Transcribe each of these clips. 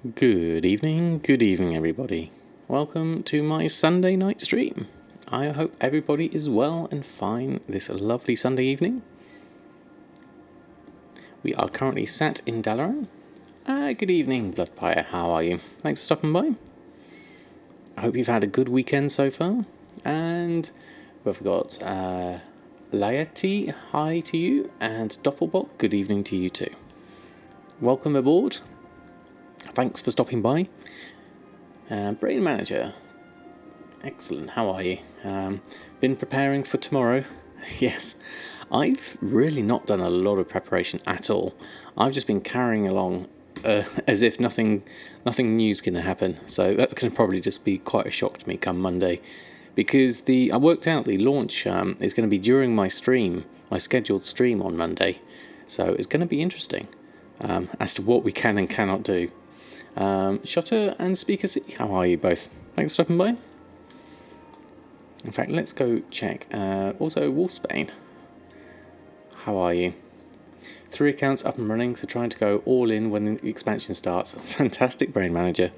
Good evening everybody. Welcome to my Sunday night stream. I hope everybody is well and fine this lovely Sunday evening. We are currently sat in Dalaran. Good evening, Bloodpire, how are you? Thanks for stopping by. I hope you've had a good weekend so far. And we've got Laeti, hi to you, and Doppelbock, good evening to you too. Welcome aboard. Thanks for stopping by. Brain Manager. Excellent, how are you? Been preparing for tomorrow? Yes. I've really not done a lot of preparation at all. I've just been carrying along as if nothing new's going to happen. So that's going to probably just be quite a shock to me come Monday. Because I worked out the launch is going to be during my stream, my scheduled stream on Monday. So it's going to be interesting as to what we can and cannot do. Shutter and Speaker C, how are you both? Thanks for stopping by. In fact, let's go check. Also, Wolfsbane, how are you? 3 accounts up and running, so trying to go all in when the expansion starts. Fantastic, Brain Manager.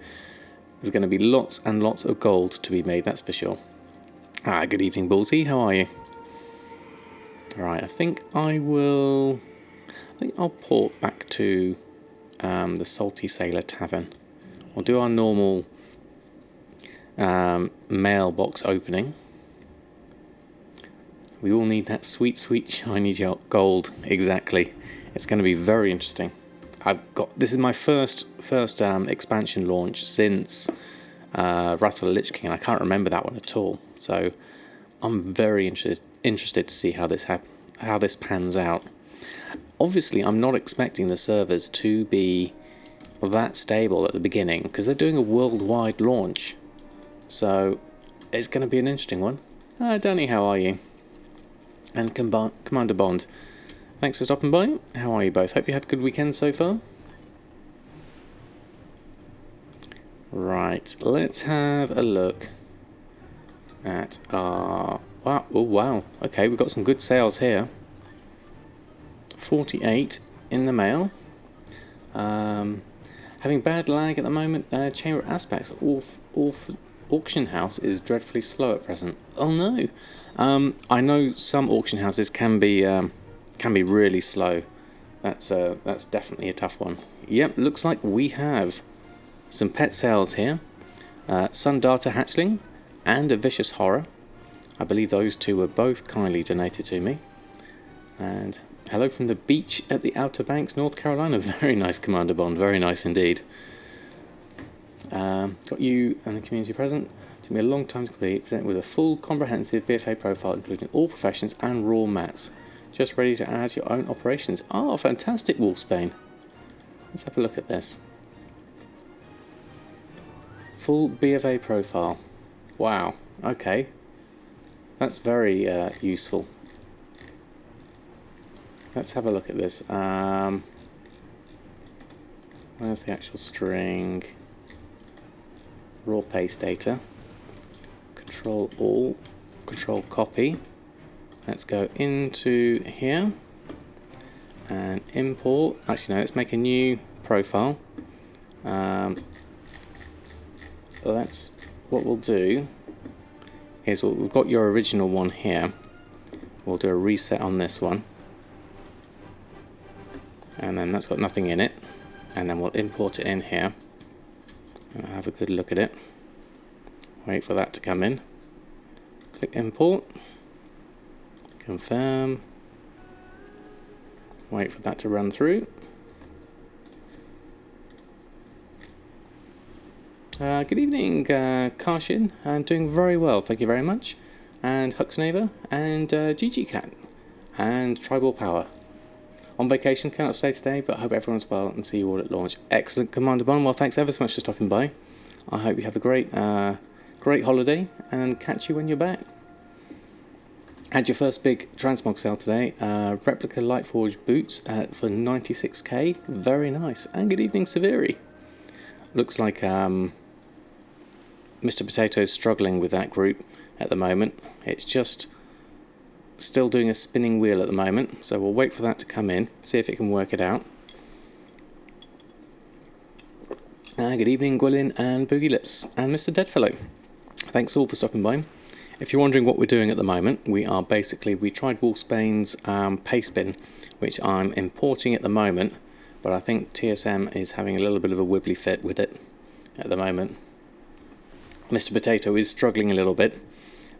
There's going to be lots and lots of gold to be made, that's for sure. Good evening, Ballsy, how are you? Right, I think I'll port back to the Salty Sailor Tavern. We'll do our normal mailbox opening. We all need that sweet, sweet shiny gold. Exactly. It's going to be very interesting. This is my first expansion launch since Wrath of the Lich King. I can't remember that one at all. So I'm very interested to see how this pans out. Obviously, I'm not expecting the servers to be that stable at the beginning because they're doing a worldwide launch. So it's going to be an interesting one. Danny, how are you? And Commander Bond, thanks for stopping by. How are you both? Hope you had a good weekend so far. Right, let's have a look at our... Wow, oh wow, okay, we've got some good sales here. 48 in the mail. Having bad lag at the moment. Chamber Aspects. Auction house is dreadfully slow at present. Oh no. I know some auction houses can be really slow. That's definitely a tough one. Yep, looks like we have some pet sales here. Sundata Hatchling and a Vicious Horror. I believe those two were both kindly donated to me. And hello from the beach at the Outer Banks, North Carolina. Very nice, Commander Bond. Very nice indeed. Got you and the community present. Took me a long time to complete. Presented with a full, comprehensive BfA profile, including all professions and raw mats. Just ready to add your own operations. Oh, fantastic, Wolfsbane. Let's have a look at this. Full BfA profile. Wow. Okay. That's very useful. Let's have a look at this. Where's the actual string? Raw paste data. Control all. Control copy. Let's go into here and import. Actually, no, let's make a new profile. That's what we'll do. Is we've got your original one here. We'll do a reset on this one. And then that's got nothing in it, and then we'll import it in here and have a good look at it. Wait for that to come in. Click import, confirm, wait for that to run through. Good evening, Karshin. I'm doing very well, thank you very much. And Huxnaver and GG Cat and Tribal Power. On vacation, cannot stay today, but I hope everyone's well and see you all at launch. Excellent, Commander Bond. Well, thanks ever so much for stopping by. I hope you have a great holiday and catch you when you're back. Had your first big transmog sale today. Replica Lightforge boots for 96k. Very nice. And good evening, Severi. Looks like Mr. Potato is struggling with that group at the moment. It's just still doing a spinning wheel at the moment, so we'll wait for that to come in, see if it can work it out. Good evening, Gwylyn and Boogie Lips and Mr. Deadfellow. Thanks all for stopping by. If you're wondering what we're doing at the moment, we tried Wolfsbane's Pastebin, which I'm importing at the moment, but I think TSM is having a little bit of a wibbly fit with it at the moment. Mr. Potato is struggling a little bit,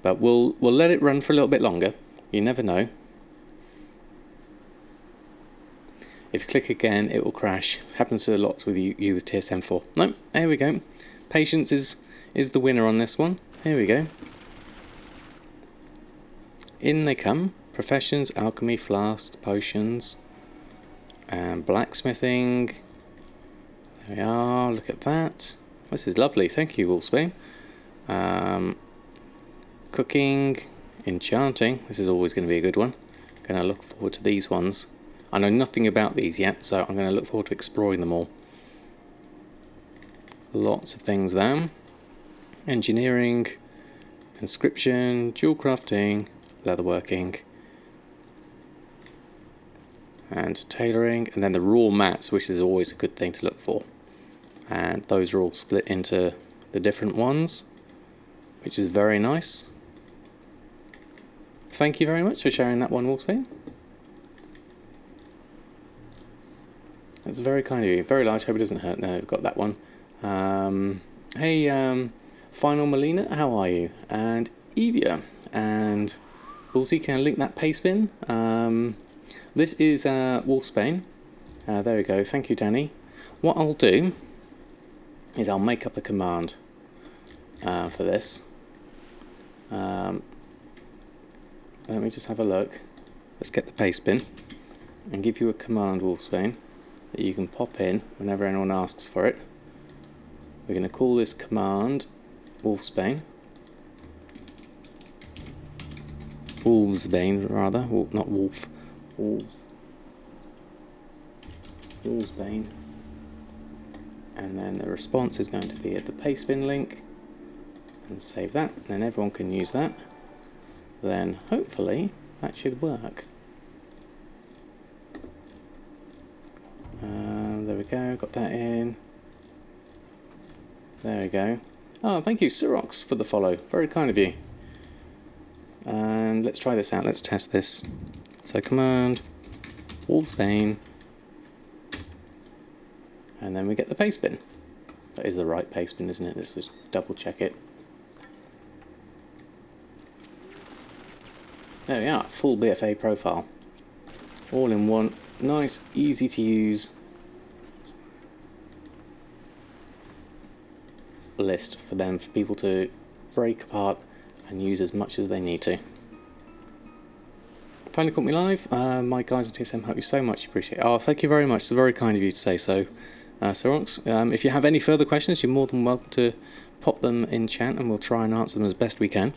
but we'll let it run for a little bit longer. You never know. If you click again, it will crash. Happens to lots with you with TSM4. No, there we go. Patience is the winner on this one. Here we go. In they come. Professions, alchemy, flasks, potions, and blacksmithing. There we are. Look at that. This is lovely. Thank you, Wolfsbane. Cooking, enchanting. This is always going to be a good one. Going to look forward to these ones. I know nothing about these yet, so I'm going to look forward to exploring them all. Lots of things there. Engineering, conscription, jewel crafting, leatherworking, and tailoring, and then the raw mats, which is always a good thing to look for. And those are all split into the different ones, which is very nice. Thank you very much for sharing that one, Wolfsbane. That's very kind of you. Very large. Hope it doesn't hurt. No, we've got that one. Hey, Final Melina, how are you? And Evia and Bullseye, can I link that Pastebin? This is Wolfsbane. There we go. Thank you, Danny. What I'll do is I'll make up a command for this. Let me just have a look. Let's get the Pastebin and give you a command, Wolfsbane, that you can pop in whenever anyone asks for it. We're going to call this command Wolfsbane. Wolfsbane, rather. Not wolf. Wolfsbane. And then the response is going to be at the Pastebin link. And save that. And then everyone can use that. Then hopefully that should work. There we go, got that in. There we go. Oh, thank you, Sirox, for the follow. Very kind of you. And let's try this out. Let's test this. So command Wolfsbane, and then we get the Pastebin. That is the right Pastebin, isn't it? Let's just double check it. There we are, full BfA profile. All in one. Nice, easy to use list for people to break apart and use as much as they need to. Finally caught me live. My guys at TSM, hope you so much appreciate it. Oh, thank you very much. It's very kind of you to say so. Sirox, if you have any further questions, you're more than welcome to pop them in chat and we'll try and answer them as best we can.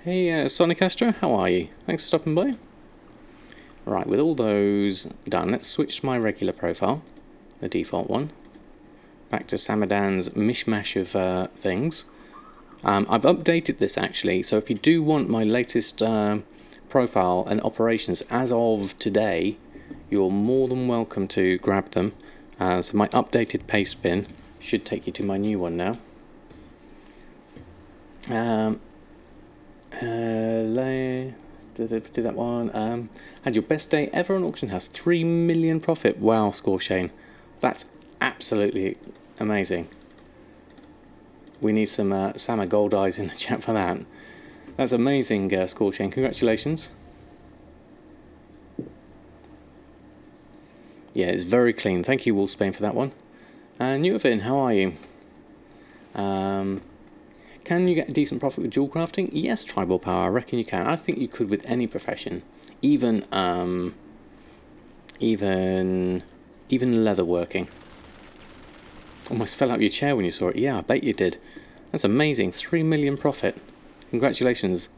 Hey, Sonic Astra, how are you? Thanks for stopping by. Right, with all those done, let's switch to my regular profile, the default one. Back to Samadan's mishmash of things. I've updated this actually, so if you do want my latest profile and operations as of today, you're more than welcome to grab them. So my updated Pastebin should take you to my new one now. Did that one. Had your best day ever on Auction House. 3 million profit. Wow, Scoreshane. That's absolutely amazing. We need some Sama Gold Eyes in the chat for that. That's amazing, Scoreshane. Congratulations. Yeah, it's very clean. Thank you, Wolfsbane, for that one. And Erfen, how are you? Can you get a decent profit with jewel crafting? Yes, Tribal Power, I reckon you can. I think you could with any profession. Even leatherworking. Almost fell out of your chair when you saw it. Yeah, I bet you did. That's amazing. 3 million profit. Congratulations.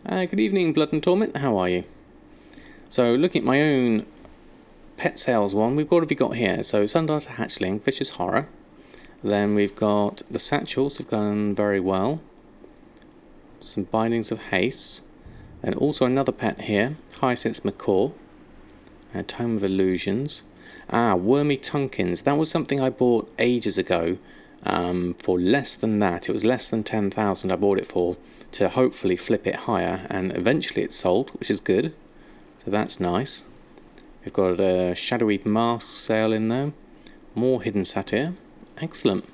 Good evening, Blood and Torment. How are you? So, looking at my own pet sales one, what have we got here? So, Sundarter Hatchling, Vicious Horror. Then we've got the satchels have gone very well. Some bindings of haste. And also another pet here, Hyacinth Macaw, a Tome of Illusions. Wormy Tunkins. That was something I bought ages ago for less than that. It was less than 10,000 I bought it for, to hopefully flip it higher, and eventually it's sold, which is good. So that's nice. We've got a Shadowy Mask sale in there. More Hidden Satyr. Excellent.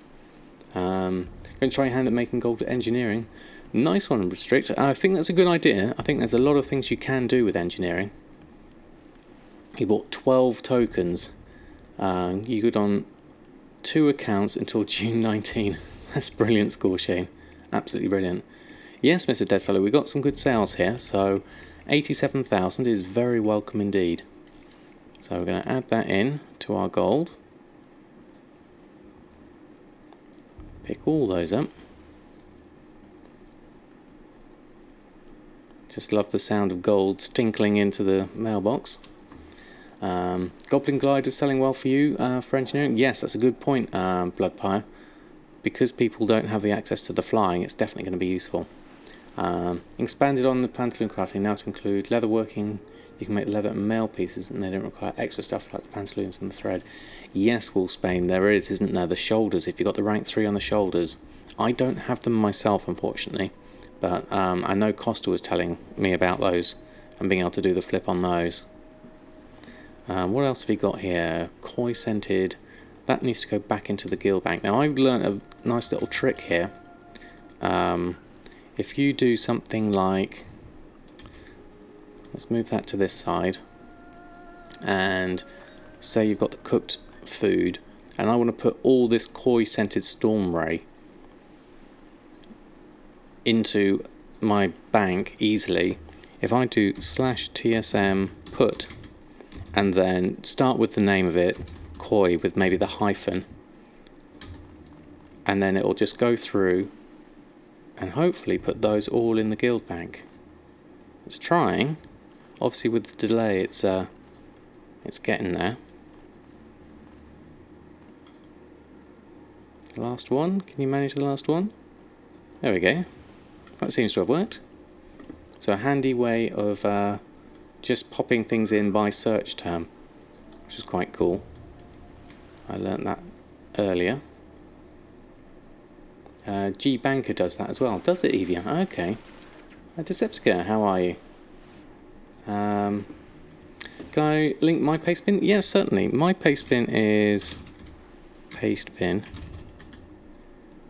Going to try your hand at making gold engineering. Nice one, Restrict. I think that's a good idea. I think there's a lot of things you can do with engineering. You bought 12 tokens. You got on 2 accounts until June 19. That's brilliant score, Shane. Absolutely brilliant. Yes, Mr. Deadfellow, we got some good sales here. So 87,000 is very welcome indeed. So we're going to add that in to our gold. Pick all those up. Just love the sound of gold tinkling into the mailbox. Goblin Glider selling well for you for engineering? Yes, that's a good point, Bloodpire. Because people don't have the access to the flying, it's definitely going to be useful. Expanded on the pantaloon crafting now to include leatherworking. You can make leather and mail pieces, and they don't require extra stuff like the pantaloons and the thread. Yes, Wolfsbane, there is, isn't there? The shoulders, if you've got the rank 3 on the shoulders. I don't have them myself, unfortunately. But I know Costa was telling me about those and being able to do the flip on those. What else have we got here? Koi scented. That needs to go back into the guild bank. Now I've learned a nice little trick here. If you do something like, let's move that to this side, and say you've got the cooked food, and I want to put all this koi scented storm ray into my bank easily. If I do /tsm put and then start with the name of it, koi, with maybe the hyphen, and then it'll just go through and hopefully put those all in the guild bank. It's trying. Obviously with the delay it's getting there. Last one, can you manage the last one? There we go. That seems to have worked. So a handy way of just popping things in by search term, which is quite cool. I learnt that earlier. G Banker does that as well. Does it, Evia? Okay. Deceptica, how are you? Can I link my pastebin? Yes, certainly. My pastebin is pastebin,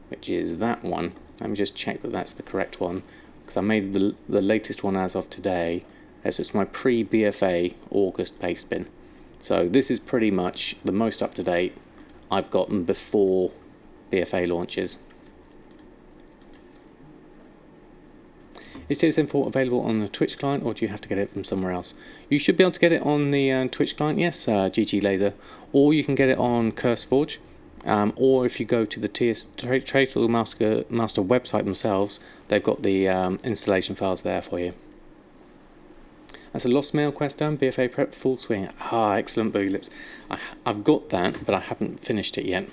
which is that one. Let me just check that that's the correct one, because I made the latest one as of today. So it's my pre-BfA August pastebin. So this is pretty much the most up-to-date I've gotten before BfA launches. Is TSM4 available on the Twitch client, or do you have to get it from somewhere else? You should be able to get it on the Twitch client, yes, GG Laser, or you can get it on CurseForge, or if you go to the Tailoring Master website themselves, they've got the installation files there for you. That's a Lost Mail quest done, BfA prep, full swing. Ah, excellent, Boogie Lips. I've got that, but I haven't finished it yet.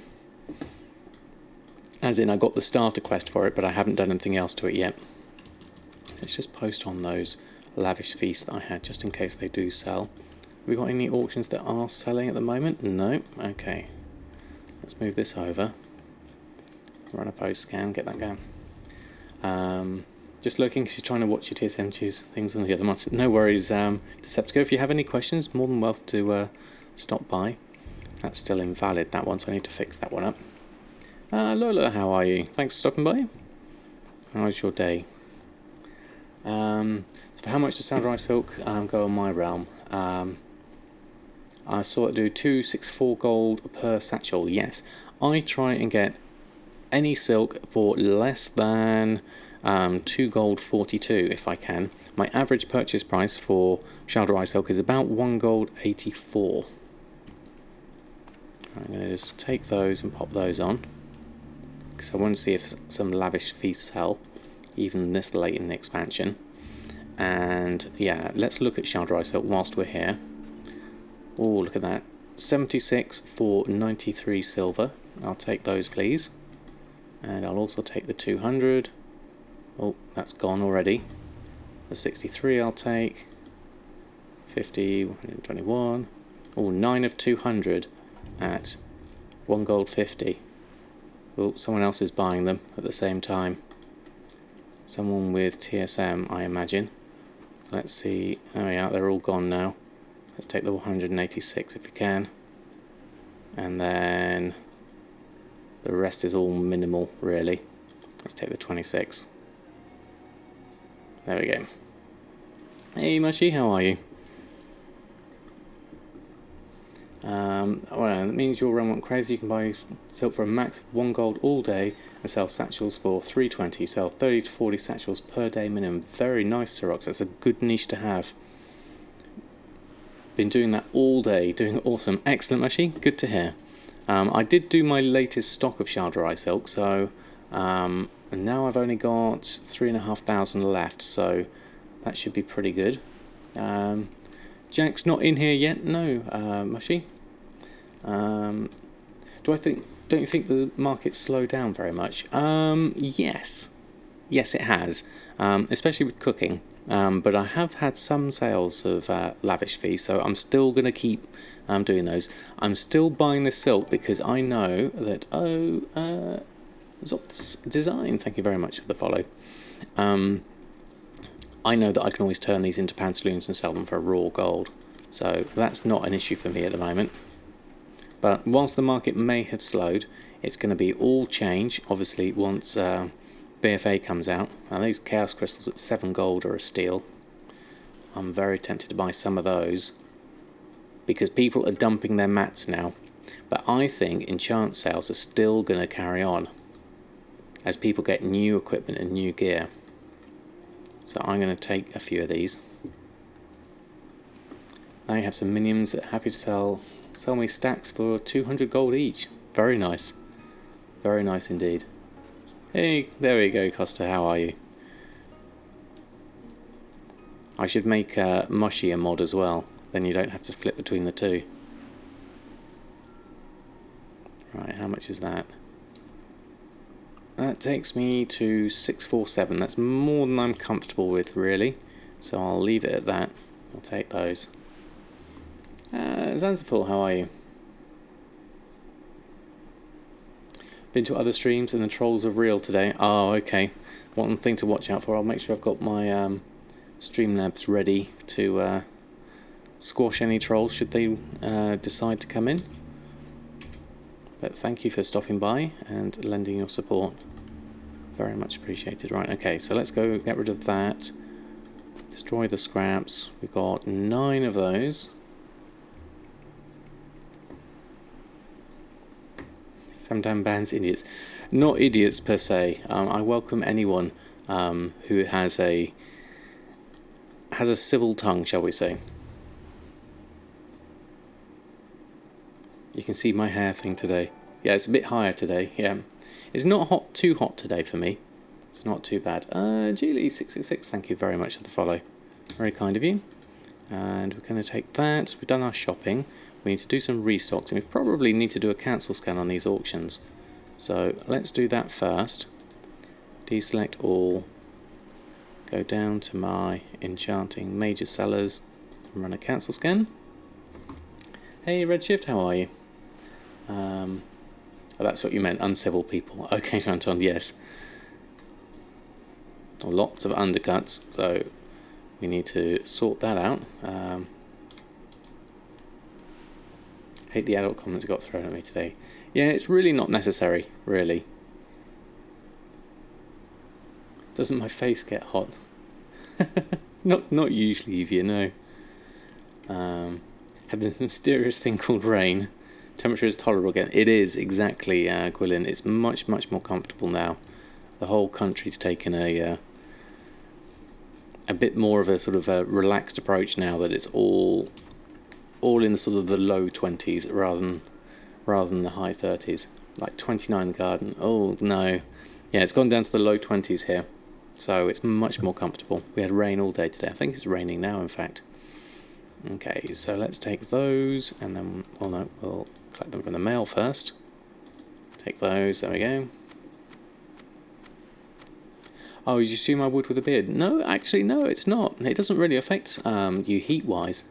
As in, I got the starter quest for it, but I haven't done anything else to it yet. Let's just post on those lavish feasts that I had, just in case they do sell. Have we got any auctions that are selling at the moment? No. Okay. Let's move this over. Run a post scan, get that going. Just looking, because you're trying to watch your TSM choose things on the other months. No worries, Deceptico. If you have any questions, more than welcome to stop by. That's still invalid, that one, so I need to fix that one up. Lola, how are you? Thanks for stopping by. How's your day? So for how much does Samurai Silk go on my realm? I saw it do 264 gold per satchel. Yes, I try and get any silk for less than 2 gold 42 if I can. My average purchase price for Shalderai Silk is about 1 gold 84. I'm going to just take those and pop those on, because I want to see if some lavish feasts sell even this late in the expansion. And yeah, let's look at Shalderai Silk whilst we're here. Oh, look at that. 76 for 93 silver. I'll take those, please. And I'll also take the 200. Oh, that's gone already. The 63 I'll take. 50, 121. Oh, 9 of 200 at 1 gold 50. Oh, someone else is buying them at the same time. Someone with TSM, I imagine. Let's see. Oh yeah, they're all gone now. Let's take the 186 if we can. And then the rest is all minimal, really. Let's take the 26. There we go. Hey Mushy, how are you? Well, that means your run went crazy. You can buy silk for a max of 1 gold all day and sell satchels for 320. Sell 30 to 40 satchels per day minimum. Very nice, Sirox. That's a good niche to have. Been doing that all day. Doing awesome. Excellent, Mushy. Good to hear. I did do my latest stock of Shalderai silk, so and now I've only got 3,500 left, so that should be pretty good. Jack's not in here yet, no, Mushy. Don't you think the market's slowed down very much? Yes, it has, especially with cooking. But I have had some sales of lavish fees, so I'm still going to keep doing those. I'm still buying this silk because I know that Zop's Design, thank you very much for the follow. I know that I can always turn these into pantaloons and sell them for raw gold, so that's not an issue for me at the moment. But whilst the market may have slowed, it's going to be all change, obviously, once BfA comes out. And these chaos crystals at 7 gold or a steal. I'm very tempted to buy some of those, because people are dumping their mats now. But I think enchant sales are still going to carry on, as people get new equipment and new gear. So I'm going to take a few of these. Now you have some minions that are happy to sell me stacks for 200 gold each. Very nice. Very nice indeed. Hey, there we go, Costa, how are you? I should make Mushy a mod as well, then you don't have to flip between the two. Right, how much is that? That takes me to 647. That's more than I'm comfortable with, really. So I'll leave it at that. I'll take those. Zanzaful, how are you? Been to other streams and the trolls are real today. Oh, okay. One thing to watch out for. I'll make sure I've got my Streamlabs ready to squash any trolls should they decide to come in. But thank you for stopping by and lending your support. Very much appreciated. Right, okay, so let's go get rid of that. Destroy the scraps. We've got 9 of those. 7 bans idiots. Not idiots per se. I welcome anyone who has a civil tongue, shall we say. You can see my hair thing today. Yeah, it's a bit higher today. Yeah, it's not too hot today for me. It's not too bad. Geely666, thank you very much for the follow. Very kind of you. And we're going to take that. We've done our shopping. We need to do some restocks, and we probably need to do a cancel scan on these auctions. So let's do that first. Deselect all. Go down to my Enchanting major sellers and run a cancel scan. Hey Redshift, how are you? Oh, that's what you meant, uncivil people. Okay, Anton, yes. Lots of undercuts, so we need to sort that out. Hate the adult comments got thrown at me today. Yeah, it's really not necessary, really. Doesn't my face get hot? Not usually, if you know. Had the mysterious thing called rain. Temperature is tolerable again. It is, exactly, Gwilyn. It's much more comfortable now. The whole country's taken a bit more of a sort of a relaxed approach now that it's all in sort of the low 20s rather than the high 30s. Like 29 Garden. Oh no. Yeah, it's gone down to the low 20s here. So it's much more comfortable. We had rain all day today. I think it's raining now, in fact. Okay, so let's take those, and then, well no, we'll collect them from the mail first. Take those, there we go. Oh, you see my wood with a beard? No, actually, no, it's not. It doesn't really affect you heat-wise.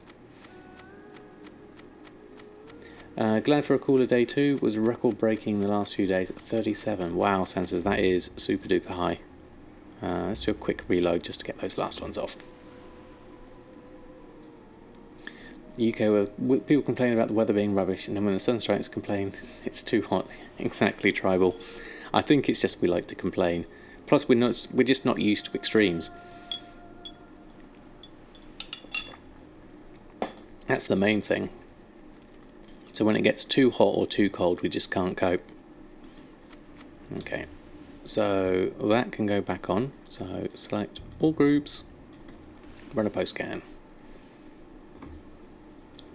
Glad for a cooler day too. Was record-breaking the last few days at 37. Wow, Sensors, that is super-duper high. Let's do a quick reload just to get those last ones off. UK, where people complain about the weather being rubbish, and then when the sun strikes, complain it's too hot. Exactly, Tribal. I think it's just we like to complain. Plus, we're just not used to extremes. That's the main thing. So when it gets too hot or too cold, we just can't cope. Okay, so that can go back on. So select all groups, run a post scan.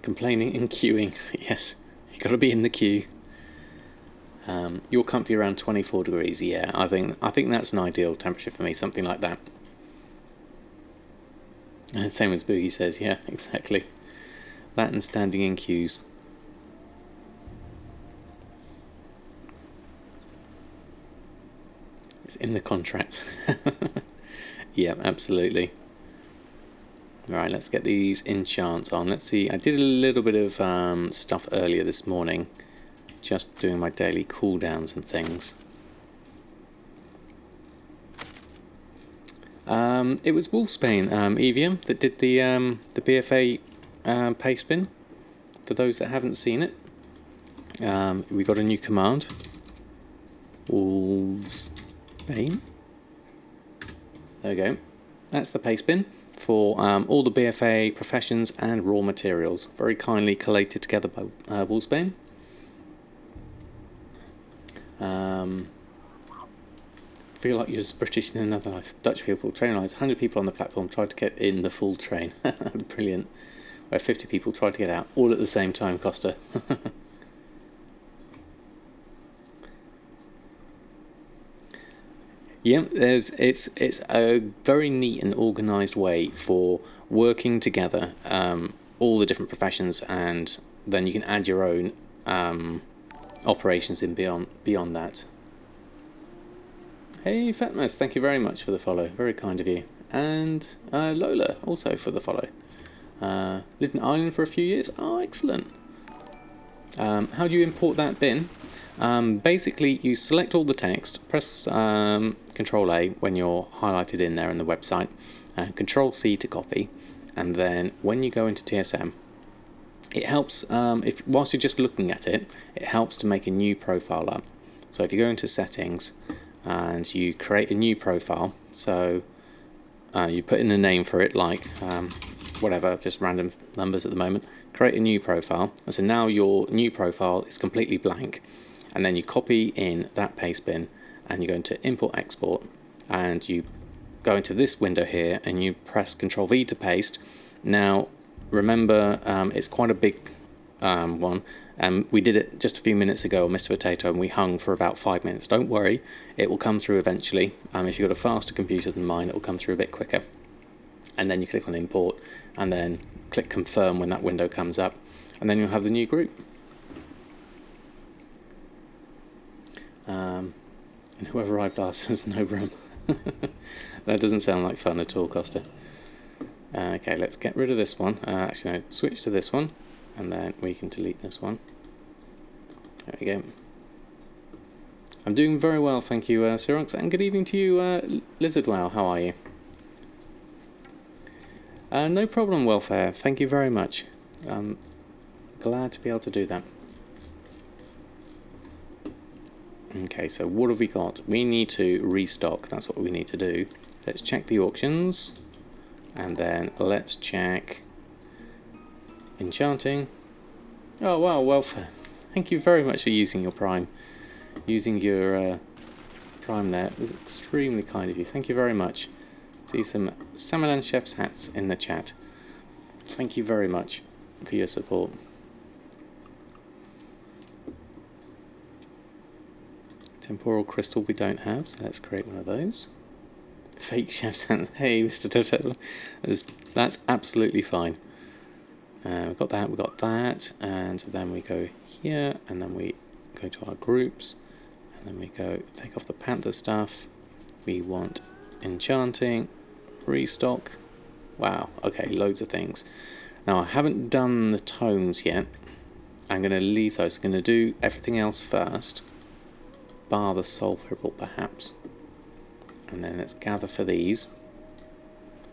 Complaining and queuing. Yes, you got to be in the queue. You're comfy around 24 degrees. Yeah, I think that's an ideal temperature for me. Something like that. And same as Boogie says. Yeah, exactly. That and standing in queues. It's in the contract. Yeah, absolutely. Alright, let's get these enchants on. Let's see, I did a little bit of stuff earlier this morning. Just doing my daily cooldowns and things. It was Wolfsbane, Evian, that did the BfA Pastebin. For those that haven't seen it. We got a new command. Wolfsbane. There we go. That's the Pastebin for all the BfA professions and raw materials. Very kindly collated together by Wolfsbane. Feel like you're just British in another life. Dutch people, train lines, 100 people on the platform tried to get in the full train. Brilliant. Where 50 people tried to get out, all at the same time, Costa. Yeah, it's a very neat and organised way for working together, all the different professions, and then you can add your own operations in beyond that. Hey Fatmas, thank you very much for the follow, very kind of you. And Lola also for the follow. Lived in Ireland for a few years. Oh, excellent. How do you import that bin? Basically, you select all the text, press Control A when you're highlighted in there in the website, Control C to copy, and then when you go into TSM, it helps, whilst you're just looking at it, it helps to make a new profile up. So if you go into settings and you create a new profile, so you put in a name for it, like whatever, just random numbers at the moment, create a new profile, and so now your new profile is completely blank. And then you copy in that paste bin and you go into import export and you go into this window here and you press Control V to paste. Now remember, it's quite a big one, and we did it just a few minutes ago on Mr. Potato and we hung for about 5 minutes. Don't worry, it will come through eventually. If you've got a faster computer than mine, it will come through a bit quicker. And then you click on import and then click confirm when that window comes up, and then you'll have the new group. And whoever I've asked has no room. That doesn't sound like fun at all, Costa. Okay, let's get rid of this one. Actually, no, switch to this one, and then we can delete this one. There we go. I'm doing very well, thank you, Sirox, and good evening to you, Lizardwow. How are you? No problem, Welfare. Thank you very much. I'm glad to be able to do that. Okay, so what have we got? We need to restock. That's what we need to do. Let's check the auctions, and then let's check Enchanting. Oh wow, Welfare. Thank you very much for using your Prime. Using your Prime there. It was extremely kind of you. Thank you very much. See some Samalan Chef's hats in the chat. Thank you very much for your support. Temporal crystal we don't have, so let's create one of those. Fake chef's hat. Hey, Mr. Turtle. That's absolutely fine. We've got that, and then we go here, and then we go to our groups, and then we go take off the Panther stuff. We want Enchanting, Restock. Wow, okay, loads of things. Now I haven't done the tomes yet. I'm going to leave those. I'm going to do everything else first, bar the soul purple perhaps. And then let's gather for these.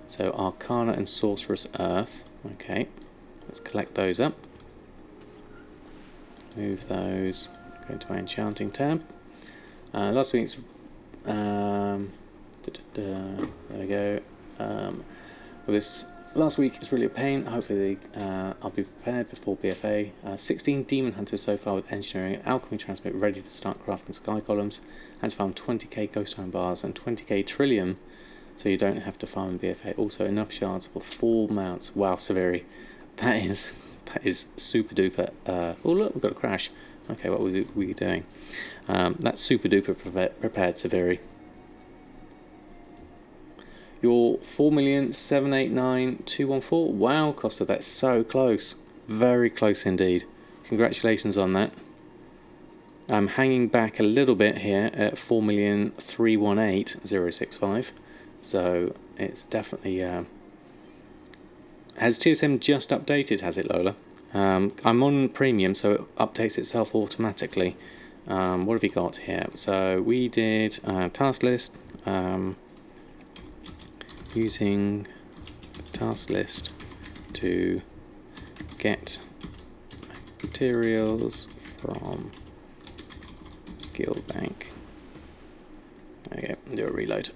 So Arcana and Sorcerous Earth. Okay, let's collect those up. Move those. Go to our Enchanting tab. Last week's... there we go. Well, this last week is really a pain. Hopefully I'll be prepared before BfA. 16 Demon Hunters so far with Engineering and Alchemy Transmit ready to start crafting Sky Columns. And to farm 20k Ghost Iron Bars and 20k Trillium, so you don't have to farm in BfA. Also enough shards for 4 mounts. Wow, Severi. That is super duper. Oh look, we've got a crash. Okay, what were we doing? That's super duper prepared, Severi. Your 4,789,214. Wow, Costa, that's so close. Very close indeed. Congratulations on that. I'm hanging back a little bit here at 4,318,065. So it's definitely... Has TSM just updated, has it, Lola? I'm on premium, so it updates itself automatically. What have we got here? So we did task list, using task list to get materials from Guild Bank. Okay, do a reload.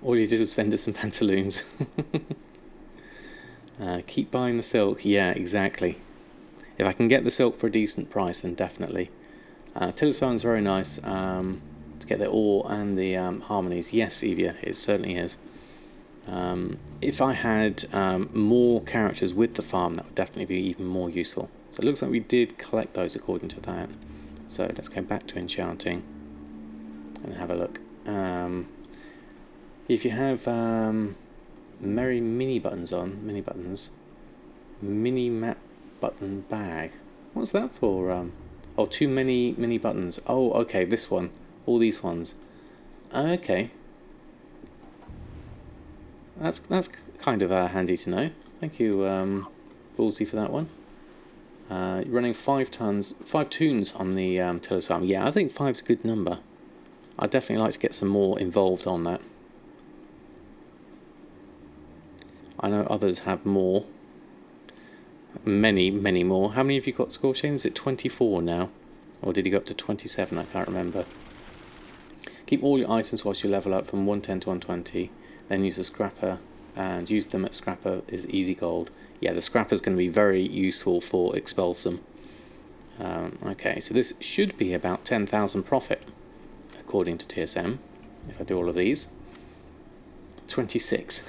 All you did was vendor some pantaloons. Keep buying the silk. Yeah, exactly. If I can get the silk for a decent price, then definitely. Tiller's Farm is very nice to get the ore and the harmonies. Yes, Evia, it certainly is. If I had more characters with the farm, that would definitely be even more useful. So it looks like we did collect those according to that. So let's go back to Enchanting and have a look. If you have merry mini buttons on, mini map button bag. What's that for? Oh, too many mini buttons. Oh, okay, this one. All these ones. Okay. That's kind of handy to know. Thank you, Ballsy, for that one. Running 5 tunes on the Tiller's Farm. Yeah, I think 5's a good number. I'd definitely like to get some more involved on that. I know others have more. Many more. How many have you got, Scorchane? Is it 24 now? Or did you go up to 27? I can't remember. Keep all your items whilst you level up from 110 to 120. Then use the scrapper and use them at scrapper is easy gold. Yeah, the scrapper is going to be very useful for Expulsum. Okay, so this should be about 10,000 profit according to TSM. If I do all of these, 26.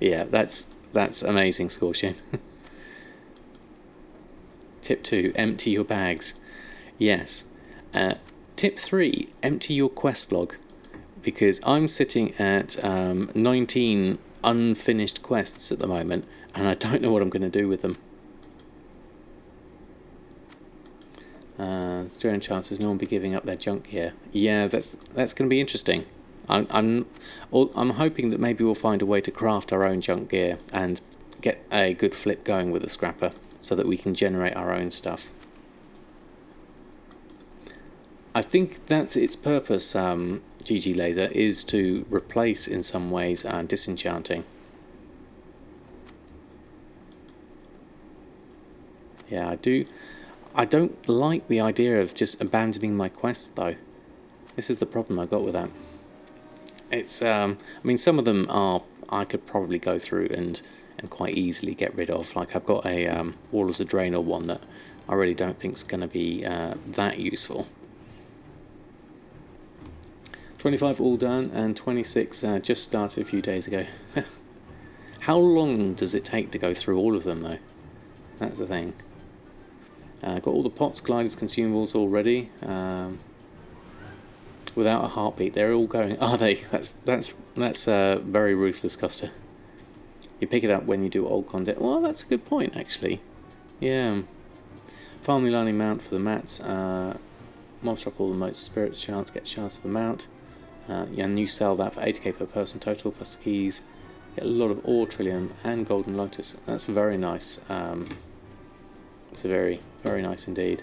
Yeah, that's amazing, Scorching. Tip 2, empty your bags. Yes. Tip 3, empty your quest log. Because I'm sitting at 19 unfinished quests at the moment, and I don't know what I'm going to do with them. Australian chances no one be giving up their junk here. Yeah, that's going to be interesting. I'm hoping that maybe we'll find a way to craft our own junk gear and get a good flip going with the scrapper, so that we can generate our own stuff. I think that's its purpose. GG Laser is to replace in some ways disenchanting. Yeah, I don't like the idea of just abandoning my quest though. This is the problem I got with that. It's I mean, some of them I could probably go through and quite easily get rid of. Like I've got a Wall as a Drainer one that I really don't think is going to be that useful. 25 all done, and 26 just started a few days ago. How long does it take to go through all of them, though? That's the thing. Got all the pots, gliders, consumables already. Without a heartbeat, they're all going. Are they? That's very ruthless, Costa. You pick it up when you do old content. Well, that's a good point, actually. Yeah. Farming learning mount for the mats. mobs drop all the most spirits shards, get shards of the mount. And you sell that for 80k per person total plus keys. Get a lot of ore, trillium, and golden lotus. That's very nice. It's a very, very nice indeed.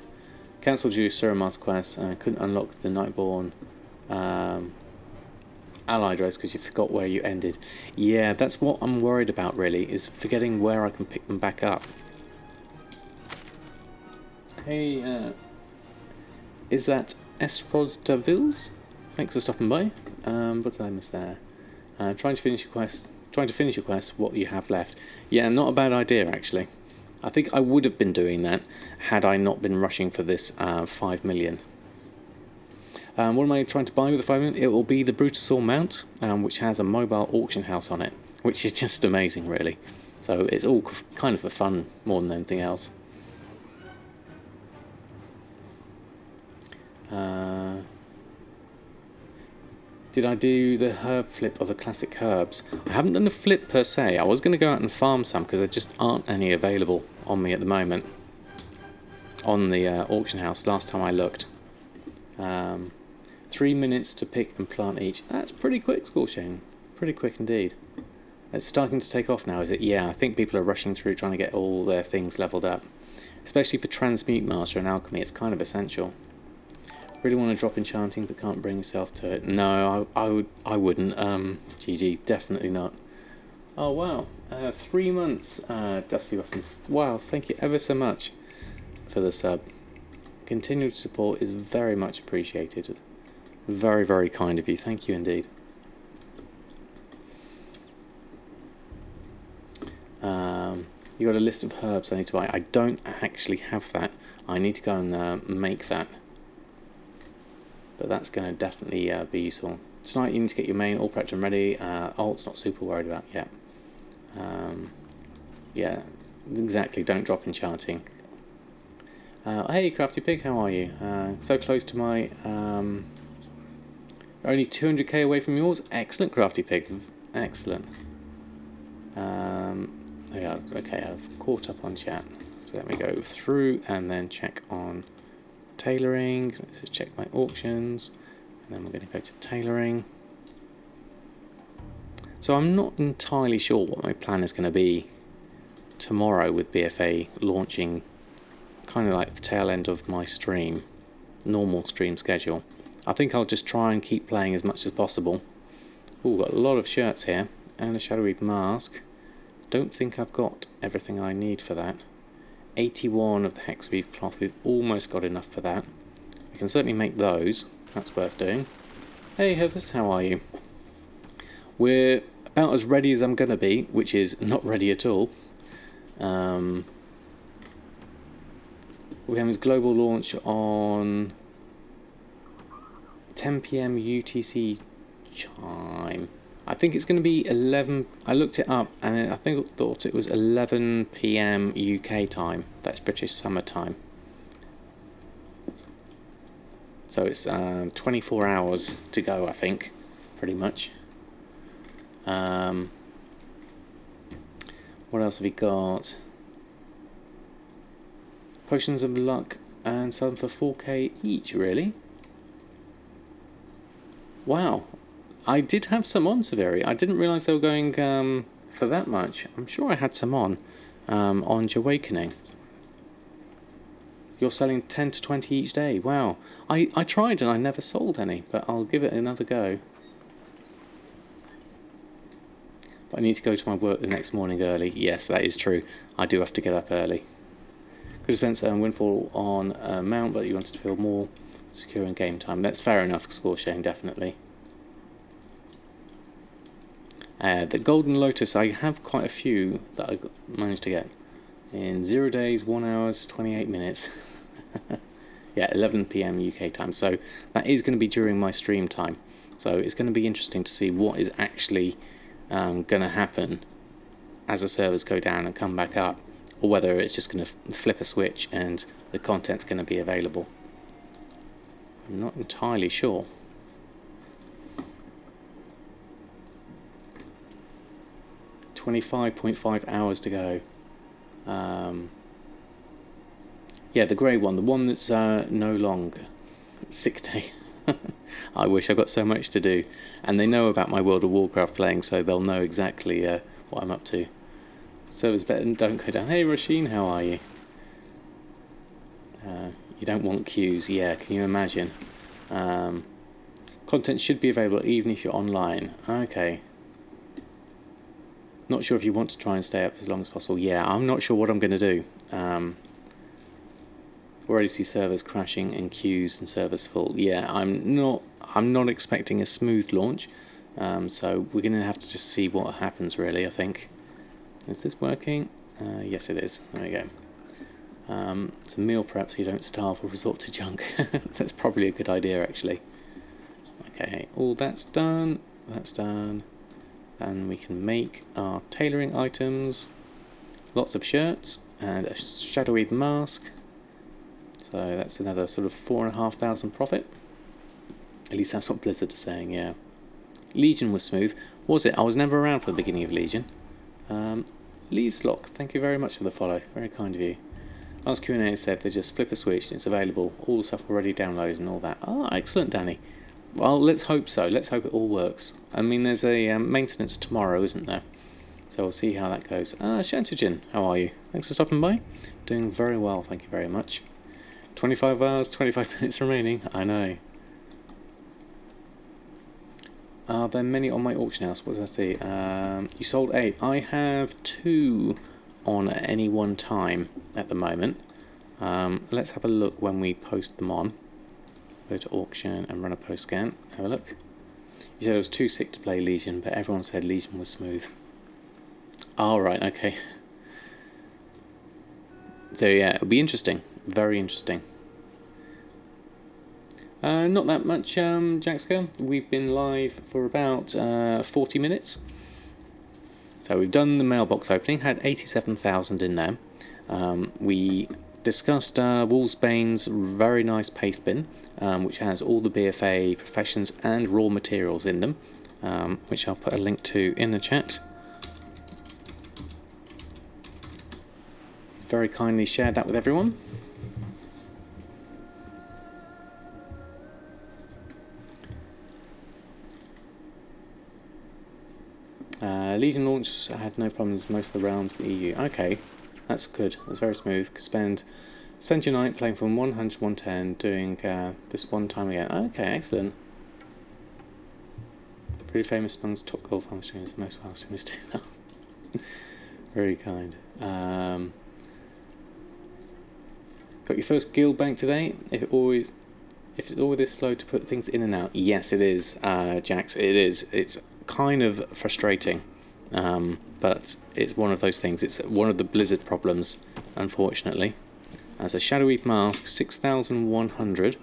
Cancelled your Suramars quest and couldn't unlock the Nightborn allied race because you forgot where you ended. Yeah, that's what I'm worried about really, is forgetting where I can pick them back up. Hey, is that Esrodavils? Thanks for stopping by. What did I miss there? Trying to finish your quest. What you have left. Yeah, not a bad idea actually. I think I would have been doing that had I not been rushing for this 5 million. What am I trying to buy with the 5 million? It will be the Brutosaur mount, which has a mobile auction house on it, which is just amazing really. So it's all kind of for fun more than anything else. Did I do the herb flip of the classic herbs? I haven't done a flip per se. I was going to go out and farm some because there just aren't any available on me at the moment on the auction house last time I looked. 3 minutes to pick and plant each. That's pretty quick, Scorching. Pretty quick indeed. It's starting to take off now, is it? Yeah, I think people are rushing through trying to get all their things leveled up. Especially for Transmute Master and Alchemy, it's kind of essential. Really want to drop Enchanting but can't bring yourself to it. No, I wouldn't. GG, definitely not. Oh wow, 3 months, Dusty Button. Wow, thank you ever so much for the sub. Continued support is very much appreciated. Very, very kind of you. Thank you indeed. You got a list of herbs I need to buy. I don't actually have that. I need to go and make that. But that's going to definitely be useful. Tonight you need to get your main all prepped and ready. Alt's not super worried about yet. Yeah, exactly. Don't drop Enchanting. Hey, Crafty Pig, how are you? So close to my... only 200k away from yours? Excellent, Crafty Pig. Excellent. Yeah, okay, I've caught up on chat. So let me go through and then check on tailoring. Let's just check my auctions. And then we're going to go to tailoring. So I'm not entirely sure what my plan is going to be tomorrow with BfA launching kind of like the tail end of my stream, normal stream schedule. I think I'll just try and keep playing as much as possible. Ooh, got a lot of shirts here and a shadowy mask. Don't think I've got everything I need for that. 81 of the hexweave cloth, we've almost got enough for that. We can certainly make those, that's worth doing. Hey Heathers, how are you? We're about as ready as I'm going to be, which is not ready at all. We're having this global launch on 10 PM UTC time. I think it's going to be 11. I looked it up and I thought it was 11 PM UK time. That's British summer time. So it's 24 hours to go, I think, pretty much. What else have we got? Potions of luck and some for 4k each, really? Wow. I did have some on Severi. I didn't realise they were going for that much. I'm sure I had some on Jahwakening. You're selling 10 to 20 each day. Wow. I tried and I never sold any, but I'll give it another go. But I need to go to my work the next morning early. Yes, that is true. I do have to get up early. Could have spent some windfall on a mount, but you wanted to feel more secure in game time. That's fair enough, Score Shane, definitely. The Golden Lotus, I have quite a few that I managed to get. In 0 days, 1 hour, 28 minutes. Yeah, 11 PM UK time. So that is going to be during my stream time. So it's going to be interesting to see what is actually going to happen as the servers go down and come back up. Or whether it's just going to flip a switch and the content's going to be available. I'm not entirely sure. .5 hours to go. Yeah, the grey one, the one that's no longer. Sick day. I wish. I've got so much to do. And they know about my World of Warcraft playing, so they'll know exactly what I'm up to. Servers better don't go down. Hey, Rasheen, how are you? You don't want queues. Yeah, can you imagine? Content should be available even if you're online. Okay. Not sure if you want to try and stay up as long as possible. Yeah, I'm not sure what I'm going to do. Already see servers crashing and queues and servers full. Yeah, I'm not expecting a smooth launch. So we're going to have to just see what happens, really, I think. Is this working? Yes, it is. There we go. It's a meal prep so you don't starve or resort to junk. That's probably a good idea, actually. Okay, all that's done. That's done. And we can make our tailoring items. Lots of shirts and a shadowy mask. So that's another sort of 4,500 profit. At least that's what Blizzard is saying, yeah. Legion was smooth. Was it? I was never around for the beginning of Legion. Leeslock, thank you very much for the follow. Very kind of you. Last Q&A said they just flip a switch and it's available. All the stuff already downloaded and all that. Ah, excellent, Danny. Well, let's hope so. Let's hope it all works. I mean, there's a maintenance tomorrow, isn't there? So we'll see how that goes. Shantajin, how are you? Thanks for stopping by. Doing very well, thank you very much. 25 hours, 25 minutes remaining. I know. Are there many on my auction house? What did I see? You sold 8. I have 2 on at any one time at the moment. Let's have a look when we post them on. Go to auction and run a post scan. Have a look. You said I was too sick to play Legion, but everyone said Legion was smooth. Oh, right, okay. So yeah, it'll be interesting. Very interesting. Not that much, Jaxco. We've been live for about 40 minutes. So we've done the mailbox opening, had 87,000 in there. We discussed Wolfsbane's very nice Pastebin, which has all the BfA professions and raw materials in them, which I'll put a link to in the chat. Very kindly shared that with everyone. Legion launch had no problems most of the realms in the EU. Okay, that's good. That's very smooth. Spend your night playing from 100 to 110, doing this one time again. Okay, excellent. Pretty famous amongst top gold farm streamers. Most farm streamers do that. Very kind. Got your first guild bank today. If it's always this slow to put things in and out, yes, it is, Jax. It is. It's kind of frustrating, but it's one of those things. It's one of the Blizzard problems, unfortunately. As a Shadowy Mask, 6,100.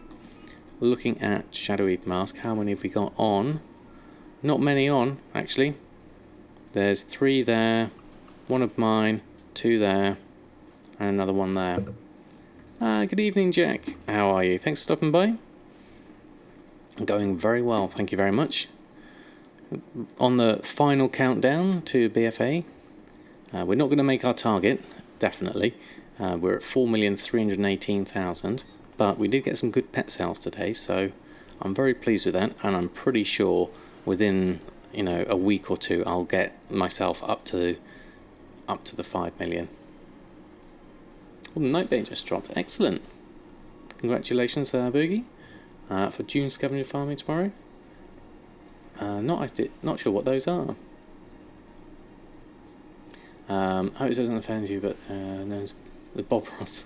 Looking at Shadowy Mask, how many have we got on? Not many on, actually. There's 3 there, 1 of mine, 2 there, and another 1 there. Good evening, Jack. How are you? Thanks for stopping by. Going very well, thank you very much. On the final countdown to BfA, we're not going to make our target, definitely. We're at 4,318,000, but we did get some good pet sales today, so I'm very pleased with that, and I'm pretty sure within a week or 2 I'll get myself up to the 5 million. Well, the Nightbait just dropped. Excellent. Congratulations, Briggit, for June scavenger farming tomorrow. Not sure what those are. Hope it doesn't offend you, but known as the Bob Ross.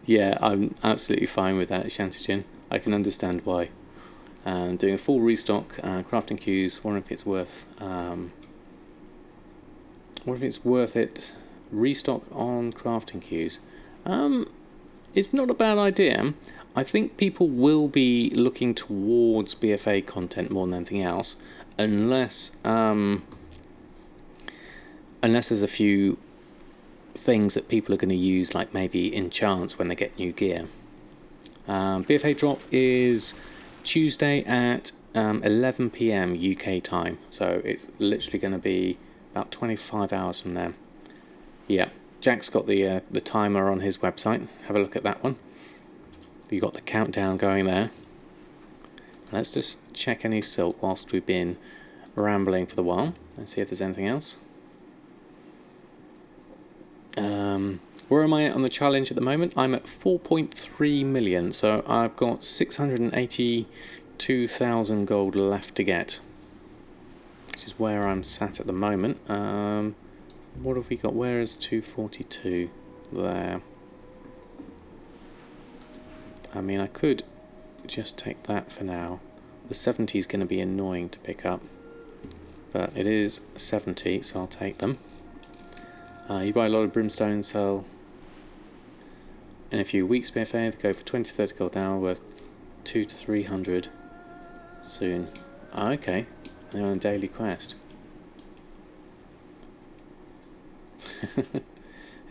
Yeah, I'm absolutely fine with that, Shantajin. I can understand why. Doing a full restock, crafting queues. Wonder if it's worth. Wonder if it's worth it. Restock on crafting queues. It's not a bad idea. I think people will be looking towards BfA content more than anything else, unless there's a few things that people are going to use, like maybe enchants when they get new gear. BfA drop is Tuesday at 11 PM UK time, so it's literally going to be about 25 hours from there. Yeah, Jack's got the timer on his website. Have a look at that one. You got the countdown going there. Let's just check any silk whilst we've been rambling for the while and see if there's anything else. Where am I at on the challenge at the moment? I'm at 4.3 million, so I've got 682,000 gold left to get, which is where I'm sat at the moment. What have we got? Where is 242? There. I mean, I could just take that for now. The 70 is going to be annoying to pick up, but it is 70, so I'll take them. You buy a lot of brimstone, sell in a few weeks. BfA, they go for 20-30 gold now, worth 200 to 300 soon. Okay, they're on a daily quest.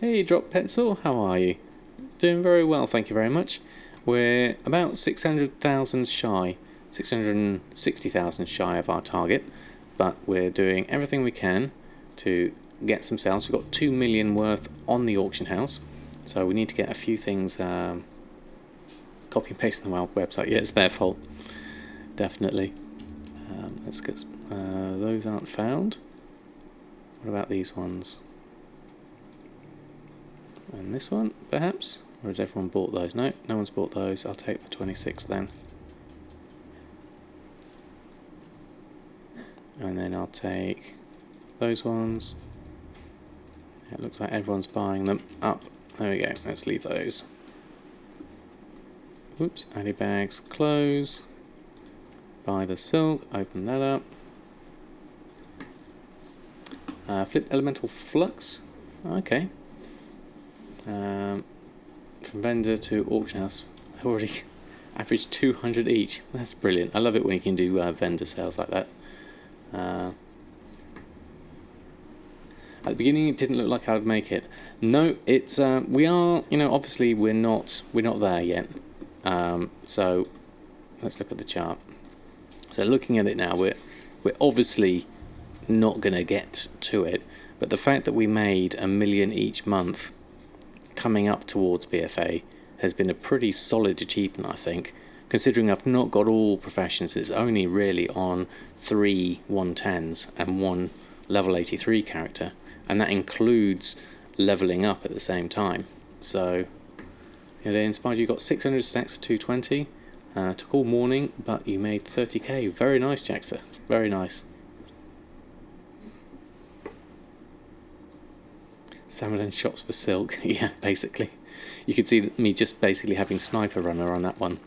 Hey, Drop Pencil, how are you? Doing very well, thank you very much. We're about 600,000 shy, 660,000 shy of our target, but we're doing everything we can to get some sales. We've got 2 million worth on the auction house, so we need to get a few things copy and paste on the WoW website. Yeah, it's their fault, definitely. Let's get those aren't found. What about these ones? And this one, perhaps? Or has everyone bought those? No, no one's bought those. I'll take the 26 then. And then I'll take those ones. It looks like everyone's buying them up. There we go. Let's leave those. Oops. Addy bags, close. Buy the silk. Open that up. Flip elemental flux. Okay. From vendor to auction house. I already averaged 200 each. That's brilliant. I love it when you can do vendor sales like that. At the beginning, it didn't look like I would make it. No, it's we are. You know, obviously we're not there yet. So let's look at the chart. So looking at it now, we're obviously not going to get to it. But the fact that we made 1 million each month, coming up towards BfA, has been a pretty solid achievement, I think. Considering I've not got all professions, it's only really on 3 110s and 1 level 83 character, and that includes leveling up at the same time. So it inspired you. Got 600 stacks for 220. Took all morning, but you made 30k. Very nice, Jackster. Very nice. Salmon and shops for silk. Yeah, basically. You could see me just basically having sniper runner on that one.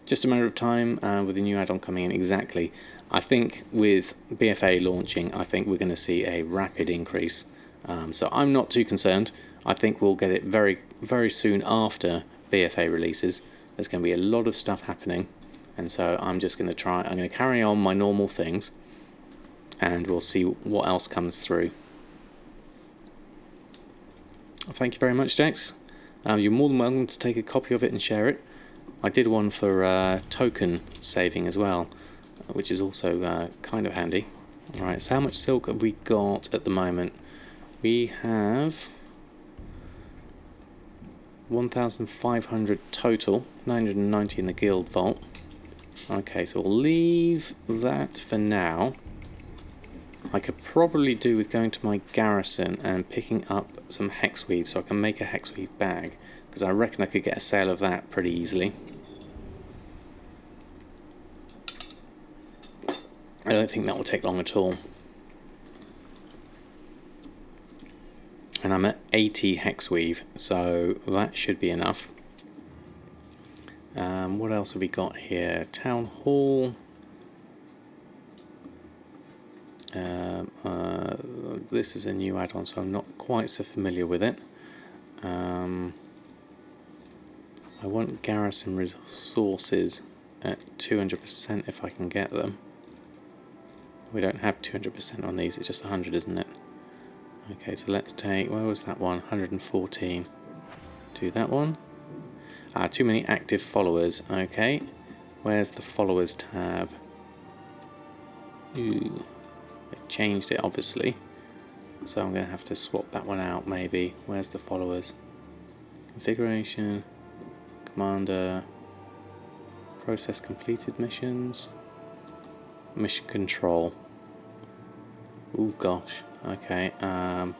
Just a matter of time with the new add-on coming in. Exactly. I think with BfA launching, I think we're going to see a rapid increase. So I'm not too concerned. I think we'll get it very, very soon after BfA releases. There's going to be a lot of stuff happening. And so I'm just going to try. I'm going to carry on my normal things. And we'll see what else comes through. Thank you very much, Jax. You're more than welcome to take a copy of it and share it. I did one for token saving as well, which is also kind of handy. Alright, so how much silk have we got at the moment? We have 1,500 total, 990 in the guild vault. Okay, so we'll leave that for now. I could probably do with going to my Garrison and picking up some hexweave so I can make a hexweave bag, because I reckon I could get a sale of that pretty easily. I don't think that will take long at all. And I'm at 80 hexweave, so that should be enough. What else have we got here? Town Hall. This is a new add-on, so I'm not quite so familiar with it. I want Garrison resources at 200% if I can get them. We don't have 200% on these, it's just 100, isn't it? Okay, so let's take, where was that one? 114. Do that one. Too many active followers. Okay, where's the followers tab? Ooh, they've changed it obviously. So I'm going to have to swap that one out maybe. Where's the followers? Configuration. Commander. Process completed missions. Mission control. Oh gosh. Okay. I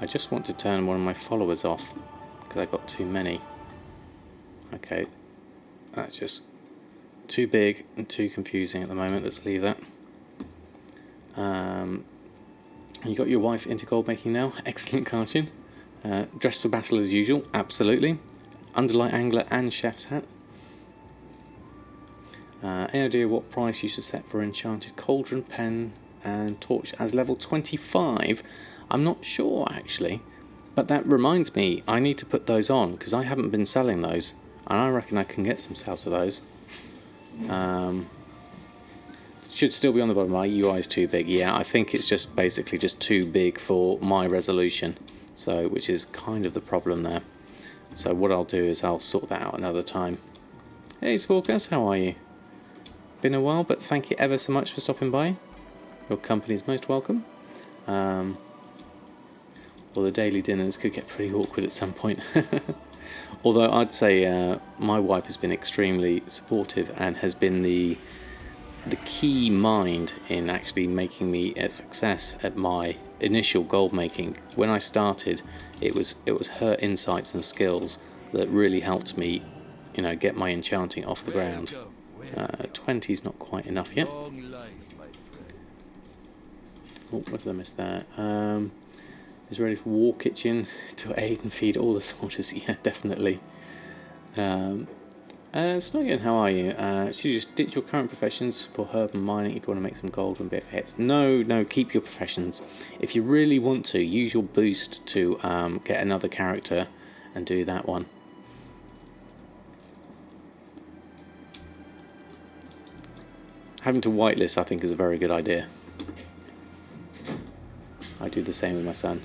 just want to turn one of my followers off because I got too many. Okay. That's just too big and too confusing at the moment. Let's leave that. You got your wife into gold making now. Excellent, Garrison. Dressed for battle as usual. Absolutely. Underlight angler and chef's hat. Any idea what price you should set for enchanted cauldron, pen and torch as level 25? I'm not sure actually, but that reminds me I need to put those on because I haven't been selling those and I reckon I can get some sales of those. Should still be on the bottom. My UI is too big. Yeah, I think it's just basically just too big for my resolution, so which is kind of the problem there. So what I'll do is I'll sort that out another time. Hey Sporkus, how are you? Been a while, but thank you ever so much for stopping by. Your company's most welcome. Well, the daily dinners could get pretty awkward at some point. Although I'd say my wife has been extremely supportive and has been the key mind in actually making me a success at my initial gold making. When I started, it was her insights and skills that really helped me, you know, get my enchanting off the ground. 20's not quite enough yet. Oh, what did I miss there? Is ready for war kitchen to aid and feed all the soldiers. Yeah, definitely. Snogan, how are you? Should you just ditch your current professions for herb and mining if you want to make some gold and BfA hits? No, keep your professions. If you really want to, use your boost to get another character and do that one. Having to whitelist, I think, is a very good idea. I do the same with my son.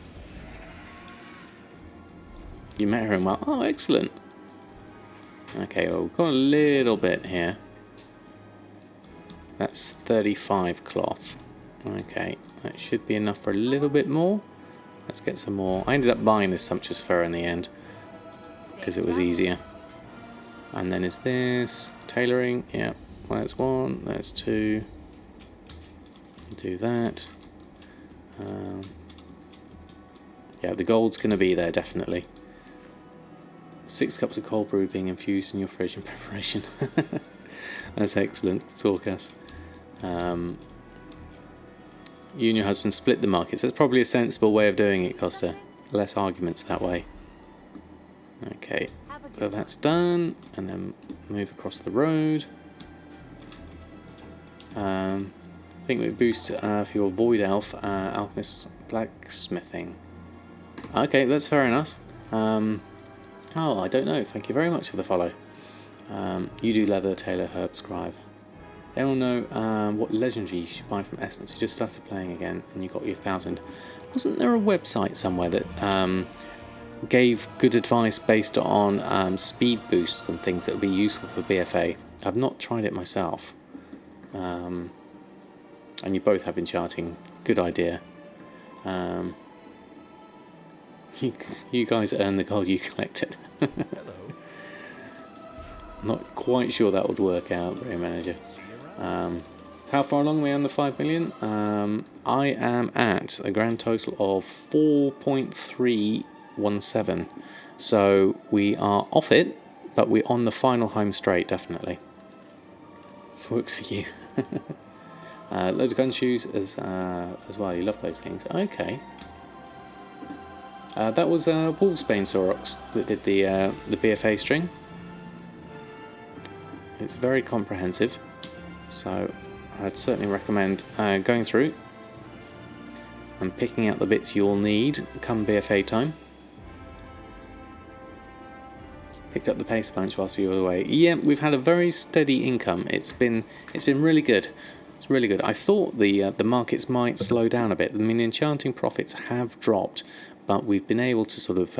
You met her in well. Oh, excellent. Okay, well, we've got a little bit here. That's 35 cloth. Okay, that should be enough for a little bit more. Let's get some more. I ended up buying this sumptuous fur in the end because it was easier. And then is this tailoring? Yeah, well, that's one, that's two. Do that. Yeah, the gold's going to be there, definitely. 6 cups of cold brew being infused in your fridge in preparation. That's excellent, Torcas. You and your husband split the markets. That's probably a sensible way of doing it, Costa. Less arguments that way. Okay, so that's done. And then move across the road. I think we boost for your Void Elf, Alchemist Blacksmithing. Okay, that's fair enough. Oh, I don't know. Thank you very much for the follow. You do leather, tailor, herb, scribe. Anyone know what legendary you should buy from Essence? You just started playing again and you got your 1000. Wasn't there a website somewhere that gave good advice based on speed boosts and things that would be useful for BfA? I've not tried it myself. And you both have enchanting. Good idea. You guys earn the gold you collected. Hello. Not quite sure that would work out, Brain Manager. How far along are we on the 5 million? I am at a grand total of 4.317. So we are off it, but we're on the final home straight, definitely. Works for you. Load of gun shoes as well. You love those things. Okay. That was Wolfsbane Sorox that did the BfA string. It's very comprehensive, so I'd certainly recommend going through and picking out the bits you'll need come BfA time. Picked up the pace punch whilst you were away. Yeah, we've had a very steady income. It's been really good. It's really good. I thought the markets might slow down a bit. I mean, the enchanting profits have dropped, but we've been able to sort of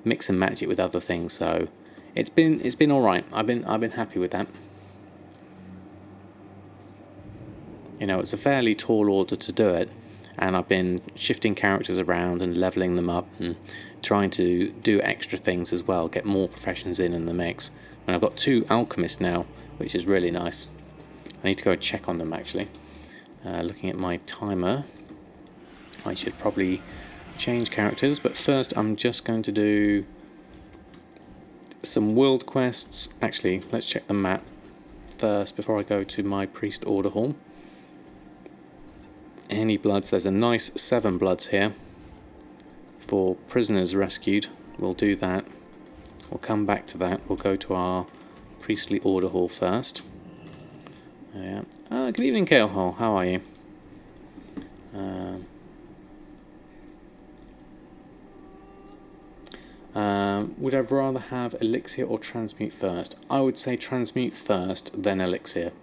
mix and match it with other things. So it's been all right. I've been happy with that. You know, it's a fairly tall order to do it, and I've been shifting characters around and leveling them up and trying to do extra things as well, get more professions in the mix. And I've got 2 alchemists now, which is really nice. I need to go check on them actually. Looking at my timer, I should probably change characters, but first I'm just going to do some world quests. Actually, let's check the map first before I go to my priest order hall. Any bloods? There's a nice 7 bloods here for prisoners rescued. We'll do that. We'll come back to that. We'll go to our priestly order hall first. Yeah. Good evening, Kale Hall. How are you? Would I rather have elixir or transmute first? I would say transmute first, then elixir.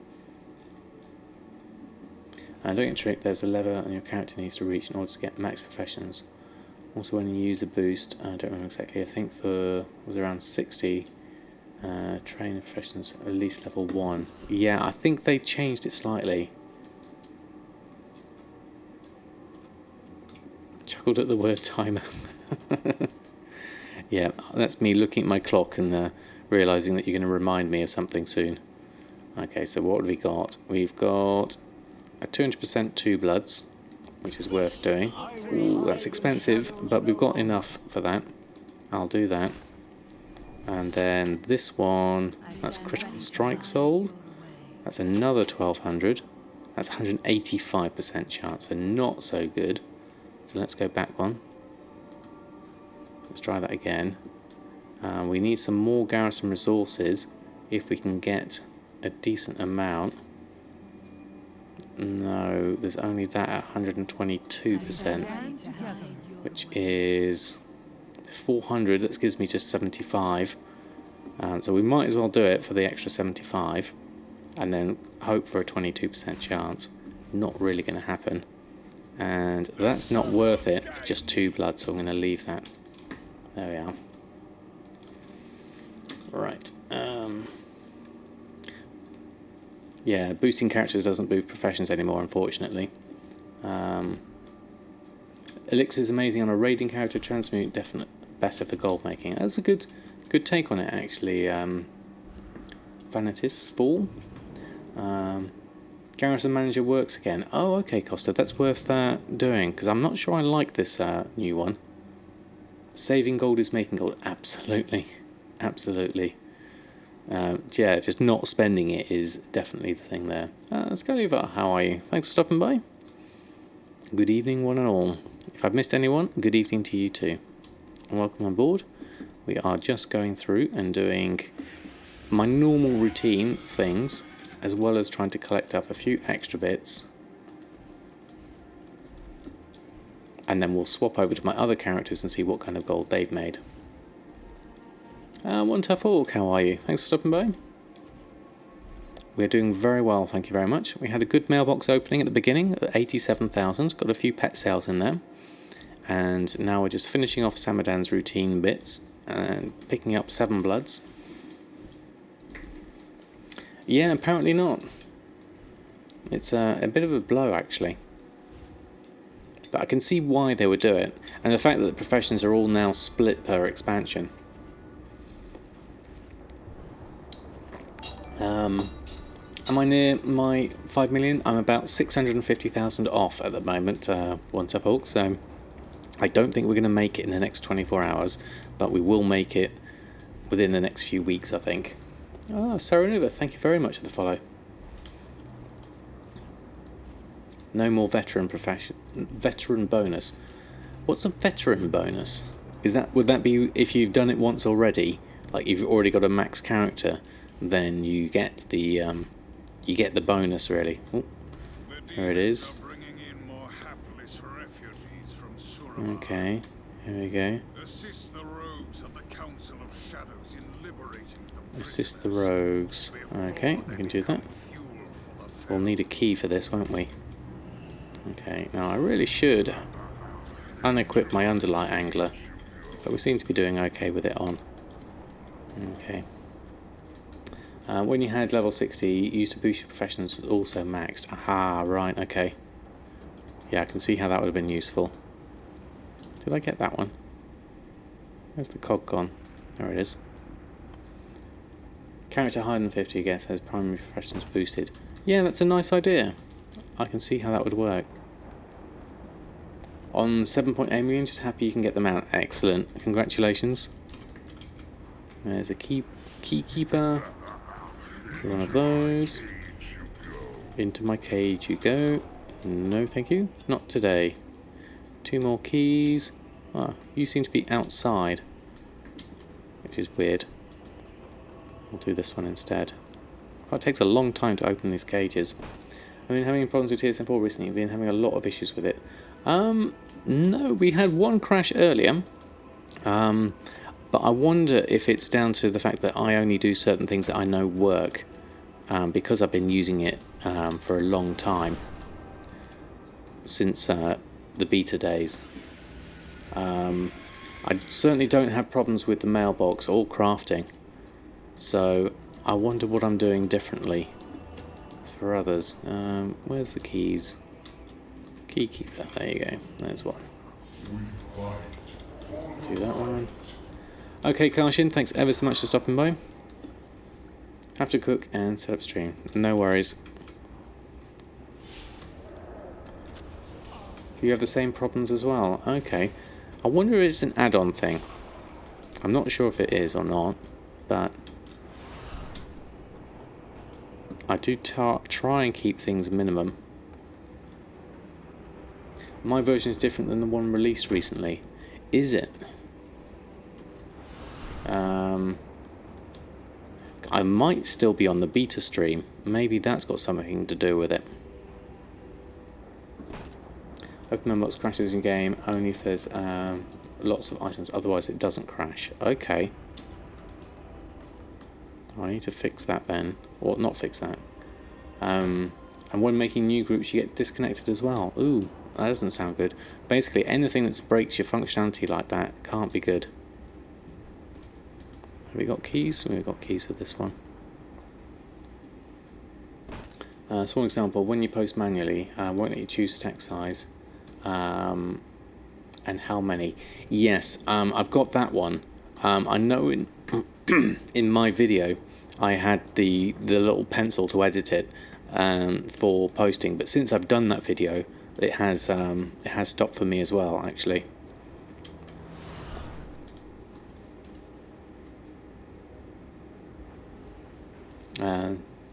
Don't get tricked, there's a lever and your character needs to reach in order to get max professions. Also when you use a boost, I don't remember exactly, I think there was around 60 train professions, at least level 1. Yeah, I think they changed it slightly. Chuckled at the word timer. Yeah, that's me looking at my clock and realising that you're going to remind me of something soon. Okay, so what have we got? We've got a 200% 2 bloods, which is worth doing. Ooh, that's expensive, but we've got enough for that. I'll do that. And then this one, that's critical strike sold. That's another 1200. That's 185% chance, so not so good. So let's go back one. Let's try that again. We need some more garrison resources if we can get a decent amount. No, there's only that at 122%, which is 400. That gives me just 75. So we might as well do it for the extra 75 and then hope for a 22% chance. Not really going to happen. And that's not worth it for just 2 blood, so I'm going to leave that. There we are. Right. Yeah, boosting characters doesn't boost professions anymore, unfortunately. Elixir is amazing on a raiding character. Transmute definitely better for gold making. That's a good take on it, actually. Vanitas Fall. Garrison manager works again. Oh, okay, Costa. That's worth doing because I'm not sure I like this new one. Saving gold is making gold. Absolutely, absolutely. Yeah, just not spending it is definitely the thing there. Sculliver, how are you? Thanks for stopping by. Good evening, one and all. If I've missed anyone, good evening to you too. And welcome on board. We are just going through and doing my normal routine things, as well as trying to collect up a few extra bits. And then we'll swap over to my other characters and see what kind of gold they've made. One Tough Orc, how are you? Thanks for stopping by. We're doing very well, thank you very much. We had a good mailbox opening at the beginning at 87,000. Got a few pet sales in there. And now we're just finishing off Samadan's routine bits and picking up 7 bloods. Yeah, apparently not. It's a bit of a blow, actually. But I can see why they would do it. And the fact that the professions are all now split per expansion. Am I near my 5 million? I'm about 650,000 off at the moment, One Tough Hulk, so I don't think we're going to make it in the next 24 hours, but we will make it within the next few weeks, I think. Oh, Saranova, thank you very much for the follow. No more veteran bonus. What's a veteran bonus? Would that be if you've done it once already, like you've already got a max character, then you get the bonus really. Oh, there it is. Okay, here we go. Assist the rogues of the Council of Shadows in liberating them. Assist the rogues. Okay, we can do that. We'll need a key for this, won't we? Okay, now I really should unequip my underlight angler, but we seem to be doing okay with it on. Okay. When you had level 60, you used to boost your professions also maxed. Aha, right, okay. Yeah, I can see how that would have been useful. Did I get that one? Where's the cog gone? There it is. Character higher than 50, I guess, has primary freshness boosted. Yeah, that's a nice idea. I can see how that would work. On 7.8 million, just happy you can get them out. Excellent. Congratulations. There's a keykeeper. One of those. Into my cage you go. No, thank you. Not today. 2 more keys. Ah, you seem to be outside, which is weird. We'll do this one instead. Oh, it takes a long time to open these cages. I've been having problems with TSM4 recently. I've been having a lot of issues with it. No, we had one crash earlier. But I wonder if it's down to the fact that I only do certain things that I know work. Because I've been using it for a long time. Since the beta days. I certainly don't have problems with the mailbox or crafting. So I wonder what I'm doing differently for others. Where's the keys? Keykeeper, there you go. There's one. Do that one. Okay, Karshin, thanks ever so much for stopping by. Have to cook and set up stream. No worries. You have the same problems as well. Okay. I wonder if it's an add-on thing. I'm not sure if it is or not, but I do try and keep things minimum. My version is different than the one released recently. Is it? I might still be on the beta stream. Maybe that's got something to do with it. Open mailbox crashes in game only if there's lots of items, otherwise it doesn't crash. Okay. I need to fix that then. Or not fix that. And when making new groups you get disconnected as well. Ooh, that doesn't sound good. Basically anything that breaks your functionality like that can't be good. Have we got keys? We've got keys for this one. So one example, when you post manually, won't let you choose stack size. And how many? Yes, I've got that one. I know in in my video I had the little pencil to edit it for posting, but since I've done that video, it has stopped for me as well, actually.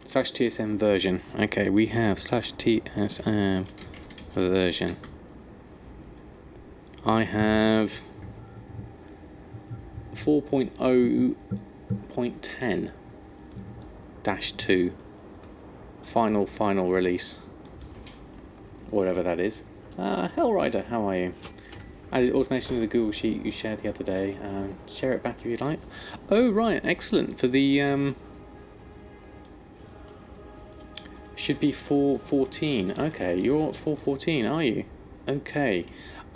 /TSM version. Okay, we have /TSM version. I have 4.0.10-2 final release, whatever that is. Hellrider, how are you? Added automation to the Google Sheet you shared the other day. Share it back if you'd like. Oh right, excellent. For the should be 4.14. Okay, you're at 4.14, are you? Okay.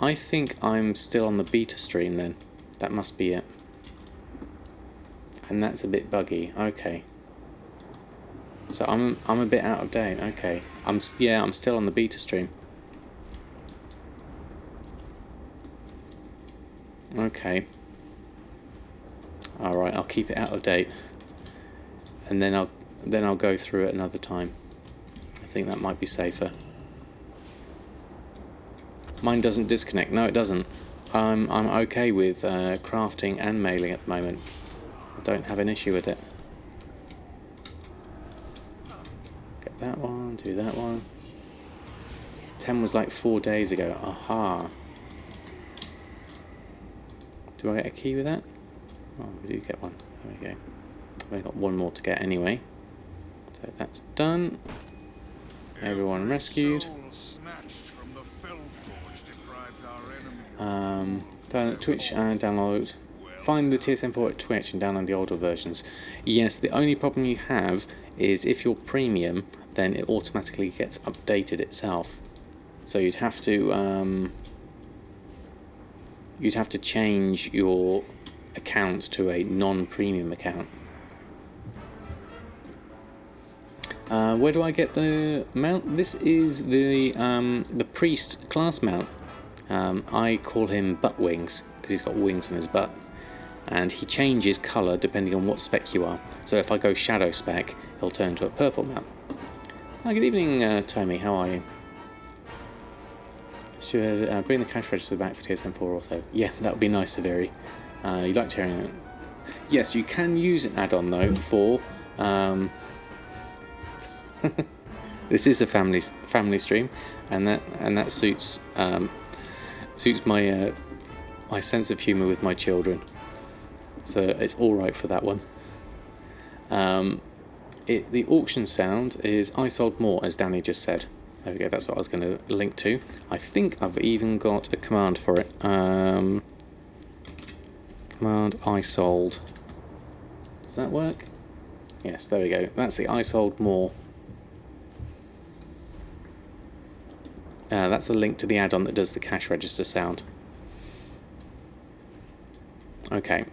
I think I'm still on the beta stream then. That must be it. And that's a bit buggy. Okay. So I'm a bit out of date. Okay. I'm still on the beta stream. Okay. All right, I'll keep it out of date. And then I'll go through it another time. I think that might be safer. Mine doesn't disconnect. No, it doesn't. I'm okay with crafting and mailing at the moment. I don't have an issue with it. Get that one, do that one. 10 was like 4 days ago. Aha. Do I get a key with that? Oh, we do get one. There we go. I've only got one more to get anyway. So that's done. Everyone rescued. Twitch and download. Find the TSM4 at Twitch and download the older versions. Yes, the only problem you have is if you're premium, then it automatically gets updated itself. So you'd have to change your account to a non-premium account. Where do I get the mount? This is the priest class mount. I call him Butt Wings because he's got wings on his butt. and he changes colour depending on what spec you are. So if I go shadow spec, he'll turn into a purple map. Hi, good evening, Tommy. How are you? Should bring the cash register back for TSM4 also. Yeah, that would be nice, Severi. You liked hearing it. Yes, you can use an add-on though for. This is a family stream, and that suits my my sense of humour with my children. So it's all right for that one. The auction sound is "I sold more," as Danny just said. There we go. That's what I was going to link to. I think I've even got a command for it. Command "I sold." Does that work? Yes, there we go. That's the "I sold more." That's a link to the add-on that does the cash register sound. Okay.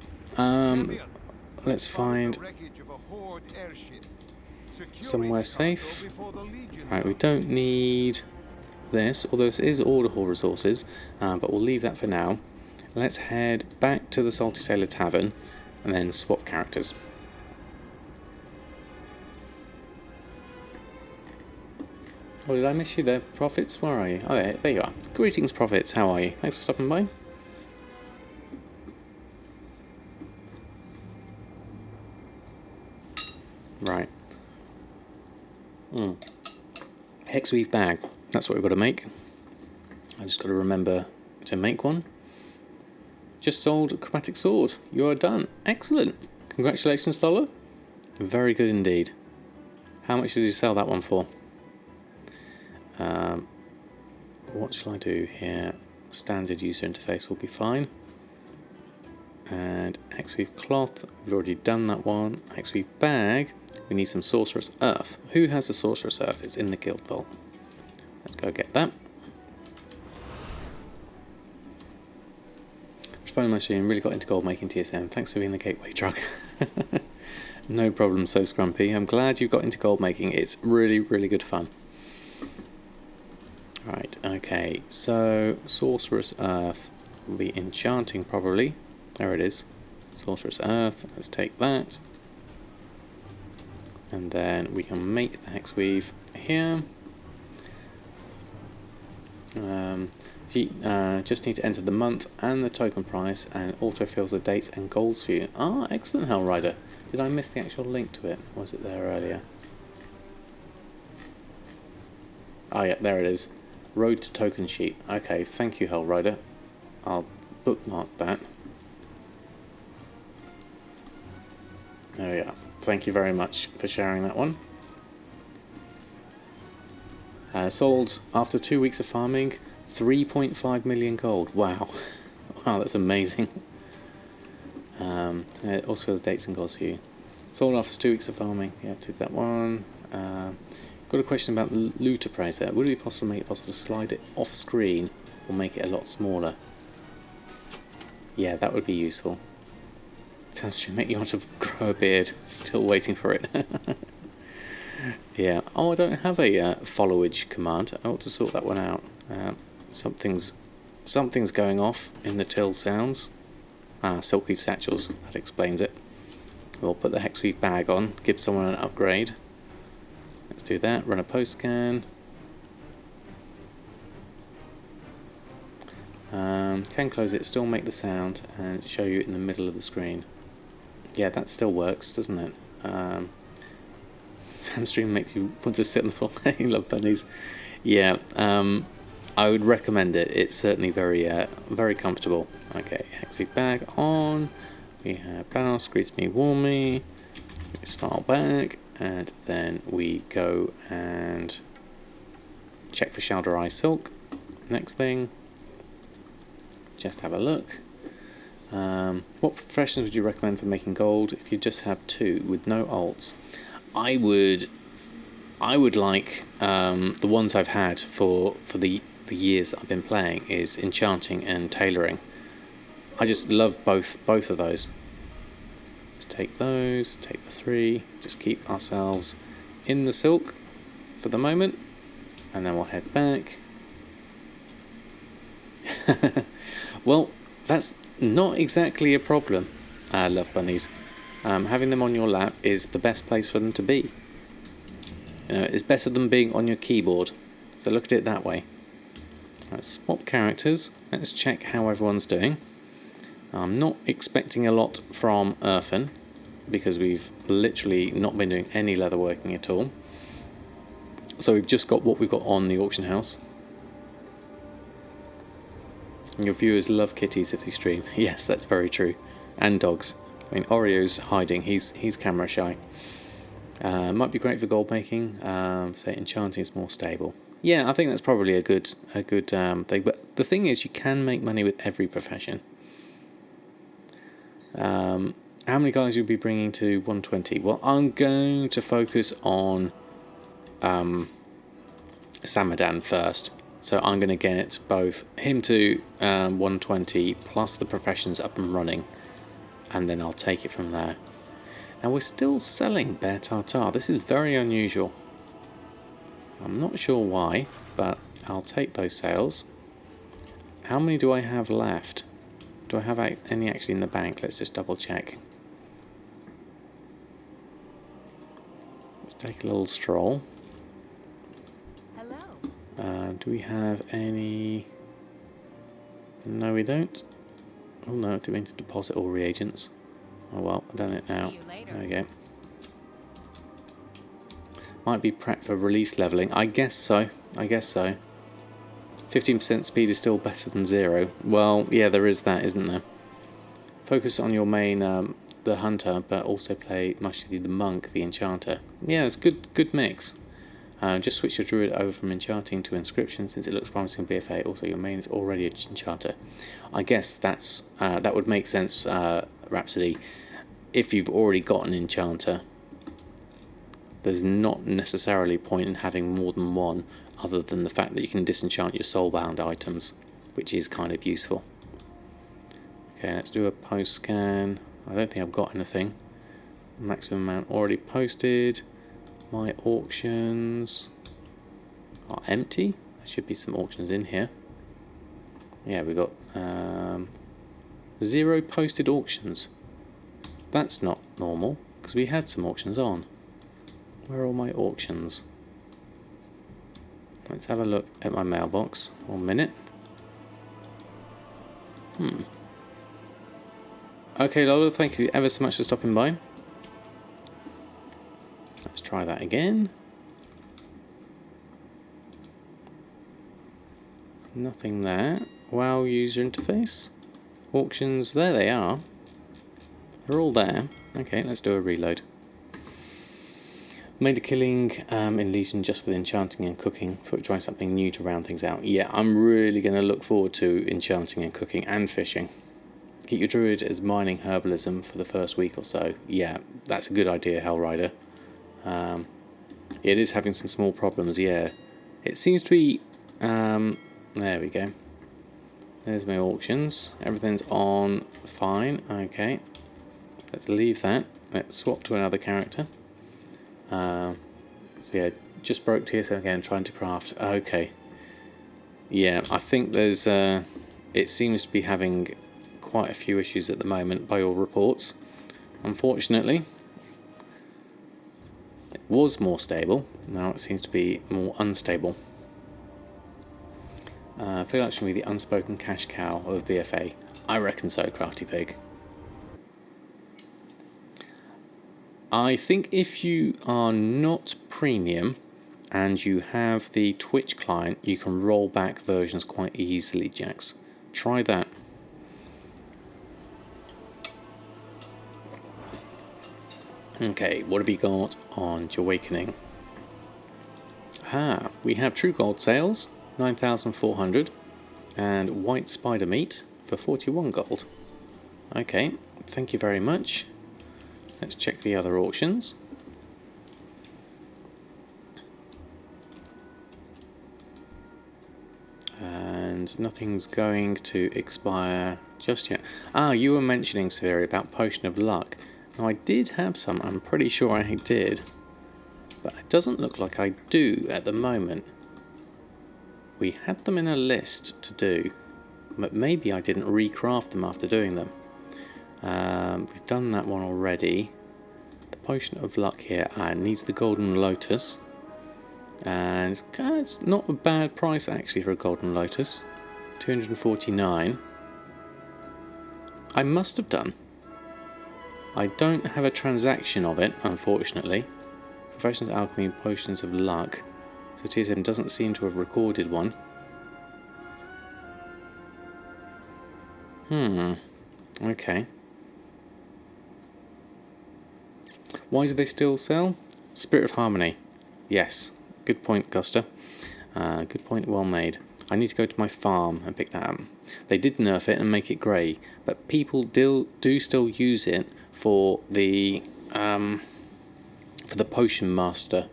Let's find somewhere safe. Right, we don't need this, although this is order hall resources, but we'll leave that for now. Let's head back to the Salty Sailor Tavern and then swap characters. Oh, did I miss you there, Prophets? Where are you? Oh, there you are. Greetings, Prophets. How are you? Thanks for stopping by. Right. Hexweave bag. That's what we've got to make. I just got to remember to make one. Just sold a chromatic sword. You are done. Excellent. Congratulations, Lola. Very good indeed. How much did you sell that one for? What shall I do here? Standard user interface will be fine. And Hexweave cloth, we've already done that one. Hexweave bag, we need some Sorcerous Earth. Who has the Sorcerous Earth? It's in the guild vault. Let's go get that. Just finding my stream, really got into gold making TSM. Thanks for being the gateway drug. No problem, so Scrumpy. I'm glad you got into gold making. It's really, really good fun. Right, okay, so Sorcerous Earth will be Enchanting probably. There it is. Sorcerous Earth, let's take that. And then we can make the Hexweave here. You just need to enter the month and the token price, and auto fills the dates and goals for you. Ah, excellent, Hellrider. Did I miss the actual link to it? Was it there earlier? Oh yeah, there it is. Road to token sheet. Okay, thank you, Hellrider. I'll bookmark that. There we are. Thank you very much for sharing that one. Sold after 2 weeks of farming, 3.5 million gold. Wow. Wow, that's amazing. It also fills dates and goals for you. Sold after 2 weeks of farming. Yeah, took that one. Got a question about the loot appraiser. Would it be possible to make it possible to slide it off screen or make it a lot smaller? Yeah, that would be useful. Sounds to make you want to grow a beard. Still waiting for it. Yeah. Oh, I don't have a followage command. I ought to sort that one out. Something's going off in the till sounds. Silkweave satchels. That explains it. We'll put the Hexweave bag on. Give someone an upgrade. Let's do that. Run a post scan. Can close it. Still make the sound and show you in the middle of the screen. Yeah, that still works, doesn't it? Samstream makes you want to sit on the floor. You love bunnies. Yeah, I would recommend it. It's certainly very comfortable. Okay, Hexweave bag on. We have Banos, greets me warmly. We smile back, and then we go and check for Shalderai Silk. Next thing, just have a look. What professions would you recommend for making gold if you just have 2 with no alts? I would like the ones I've had for the years that I've been playing is Enchanting and Tailoring. I just love both of those. Let's take those, take the 3, just keep ourselves in the silk for the moment, and then we'll head back. Well, that's not exactly a problem. love bunnies. Having them on your lap is the best place for them to be. It's better than being on your keyboard. So look at it that way. Let's swap characters. Let's check how everyone's doing. I'm not expecting a lot from Erfen, because we've literally not been doing any leatherworking at all. So we've just got what we've got on the auction house. And your viewers love kitties if they stream. Yes, that's very true. And dogs. I mean, Oreo's hiding. He's camera shy. Might be great for gold making. Say Enchanting is more stable. Yeah, I think that's probably a good thing. But the thing is, you can make money with every profession. How many guys you'll be bringing to 120? Well, I'm going to focus on Samadan first. So I'm going to get both him to 120 plus the professions up and running, and then I'll take it from there. Now we're still selling Bear Tartar. This is very unusual. I'm not sure why, but I'll take those sales. How many do I have left? Do I have any actually in the bank? Let's just double check. Let's take a little stroll. Hello. Do we have any? No, we don't. Oh no, I didn't mean to deposit all reagents. Oh well, I've done it now. See you later. There we go. Might be prep for release leveling. I guess so. 15% speed is still better than 0. Well, yeah, there is that, isn't there? Focus on your main, the hunter, but also play mostly the monk, the enchanter. Yeah, it's good mix. Just switch your druid over from enchanting to inscription since it looks promising on BfA. Also, your main is already an enchanter. I guess that would make sense, Rhapsody. If you've already got an enchanter, there's not necessarily a point in having more than one, other than the fact that you can disenchant your soulbound items, which is kind of useful. Okay, let's do a post scan. I don't think I've got anything. Maximum amount already posted. My auctions are empty. There should be some auctions in here. Yeah, we got 0 posted auctions. That's not normal, because we had some auctions on. Where are all my auctions? Let's have a look at my mailbox. 1 minute. Okay, Lola, thank you ever so much for stopping by. Let's try that again. Nothing there. WoW user interface. Auctions, there they are. They're all there. Okay, let's do a reload. Made a killing in Legion just with enchanting and cooking. Thought trying something new to round things out. Yeah, I'm really going to look forward to enchanting and cooking and fishing. Get your druid as mining herbalism for the first week or so. Yeah, that's a good idea, Hellrider. It is having some small problems, yeah. It seems to be... there we go. There's my auctions. Everything's on fine. Okay. Let's leave that. Let's swap to another character. So yeah, just broke TSM again trying to craft. Okay. Yeah, I think there's... it seems to be having quite a few issues at the moment by all reports. Unfortunately. It was more stable. Now it seems to be more unstable. I feel like it should be the unspoken cash cow of BfA. I reckon so, Crafty Pig. I think if you are not premium and you have the Twitch client, you can roll back versions quite easily, Jax. Try that. Okay, what have we got on Jahwakening? We have True Gold sales, 9,400, and White Spider Meat for 41 gold. Okay, thank you very much. Let's check the other auctions. And nothing's going to expire just yet. You were mentioning, Severi, about Potion of Luck. Now, I did have some, I'm pretty sure I did. But it doesn't look like I do at the moment. We had them in a list to do, but maybe I didn't recraft them after doing them. We've done that one already. The Potion of Luck here needs the Golden Lotus. And it's not a bad price actually for a Golden Lotus. 249. I must have done. I don't have a transaction of it, unfortunately. Professions of Alchemy, Potions of Luck. So TSM doesn't seem to have recorded one. Okay. Why do they still sell? Spirit of Harmony. Yes. Good point, Costa. Good point, well made. I need to go to my farm and pick that up. They did nerf it and make it grey, but people do still use it for the Potion Master.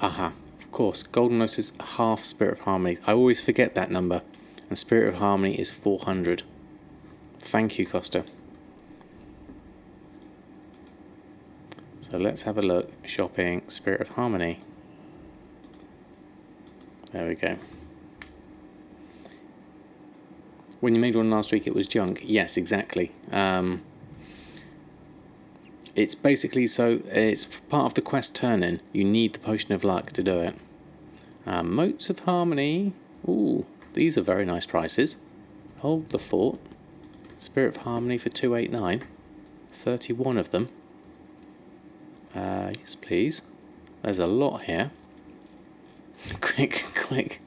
Aha, of course, Golden Lotus is half Spirit of Harmony. I always forget that number, and Spirit of Harmony is 400. Thank you, Costa. So let's have a look. Shopping, Spirit of Harmony. There we go. When you made one last week, it was junk. Yes, exactly. It's basically it's part of the quest turn-in. You need the Potion of Luck to do it. Motes of Harmony. Ooh, these are very nice prices. Hold the Fort. Spirit of Harmony for 289. 31 of them. Yes, please. There's a lot here. Quick. Quick.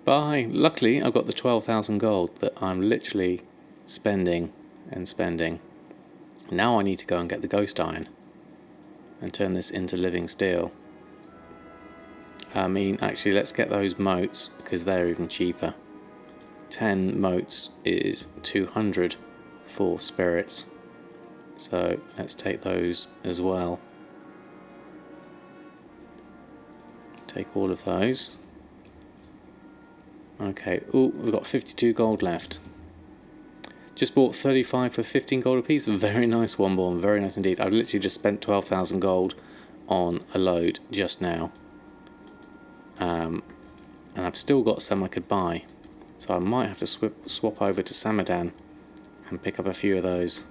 Bye. Luckily, I've got the 12,000 gold that I'm literally spending and spending. Now I need to go and get the Ghost Iron and turn this into living steel. I mean, actually, let's get those motes because they're even cheaper. 10 motes is 200 for spirits. So let's take those as well. Take all of those. Okay, ooh, we've got 52 gold left. Just bought 35 for 15 gold apiece. Very nice, one born, very nice indeed. I've literally just spent 12,000 gold on a load just now. And I've still got some I could buy. So I might have to swap over to Samadan and pick up a few of those.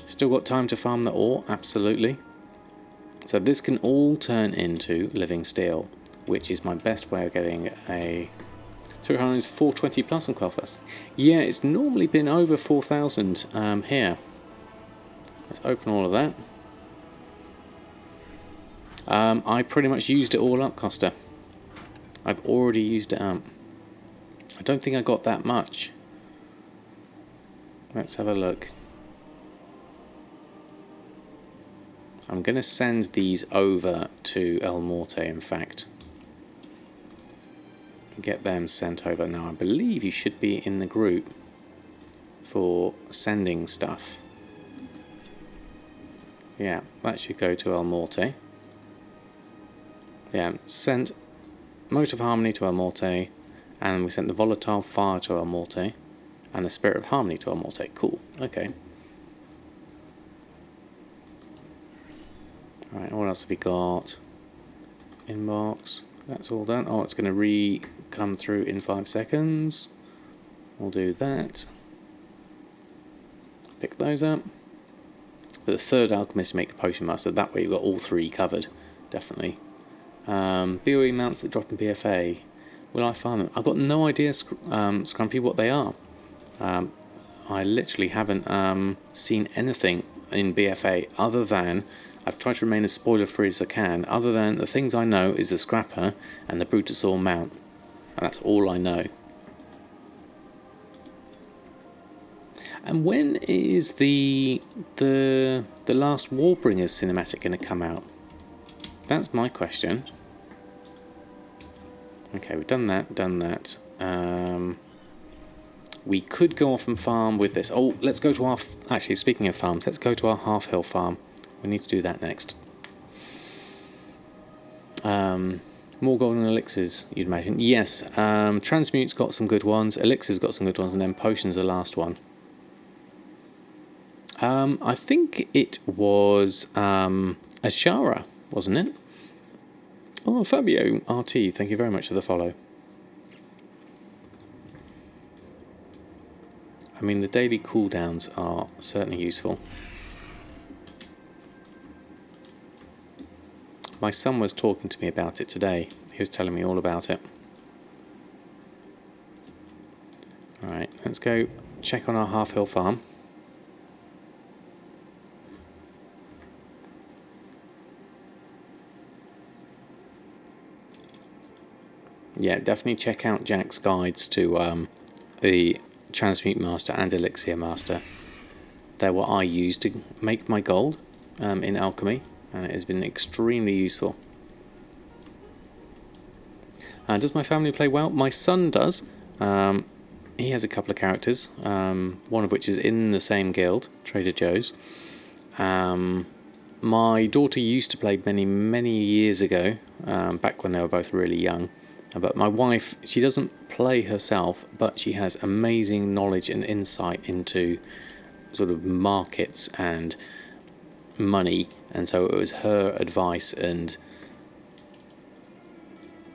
Still got time to farm the ore, absolutely. So this can all turn into living steel, which is my best way of getting a 300 is 420 plus on Quel'Thas. Yeah, it's normally been over 4,000 here. Let's open all of that. I pretty much used it all up, Costa. I've already used it up. I don't think I got that much. Let's have a look. I'm going to send these over to Elmorte, in fact. Get them sent over. Now, I believe you should be in the group for sending stuff. Yeah, that should go to Elmorte. Yeah, sent Mote of Harmony to Elmorte, and we sent the Volatile Fire to Elmorte, and the Spirit of Harmony to Elmorte. Cool, okay. Alright, what else have we got? Inbox, that's all done. Oh, it's going to come through in 5 seconds. We'll do that. Pick those up. But the third alchemist make a potion master. That way you've got all 3 covered, definitely. BOE mounts that drop in BfA. Will I farm them? I've got no idea, Scrumpy, what they are. I literally haven't seen anything in BfA other than I've tried to remain as spoiler free as I can. Other than the things I know is the Scrapper and the Brutosaur mount, and that's all I know. And when is the last Warbringers cinematic going to come out? That's my question. Okay, we've done that. We could go off and farm with this. Oh, let's go to our... Actually, speaking of farms, let's go to our Half Hill farm. We need to do that next. More golden elixirs, you'd imagine. Yes, Transmute's got some good ones, Elixir's got some good ones, and then Potion's the last one. I think it was Ashara, wasn't it? Oh, Fabio RT, thank you very much for the follow. I mean, the daily cooldowns are certainly useful. My son was talking to me about it today. He was telling me all about it. Alright, let's go check on our Half Hill farm. Yeah, definitely check out Jack's guides to the Transmute Master and Elixir Master. They're what I use to make my gold in alchemy, and it has been extremely useful. Does my family play WoW? My son does. He has a couple of characters, one of which is in the same guild, Trader Joe's. My daughter used to play many years ago, back when they were both really young. But my wife, she doesn't play herself, but she has amazing knowledge and insight into sort of markets and money, and so it was her advice and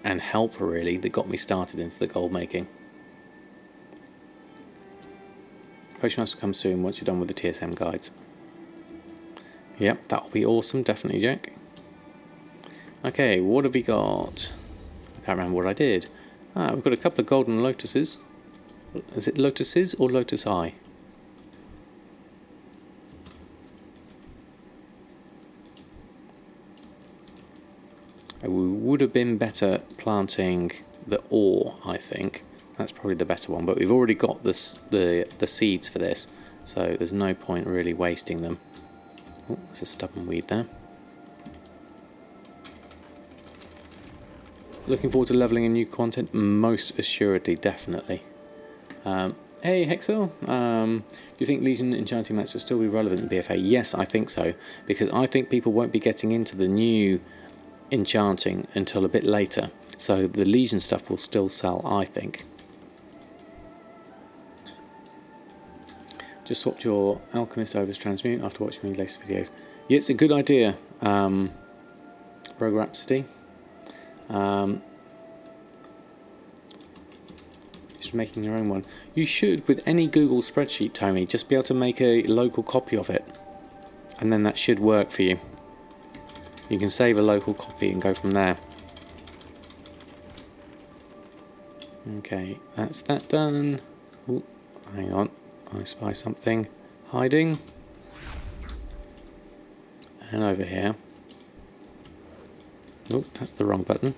help really that got me started into the gold making. Postmaster will come soon once you're done with the TSM guides. Yep, that'll be awesome, definitely, Jack. Okay, what have we got? I can't remember what I did. We've got a couple of golden lotuses. Is it lotuses or lotus eye? We would have been better planting the ore, I think. That's probably the better one, but we've already got the seeds for this, so there's no point really wasting them. Oh, there's a stubborn weed there. Looking forward to leveling in new content? Most assuredly, definitely. Hey Hexel, do you think Legion Enchanting mats will still be relevant in BfA? Yes, I think so, because I think people won't be getting into the new Enchanting until a bit later, so the Legion stuff will still sell, I think. Just swapped your Alchemist over to Transmute after watching my latest videos. Yeah, it's a good idea, Rogue Rhapsody. Just making your own one. You should, with any Google spreadsheet, Tommy, just be able to make a local copy of it, and then that should work for you. You can save a local copy and go from there. Okay, that's that done. Ooh, hang on, I spy something hiding. And over here. Oh, that's the wrong button.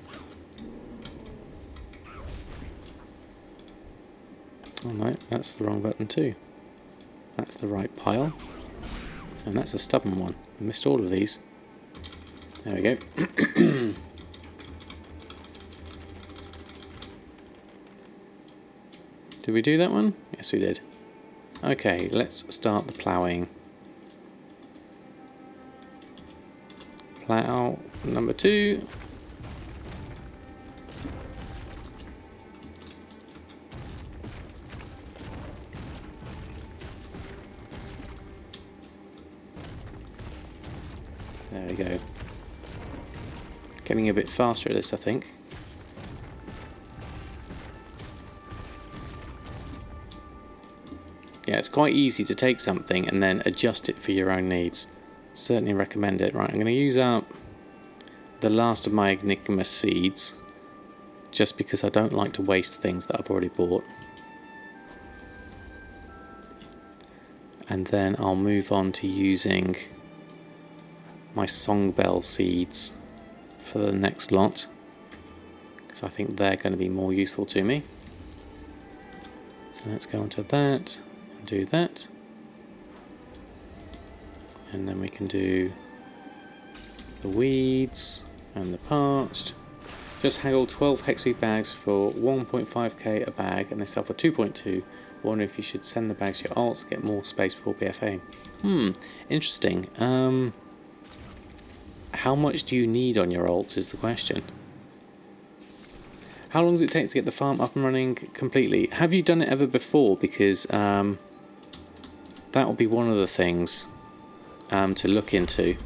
Oh no, that's the wrong button too. That's the right pile. And that's a stubborn one. I missed all of these. There we go. Did we do that one? Yes, we did. Okay, let's start the ploughing. Plough number 2. There we go. Getting a bit faster at this, I think. Yeah, it's quite easy to take something and then adjust it for your own needs. Certainly recommend it. Right, I'm going to use up the last of my Enigma seeds, just because I don't like to waste things that I've already bought. And then I'll move on to using my Songbell seeds for the next lot, because I think they're going to be more useful to me. So let's go onto that and do that. And then we can do the weeds and the parched. Just haggle 12 hexweed bags for 1.5k a bag, and they sell for 2.2. Wonder if you should send the bags to your alts to get more space before BfA. Interesting. How much do you need on your alts is the question. How long does it take to get the farm up and running completely? Have you done it ever before? Because that will be one of the things to look into.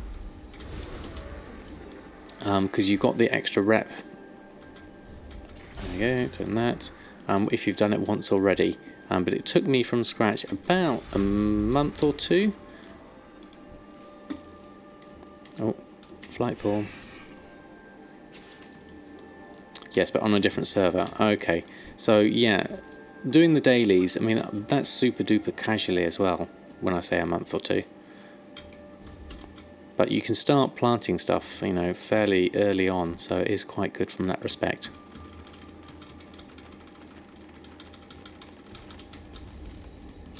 because you've got the extra rep. There you go, doing that. If you've done it once already. But it took me from scratch about a month or two. Oh, flight form. Yes, but on a different server. Okay, so yeah, doing the dailies, I mean, that's super duper casually as well, when I say a month or two. But you can start planting stuff, you know, fairly early on, so it is quite good from that respect.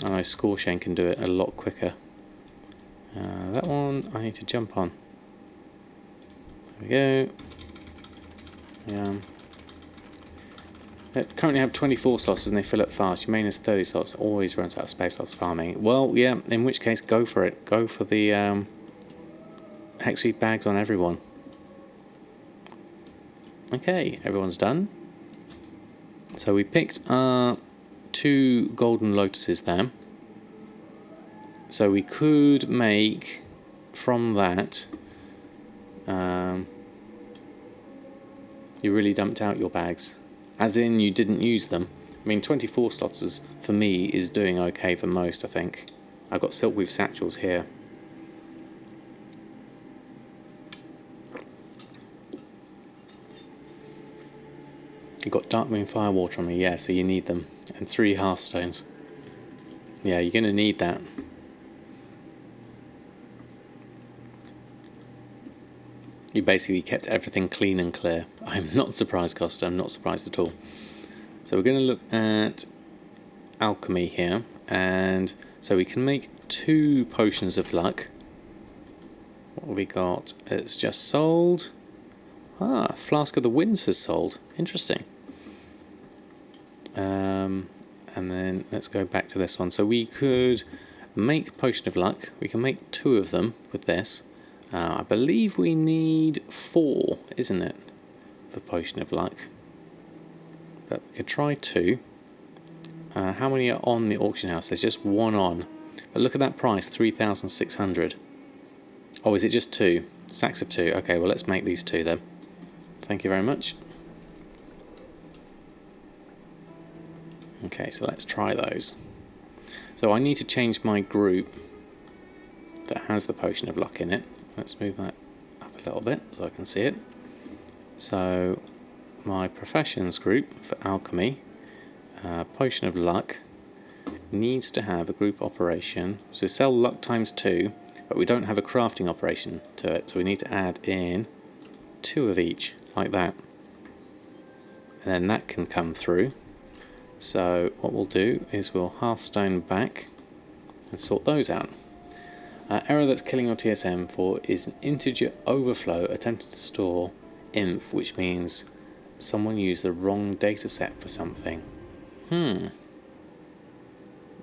I know Scoreshane can do it a lot quicker. That one I need to jump on. There we go. Yeah. They currently have 24 slots and they fill up fast. Your main is 30 slots, always runs out of space slots farming. Well, yeah, in which case go for it. Go for the Hexweed bags on everyone. Okay, everyone's done. So we picked our 2 golden lotuses there. So we could make from that. You really dumped out your bags, as in you didn't use them. I mean, 24 slots is, for me, is doing okay for most, I think. I've got silkweave satchels here. You've got Darkmoon Firewater on me, yeah, so you need them. And 3 Hearthstones. Yeah, you're going to need that. You basically kept everything clean and clear. I'm not surprised, Costa. I'm not surprised at all. So we're going to look at alchemy here. And so we can make 2 potions of luck. What have we got? It's just sold. Ah, Flask of the Winds has sold. Interesting. And then let's go back to this one. So we could make Potion of Luck. We can make 2 of them with this. I believe we need 4, isn't it, for Potion of Luck? But we could try 2. How many are on the auction house? There's just 1 on. But look at that price, 3,600. Oh, is it just 2? Sacks of 2. Okay, well, let's make these 2 then. Thank you very much. Okay, so let's try those. So I need to change my group that has the Potion of Luck in it. Let's move that up a little bit so I can see it. So my professions group for alchemy, Potion of Luck, needs to have a group operation. So sell luck times 2, but we don't have a crafting operation to it, so we need to add in 2 of each, like that. And then that can come through. So what we'll do is we'll Hearthstone back and sort those out. Error that's killing your TSM for is an integer overflow attempted to store inf, which means someone used the wrong data set for something.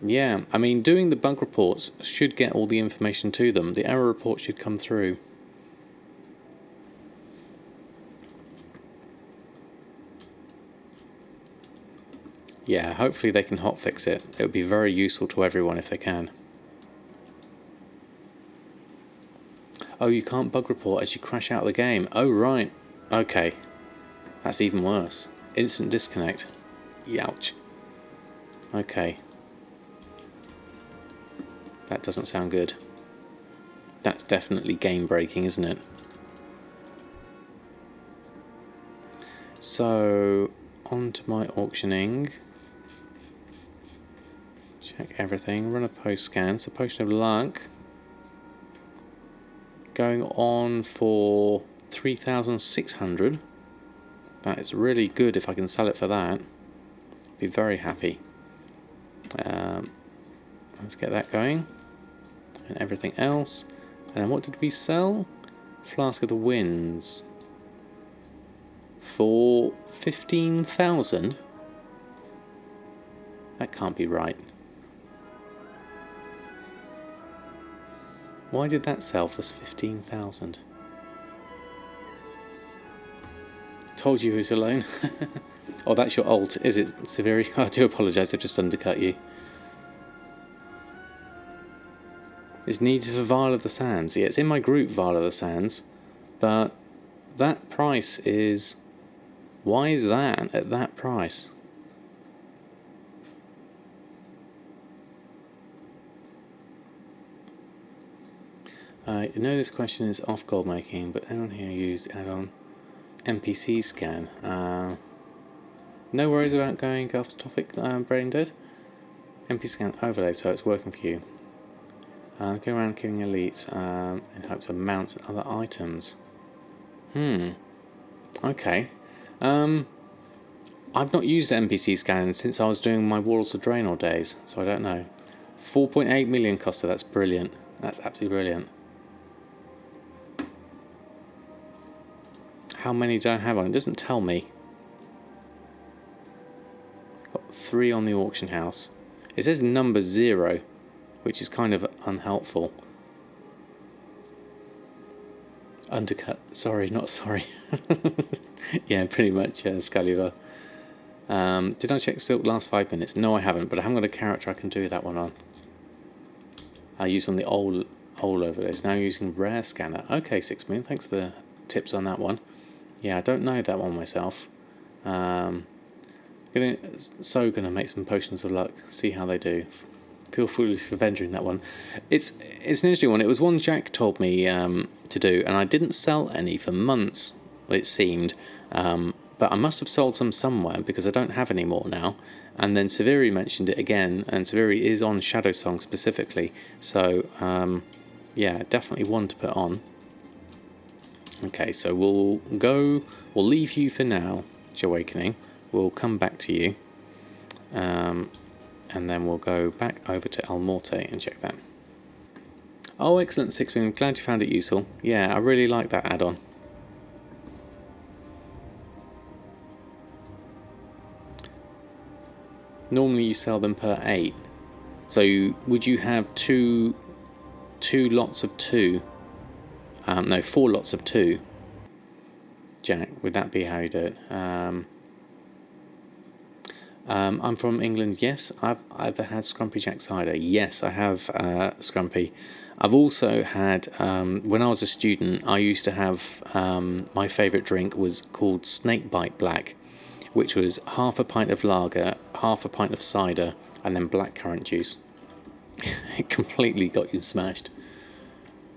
Yeah, I mean, doing the bug reports should get all the information to them. The error report should come through. Yeah, hopefully they can hotfix it. It would be very useful to everyone if they can. Oh, you can't bug report as you crash out of the game. Oh, right. Okay. That's even worse. Instant disconnect. Youch. Okay. That doesn't sound good. That's definitely game breaking, isn't it? So, on to my auctioning. Check everything. Run a post scan. So, Potion of Luck. Going on for 3,600. That is really good if I can sell it for that. Be very happy. Let's get that going. And everything else. And then what did we sell? Flask of the Winds. For 15,000? That can't be right. Why did that sell for 15,000? Told you who's alone. Oh, that's your alt, is it, Severi? I do apologise, I've just undercut you. It's needed for Vial of the Sands. Yeah, it's in my group, Vial of the Sands, but That price is... Why is that at that price? I know this question is off gold making, but anyone here used add-on NPC scan. No worries about going off topic, brain dead. NPC scan overlay, so it's working for you. Go around killing elites in hopes of mounts and other items. Okay. I've not used NPC scan since I was doing my Warlords of Draenor days, so I don't know. 4.8 million coster, that's brilliant. That's absolutely brilliant. How many do I have on? It doesn't tell me. Got 3 on the auction house. It says number 0, which is kind of unhelpful. Undercut. Sorry, not sorry. Yeah, pretty much, Sculliver. Did I check Silk last 5 minutes? No, I haven't, but I haven't got a character I can do that one on. I used on the old overlays. Now using Rare Scanner. Okay, 6 million. Thanks for the tips on that one. Yeah, I don't know that one myself. Gonna make some potions of luck. See how they do. Feel foolish for venturing that one. It's an interesting one. It was one Jack told me to do, and I didn't sell any for months. It seemed, but I must have sold some somewhere because I don't have any more now. And then Severi mentioned it again, and Severi is on Shadow Song specifically. So yeah, definitely one to put on. Okay, so we'll leave you for now, Jahwakening. We'll come back to you. And then we'll go back over to Elmorte and check that. Oh, excellent, 6 million. Glad you found it useful. Yeah, I really like that add-on. Normally you sell them per 8. So would you have two lots of 2? No, 4 lots of 2. Jack, would that be how you do it? I'm from England. Yes, I've had Scrumpy Jack cider. Yes, I have Scrumpy. I've also had when I was a student, I used to have my favourite drink was called Snakebite Black, which was half a pint of lager, half a pint of cider, and then blackcurrant juice. It completely got you smashed.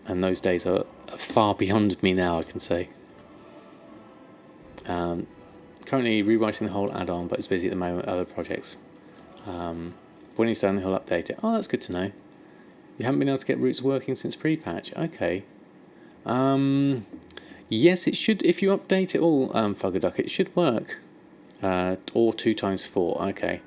And those days are far beyond me now, I can say. Currently rewriting the whole add-on, but it's busy at the moment with other projects. When he's done, he'll update it. Oh, that's good to know. You haven't been able to get routes working since pre-patch. Okay. Yes, it should. If you update it all, Fuggerduck, it should work. Or 2 times 4. Okay.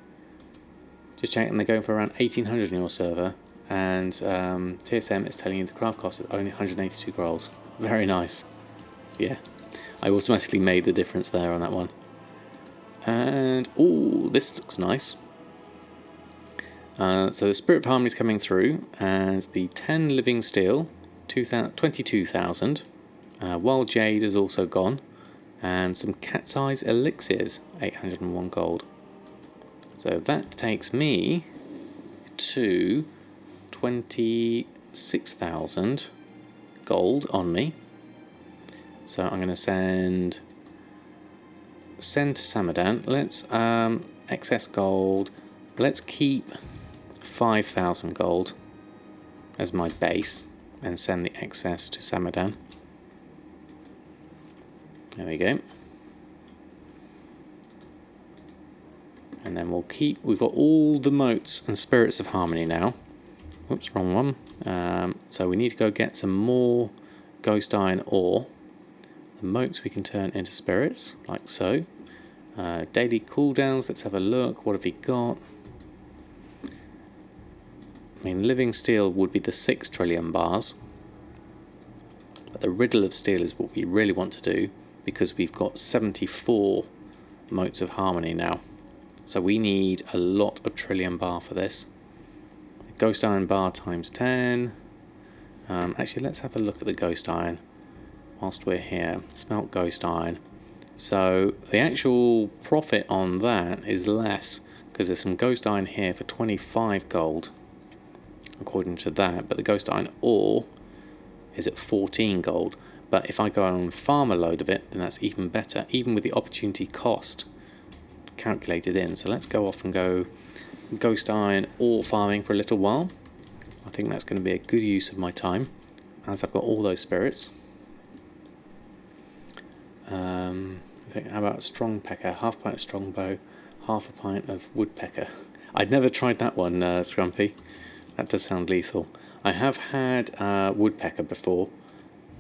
Just checking, they're going for around 1800 on your server. And TSM is telling you the craft cost is only 182 grolls. Very nice. Yeah. I automatically made the difference there on that one. And, oh, this looks nice. So the Spirit of Harmony is coming through, and the 10 Living Steel, 22,000. Wild Jade is also gone, and some Cat's Eyes Elixirs, 801 gold. So that takes me to 26,000 gold on me. So I'm going to send to Samadan. Let's excess gold. Let's keep 5,000 gold as my base and send the excess to Samadan. There we go. And then we've got all the motes and spirits of harmony now. Oops, wrong one. So we need to go get some more ghost iron ore. The motes we can turn into spirits, like so. Daily cooldowns, let's have a look. What have we got? I mean, living steel would be the 6 trillion bars. But the riddle of steel is what we really want to do, because we've got 74 motes of harmony now. So we need a lot of trillion bar for this. Ghost iron bar times 10. Actually, let's have a look at the ghost iron whilst we're here. Smelt ghost iron. So the actual profit on that is less, because there's some ghost iron here for 25 gold, according to that. But the ghost iron ore is at 14 gold. But if I go and farm a load of it, then that's even better, even with the opportunity cost calculated in. So let's go off and go ghost iron or farming for a little while. I think that's going to be a good use of my time, as I've got all those spirits. I think, how about strong pecker? Half a pint of strong bow, half a pint of woodpecker. I'd never tried that one, Scrumpy. That does sound lethal. I have had woodpecker before,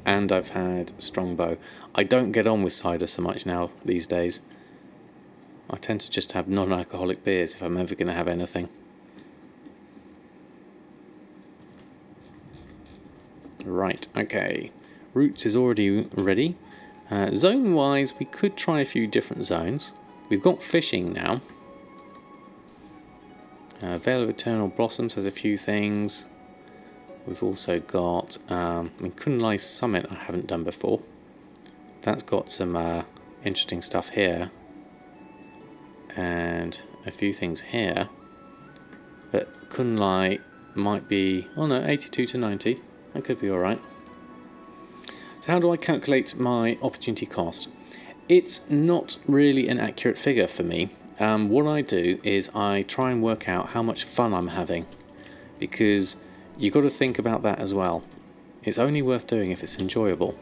and I've had strongbow. I don't get on with cider so much now these days. I tend to just have non-alcoholic beers if I'm ever going to have anything. Right, okay. Roots is already ready. Zone-wise, we could try a few different zones. We've got fishing now. Vale of Eternal Blossoms has a few things. We've also got Kunlai Summit I haven't done before. That's got some interesting stuff here. And a few things here. But Kunlai might be... oh no, 82 to 90. That could be alright. So how do I calculate my opportunity cost? It's not really an accurate figure for me. What I do is I try and work out how much fun I'm having, because you've got to think about that as well. It's only worth doing if it's enjoyable.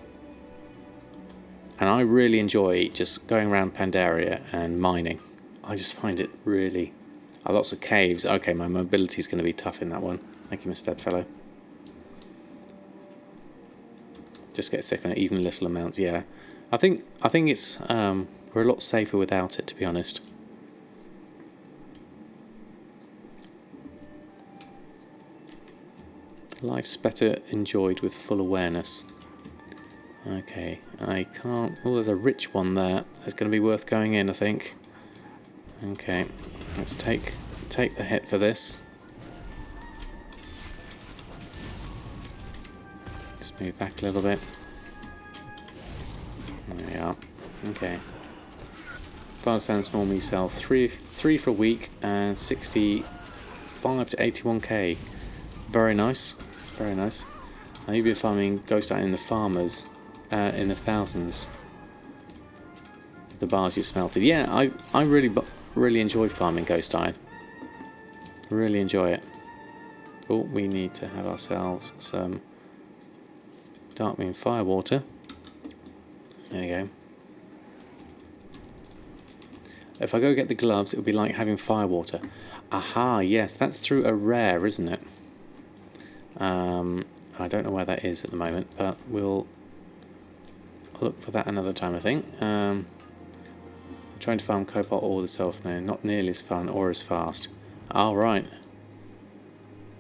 And I really enjoy just going around Pandaria and mining. I just find it really... lots of caves. Okay, my mobility is going to be tough in that one. Thank you, Mr. Deadfellow. Just get sick on it, even little amounts, yeah. I think it's we're a lot safer without it, to be honest. Life's better enjoyed with full awareness. Okay, I can't... oh, there's a rich one there. It's going to be worth going in, I think. Okay, let's take the hit for this. Just move back a little bit. There we are. Okay. Fire Sands normally sell three for a week and 65 to 81k. Very nice. Very nice. You've been farming Ghost Iron in the farmers in the thousands. The bars you smelted. Yeah, I really enjoy farming Ghost Iron. Really enjoy it. Oh, we need to have ourselves some Darkmoon Firewater. There you go. If I go get the gloves, it would be like having Firewater. Aha, yes, that's through a rare, isn't it? I don't know where that is at the moment, but we'll look for that another time, I think. Trying to farm Cobalt ore itself now, not nearly as fun or as fast. Alright.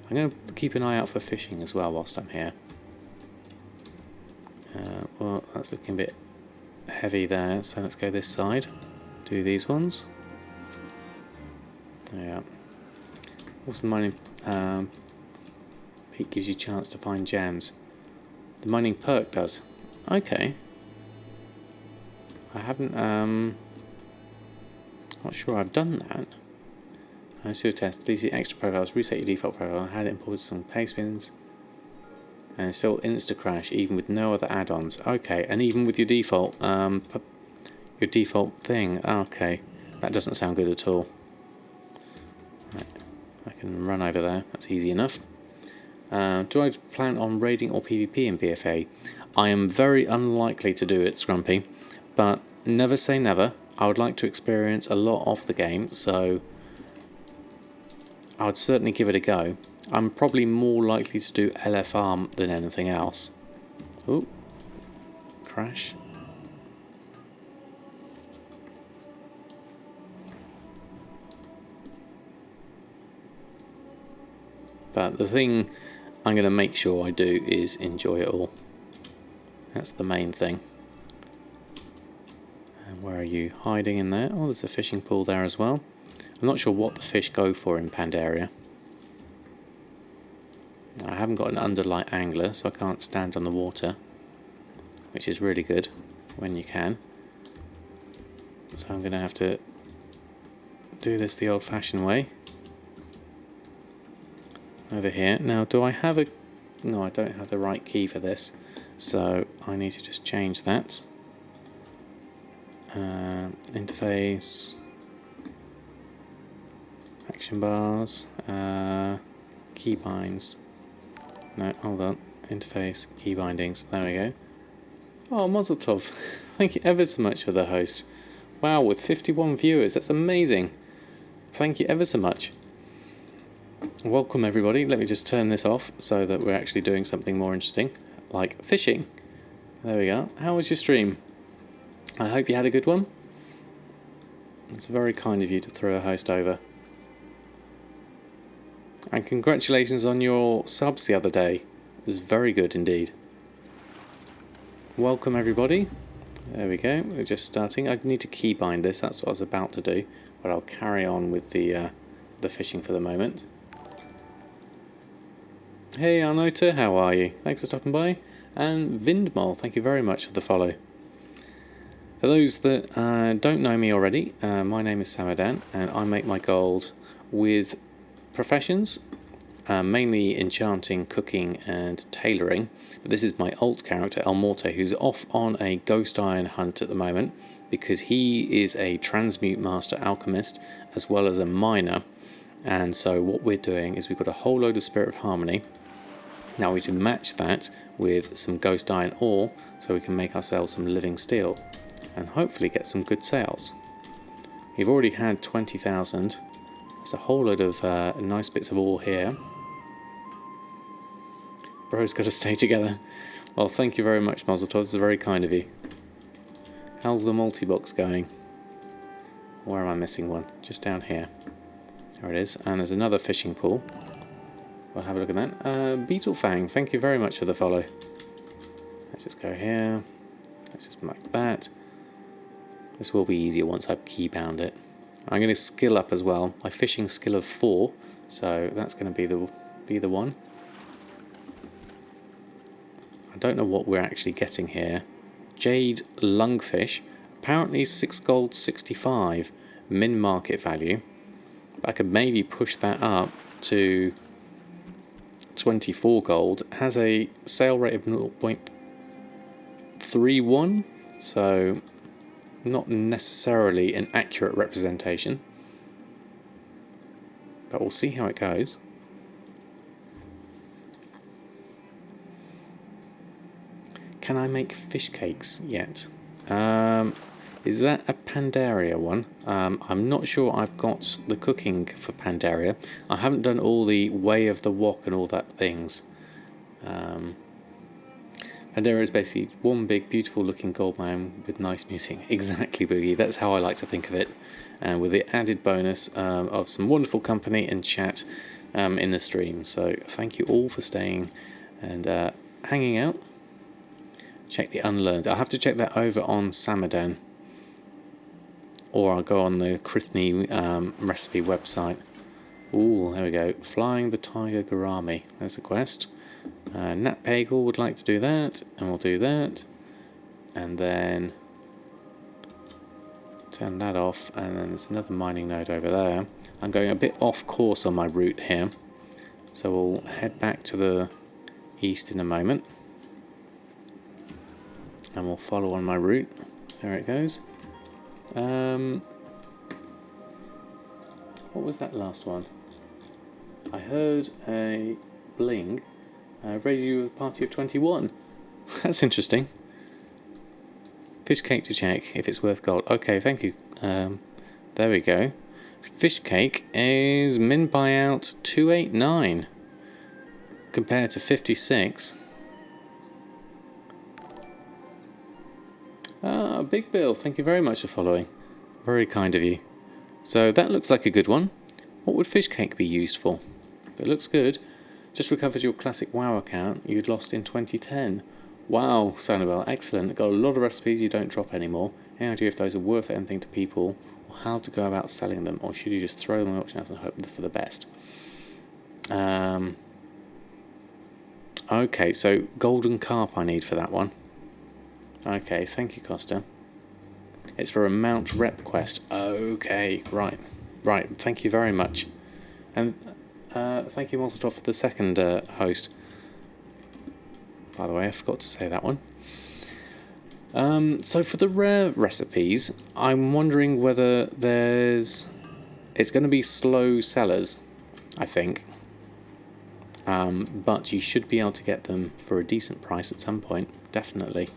I'm going to keep an eye out for fishing as well whilst I'm here. Well, that's looking a bit heavy there, so let's go this side. Do these ones. Yeah. What's the mining peak gives you a chance to find gems? The mining perk does. Okay. I haven't not sure I've done that. I should test. Delete the extra profiles, reset your default profile, had imported some Pastebins, and still insta crash even with no other add-ons. Okay, and even with your default thing. Okay, that doesn't sound good at all. Right. I can run over there. That's easy enough. Do I plan on raiding or PvP in BfA? I am very unlikely to do it, Scrumpy, but never say never. I would like to experience a lot of the game, so I would certainly give it a go. I'm probably more likely to do LFR than anything else. Ooh, crash. But the thing I'm going to make sure I do is enjoy it all. That's the main thing. And where are you? Hiding in there? Oh, there's a fishing pool there as well. I'm not sure what the fish go for in Pandaria. I haven't got an underlight angler, so I can't stand on the water, which is really good when you can. So I'm going to have to do this the old-fashioned way. Over here. Now, do I have a No, I don't have the right key for this, so I need to just change that. Interface, action bars, key binds. No, hold on. Interface, key bindings. There we go. Oh, Mazel Tov. Thank you ever so much for the host. Wow, with 51 viewers, that's amazing. Thank you ever so much. Welcome everybody. Let me just turn this off so that we're actually doing something more interesting, like fishing. There we go. How was your stream? I hope you had a good one. It's very kind of you to throw a host over. And congratulations on your subs the other day. It was very good indeed. Welcome everybody. There we go. We're just starting. I need to keybind this. That's what I was about to do. But I'll carry on with the fishing for the moment. Hey Arnota, how are you? Thanks for stopping by. And Vindmol, thank you very much for the follow. For those that don't know me already, my name is Samadan and I make my gold with professions, mainly enchanting, cooking and tailoring. But this is my alt character, Elmorte, who's off on a ghost iron hunt at the moment because he is a transmute master alchemist as well as a miner. And so what we're doing is we've got a whole load of Spirit of Harmony. Now we need to match that with some ghost iron ore so we can make ourselves some living steel and hopefully get some good sales. We've already had 20,000. There's a whole load of nice bits of ore here. Bro's got to stay together. Well, thank you very much, Mazel Tov. This is very kind of you. How's the multi-box going? Where am I missing one? Just down here. There it is. And there's another fishing pool. We'll have a look at that. Beetle Fang, thank you very much for the follow. Let's just go here. Let's just mark that. This will be easier once I've keybound it. I'm going to skill up as well. My fishing skill of 4, so that's going to be the one. I don't know what we're actually getting here. Jade lungfish, apparently 6 gold 65 min market value. I could maybe push that up to 24 gold. It has a sale rate of 0.31, so not necessarily an accurate representation, but we'll see how it goes. Can I make fish cakes yet? Is that a Pandaria one? I'm not sure I've got the cooking for Pandaria. I haven't done all the Way of the Wok and all that things. Pandaria is basically one big beautiful looking gold mine with nice music. Exactly, Boogie. That's how I like to think of it. And with the added bonus of some wonderful company and chat in the stream. So thank you all for staying and hanging out. Check the Unlearned. I'll have to check that over on Samadan. Or I'll go on the Krithni recipe website. Ooh, there we go. Flying the Tiger Gourami. There's a quest. Nat Pagel would like to do that, and we'll do that. And then turn that off, and then there's another mining node over there. I'm going a bit off course on my route here. So we'll head back to the east in a moment. And we'll follow on my route. There it goes. What was that last one? I heard a bling. Raided you with a party of 21. That's interesting. Fish cake to check if it's worth gold. Okay, thank you. There we go. Fish cake is min buyout 289 compared to 56. Big Bill, thank you very much for following. Very kind of you. So that looks like a good one. What would fish cake be used for? It looks good. Just recovered your classic WoW account you'd lost in 2010. Wow, Sanibel, excellent. Got a lot of recipes you don't drop anymore. Any idea if those are worth anything to people, or how to go about selling them, or should you just throw them in auction house and hope for the best? Okay, so golden carp I need for that one. Okay, thank you, Costa. It's for a Mount Rep quest. Okay, right, thank you very much. And thank you, Monster, for the second host. by the way, I forgot to say that one. So for the rare recipes, I'm wondering whether it's going to be slow sellers, I think. But you should be able to get them for a decent price at some point, definitely.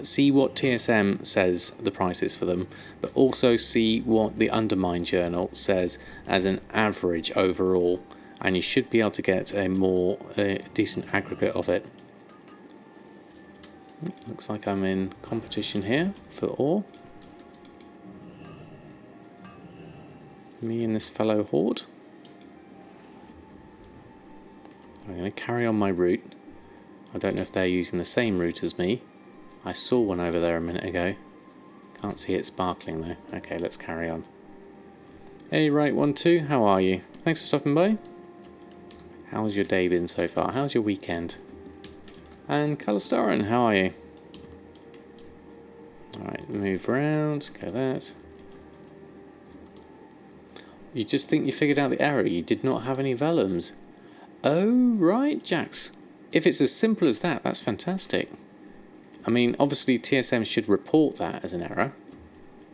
See what TSM says the price is for them, but also see what the Undermine Journal says as an average overall, and you should be able to get a more decent aggregate of it. Looks like I'm in competition here for ore. Me and this fellow horde. I'm going to carry on my route. I don't know if they're using the same route as me. I saw one over there a minute ago. Can't see it sparkling though. Okay, let's carry on. Hey, right, 1-2, how are you? Thanks for stopping by. How's your day been so far? How's your weekend? And Dalaran, how are you? Alright, move around, go that. You just think you figured out the error, you did not have any vellums. Oh, right, Jax. If it's as simple as that, that's fantastic. I mean, obviously TSM should report that as an error,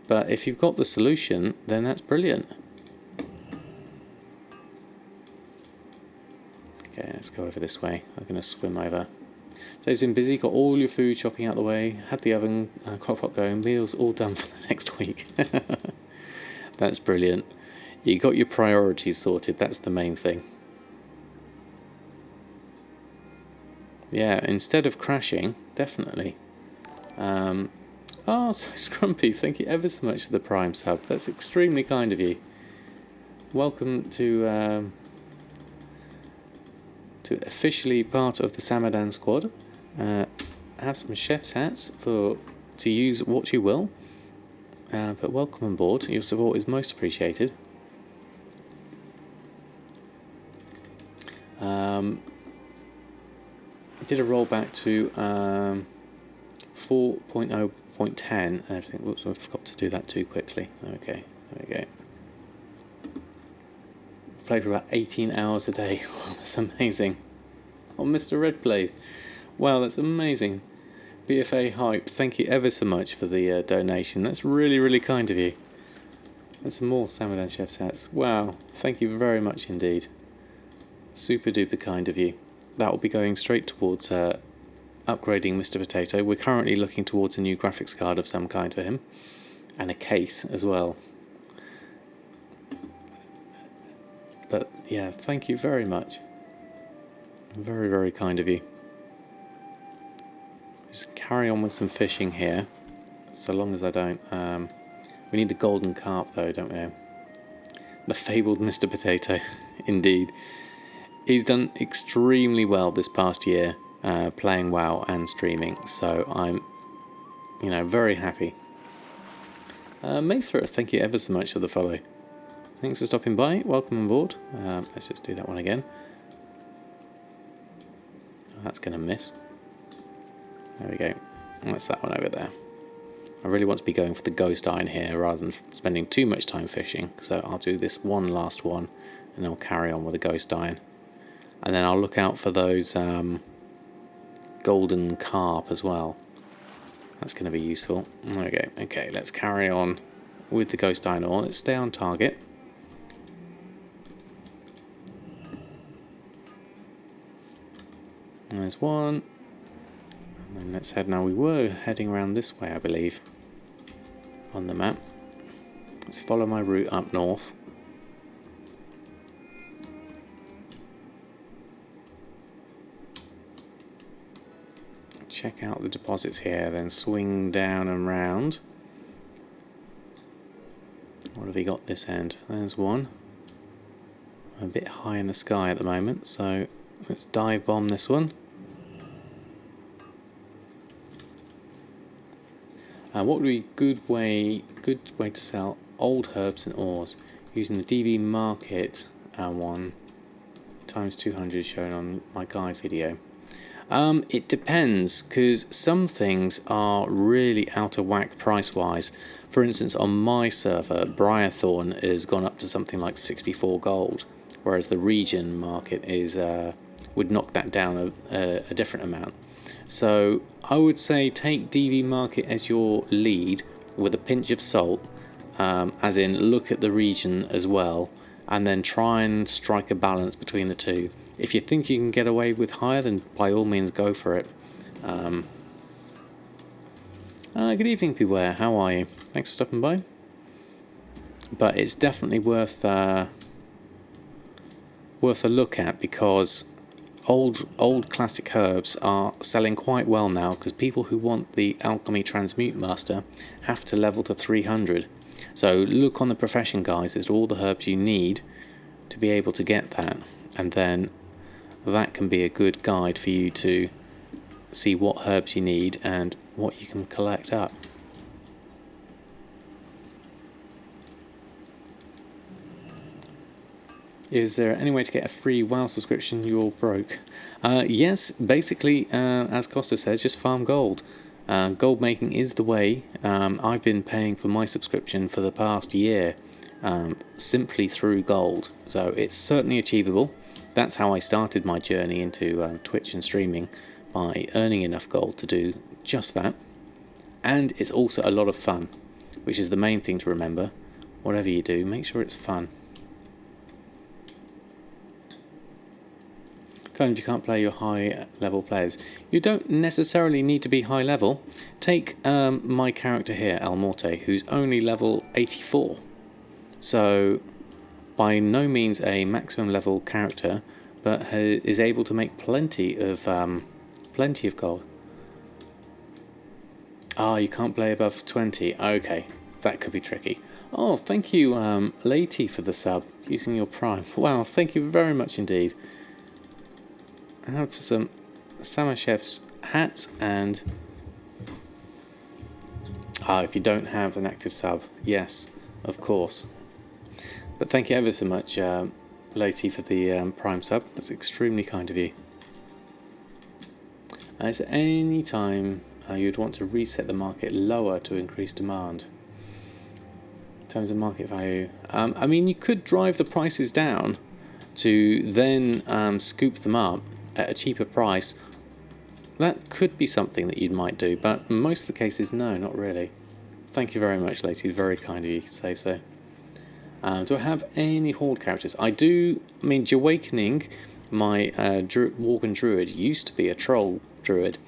but if you've got the solution, then that's brilliant. Okay, let's go over this way. I'm going to swim over. Today's been busy, got all your food shopping out the way, had the oven, crockpot going, meals all done for the next week. That's brilliant. You got your priorities sorted, that's the main thing. Yeah, instead of crashing, definitely. Oh, so Scrumpy, thank you ever so much for the Prime sub. That's extremely kind of you. Welcome to officially part of the Samadan squad. Have some chef's hats to use what you will. But welcome on board. Your support is most appreciated. I did a rollback to 4.0.10 and everything. Whoops, I forgot to do that too quickly. Okay, there we go. Play for about 18 hours a day. Wow, that's amazing. Oh, Mr. Redblade. Wow, that's amazing. BfA Hype, thank you ever so much for the donation. That's really, really kind of you. And some more Samadan Chef's hats. Wow, thank you very much indeed. Super duper kind of you. That will be going straight towards upgrading Mr. Potato. We're currently looking towards a new graphics card of some kind for him. And a case as well. But yeah, thank you very much. Very, very kind of you. Just carry on with some fishing here. So long as I don't... we need the golden carp though, don't we? The fabled Mr. Potato. Indeed. He's done extremely well this past year, playing WoW and streaming, so I'm, very happy. Maythra, thank you ever so much for the follow. Thanks for stopping by, welcome on board. Let's just do that one again. Oh, that's going to miss. There we go. That's that one over there. I really want to be going for the ghost iron here rather than spending too much time fishing, so I'll do this one last one, and then I'll carry on with the ghost iron. And then I'll look out for those golden carp as well. That's going to be useful. Okay, let's carry on with the ghost iron ore. Let's stay on target. And there's one. And then let's head now. We were heading around this way, I believe, on the map. Let's follow my route up north. Check out the deposits here, then swing down and round. What have we got this end? There's one. I'm a bit high in the sky at the moment, so let's dive bomb this one. What would be a good way to sell old herbs and ores using the DB market one times 200 shown on my guide video? It depends, because some things are really out of whack price-wise. For instance, on my server, Briarthorn has gone up to something like 64 gold, whereas the region market is would knock that down a different amount. So I would say take DV market as your lead with a pinch of salt, as in look at the region as well, and then try and strike a balance between the two. If you think you can get away with higher, then by all means go for it. Good evening, Beware. How are you? Thanks for stopping by. But it's definitely worth a look at, because old classic herbs are selling quite well now, because people who want the Alchemy Transmute Master have to level to 300. So look on the profession guides as to all the herbs you need to be able to get that, and then that can be a good guide for you to see what herbs you need and what you can collect up. Is there any way to get a free WoW subscription? You're broke. Yes, basically, as Costa says, just farm gold. Gold making is the way. I've been paying for my subscription for the past year, simply through gold. So it's certainly achievable. That's how I started my journey into Twitch and streaming, by earning enough gold to do just that. And it's also a lot of fun, which is the main thing to remember. Whatever you do, make sure it's fun. Kind of, you can't play your high level players. You don't necessarily need to be high level. Take my character here, Elmorte, who's only level 84. So by no means a maximum level character, but is able to make plenty of gold. You can't play above 20. Okay, that could be tricky. Oh, thank you, Lady, for the sub, using your Prime. Wow, thank you very much indeed. I have some Samashev's hat, and if you don't have an active sub, yes, of course. But thank you ever so much, Lady, for the Prime sub. That's extremely kind of you. Is there any time you'd want to reset the market lower to increase demand? In terms of market value, I mean, you could drive the prices down to then scoop them up at a cheaper price. That could be something that you might do, but most of the cases, no, not really. Thank you very much, Lady. Very kind of you to say so. Do I have any Horde characters? I do. I mean, Jahwakening, my Worgen Druid, used to be a Troll Druid,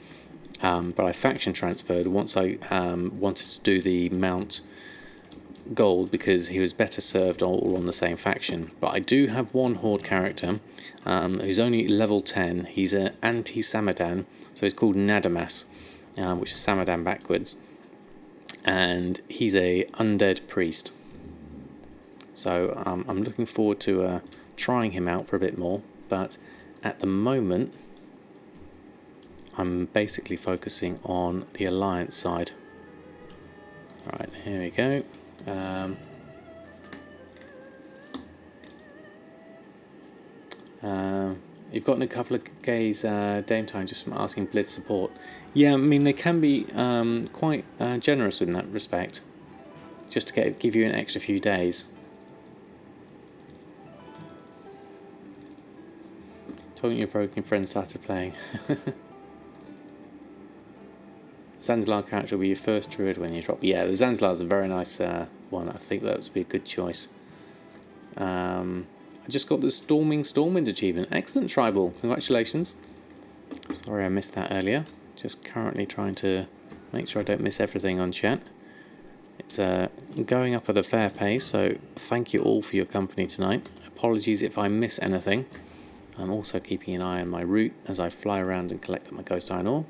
but I faction transferred once I wanted to do the Mount Gold, because he was better served all on the same faction. But I do have one Horde character who's only level 10. He's an anti-Samadan, so he's called Nadamas, which is Samadan backwards, and he's a undead priest. So I'm looking forward to trying him out for a bit more, but at the moment I'm basically focusing on the Alliance side. Right, here we go. You've gotten a couple of gays Dame Time just from asking Blitz support. Yeah, I mean, they can be quite generous in that respect, just to give you an extra few days. Talking your broken friend started playing. Zanzilar character will be your first druid when you drop. Yeah, the Zanzilar is a very nice one. I think that would be a good choice. I just got the Storming Stormwind achievement. Excellent, Tribal. Congratulations. Sorry I missed that earlier. Just currently trying to make sure I don't miss everything on chat. It's going up at a fair pace, so thank you all for your company tonight. Apologies if I miss anything. I'm also keeping an eye on my route as I fly around and collect up my Ghost Iron Ore.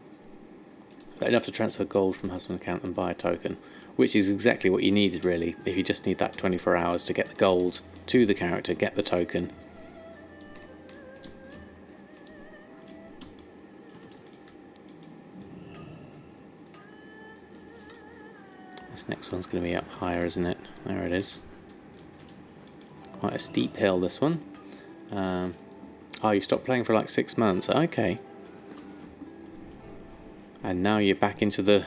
But enough to transfer gold from husband account and buy a token, which is exactly what you needed really, if you just need that 24 hours to get the gold to the character, get the token. This next one's going to be up higher, isn't it? There it is. Quite a steep hill, this one. Oh, you stopped playing for like 6 months. Okay. And now you're back into the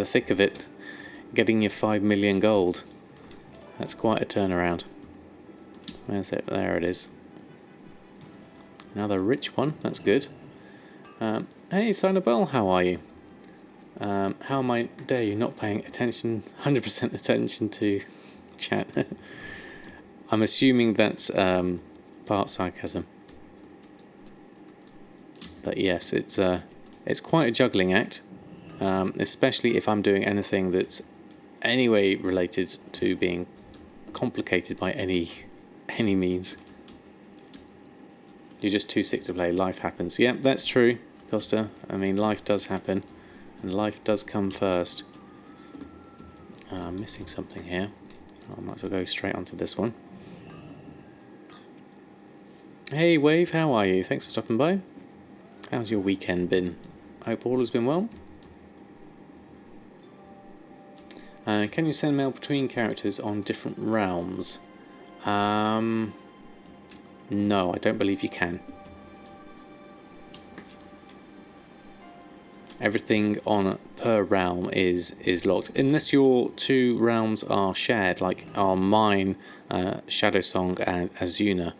thick of it, getting your 5 million gold. That's quite a turnaround. Where's it? There it is. Another rich one, that's good. Hey, Sinabelle, how are you? How am I? Dare you not paying attention, 100% attention to chat? I'm assuming that's part sarcasm. But yes, it's quite a juggling act, especially if I'm doing anything that's anyway related to being complicated by any means. You're just too sick to play. Life happens. Yep, that's true, Costa. I mean, life does happen, and life does come first. I'm missing something here. I might as well go straight onto this one. Hey, Wave, how are you? Thanks for stopping by. How's your weekend been? I hope all has been well. Can you send mail between characters on different realms? No, I don't believe you can. Everything on per realm is locked, unless your two realms are shared, like are mine, Shadow Song and Azuna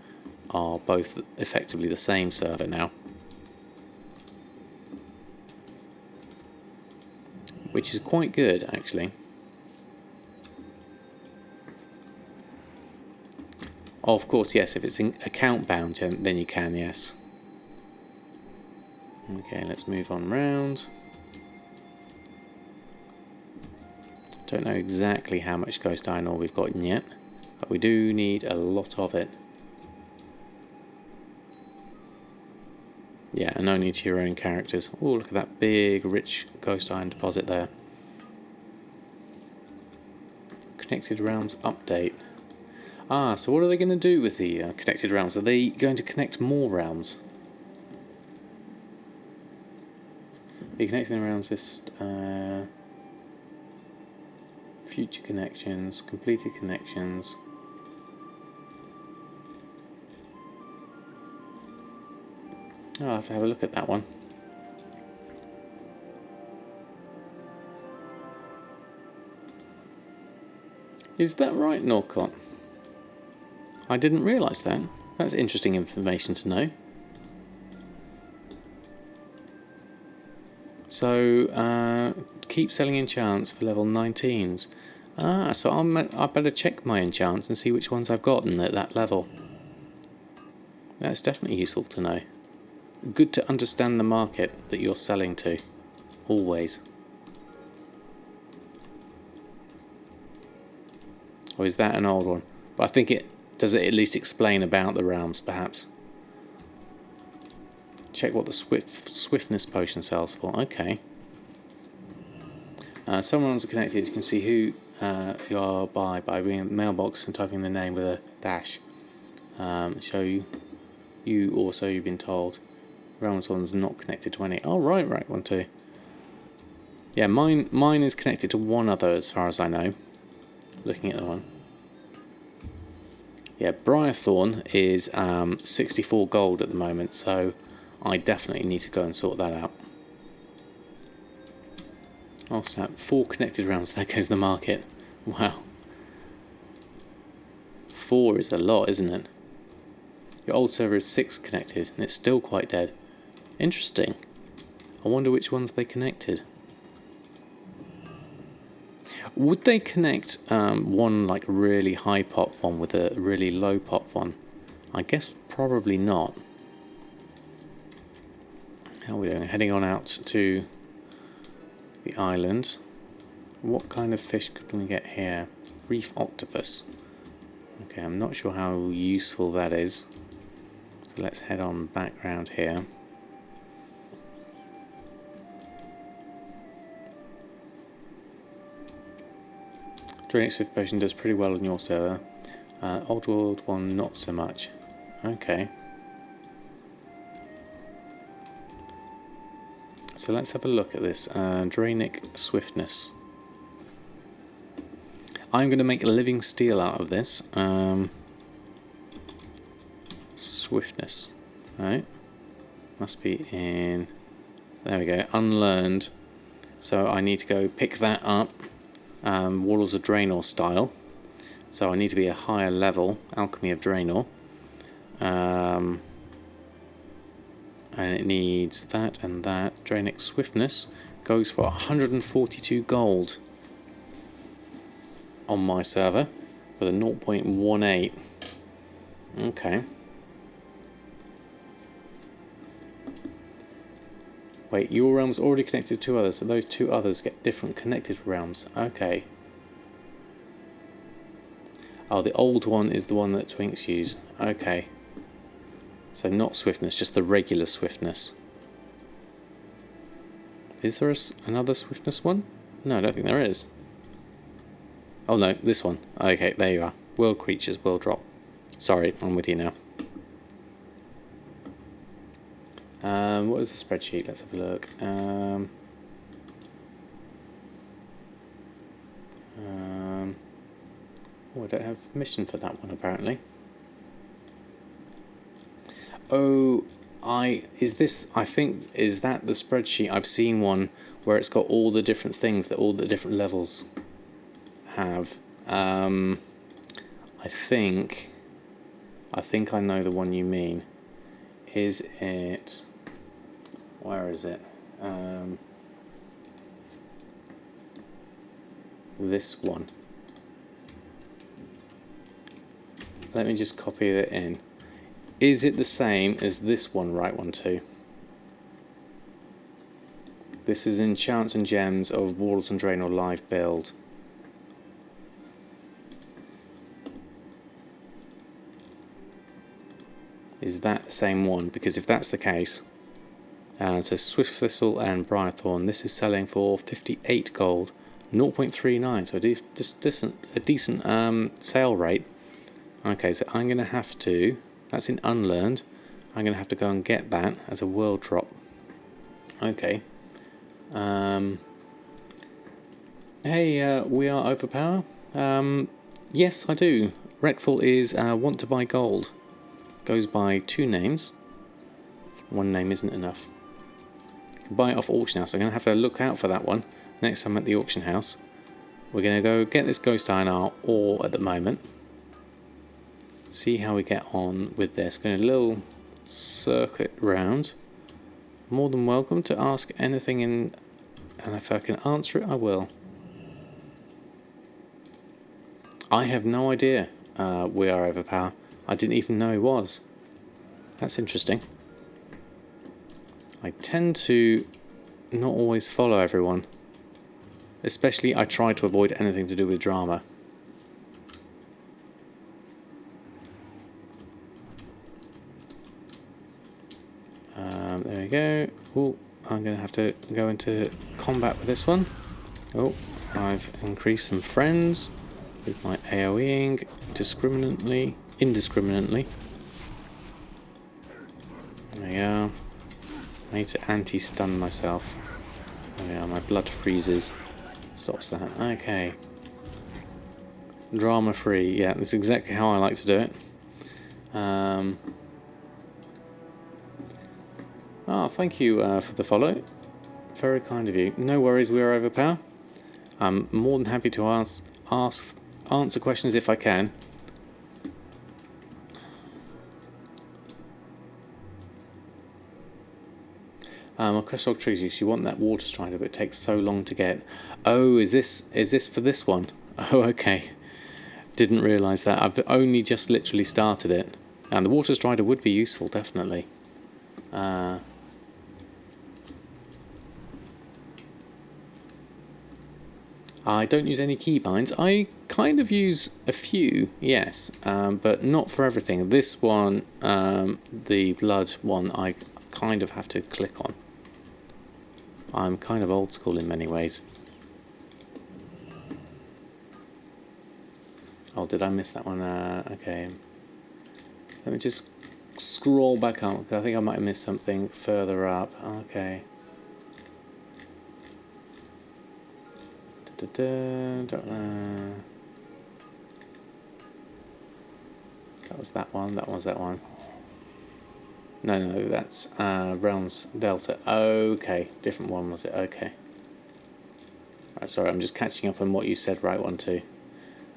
are both effectively the same server now, which is quite good actually. Of course, yes, if it's account bound, then you can, yes. Okay, let's move on round. Don't know exactly how much ghost iron ore we've got yet, but we do need a lot of it. Yeah, and only to your own characters. Oh, look at that big, rich ghost iron deposit there. Connected Realms update. Ah, so what are they going to do with the Connected Realms? Are they going to connect more realms? The Connected Realms list, future connections, completed connections. Oh, I'll have to have a look at that one. Is that right, Norcott? I didn't realise that. That's interesting information to know. So, keep selling enchants for level 19s. Ah, so I better check my enchants and see which ones I've gotten at that level. That's definitely useful to know. Good to understand the market that you're selling to. Always. Or is that an old one? But I think it... Does it at least explain about the realms, perhaps? Check what the swiftness potion sells for. Okay. Someone's connected. You can see who you are by being in the mailbox and typing the name with a dash. Show you also you've been told. Realms one's not connected to any. Oh, right, one too. Yeah, mine is connected to one other as far as I know. Looking at the one. Yeah, Briarthorn is 64 gold at the moment, so I definitely need to go and sort that out. Oh snap, 4 connected realms, there goes the market. Wow. 4 is a lot, isn't it? Your old server is 6 connected, and it's still quite dead. Interesting. I wonder which ones they connected. Would they connect one like really high pop one with a really low pop one? I guess probably not. How are we doing? Heading on out to the island. What kind of fish could we get here? Reef octopus. Okay, I'm not sure how useful that is. So let's head on back round here. Draining Swift Potion does pretty well on your server. Old World one not so much. Okay. So let's have a look at this. Drainic Swiftness. I'm going to make a living steel out of this. Swiftness. Right. Must be in... There we go. Unlearned. So I need to go pick that up. Walls of Draenor style. So I need to be a higher level. Alchemy of Draenor. And it needs that and that. Drainic Swiftness goes for 142 gold on my server with a 0.18. Okay. Wait, your realm's already connected to two others, but those two others get different connected realms. Okay. Oh, the old one is the one that Twinks use. Okay. So not swiftness, just the regular swiftness. Is there another swiftness one? No, I don't think there is. Oh no, this one. Okay, there you are. World creatures will drop. Sorry, I'm with you now. What is the spreadsheet? Let's have a look. Oh, I don't have permission for that one apparently. Oh, I think is that the spreadsheet? I've seen one where it's got all the different things that all the different levels have. I think I know the one you mean. Is it? Where is it? This one. Let me just copy it in. Is it the same as this one, right one too? This is Enchants and Gems of Walls and Draenor live build. Is that the same one? Because if that's the case, so Swift Thistle and Briarthorn, this is selling for 58 gold, 0.39, so a decent sale rate. Okay, so I'm going to have to, that's in Unlearned, I'm going to have to go and get that as a world drop. Okay. Hey, we are overpower. Yes, I do. Wreckful is want to buy gold. Goes by 2 names. One name isn't enough. Buy it off auction house. I'm going to have to look out for that one next time at the auction house. We're going to go get this Ghost Iron R ore at the moment. See how we get on with this. We're going to a little circuit round. More than welcome to ask anything in, and if I can answer it, I will. I have no idea we are overpower. I didn't even know it was. That's interesting. I tend to not always follow everyone. Especially I try to avoid anything to do with drama. There we go. Oh, I'm going to have to go into combat with this one. Oh, I've increased some friends with my AoEing indiscriminately. There we go. I need to anti-stun myself. There we are, my blood freezes. Stops that. Okay. Drama free. Yeah, that's exactly how I like to do it. Thank you for the follow. Very kind of you. No worries, we are overpower. I'm more than happy to answer questions if I can. Crestog Trees, you want that water strider, but it takes so long to get. Oh, is this for this one? Oh, okay. Didn't realise that. I've only just literally started it. And the water strider would be useful, definitely. I don't use any keybinds. I kind of use a few, yes, but not for everything. This one, the blood one, I kind of have to click on. I'm kind of old school in many ways. Oh, did I miss that one? Okay. Let me just scroll back up. I think I might have missed something further up. Okay. That was that one. That was that one. No, that's Realms Delta. Okay, different one was it? Okay. Right, sorry, I'm just catching up on what you said. Right one too.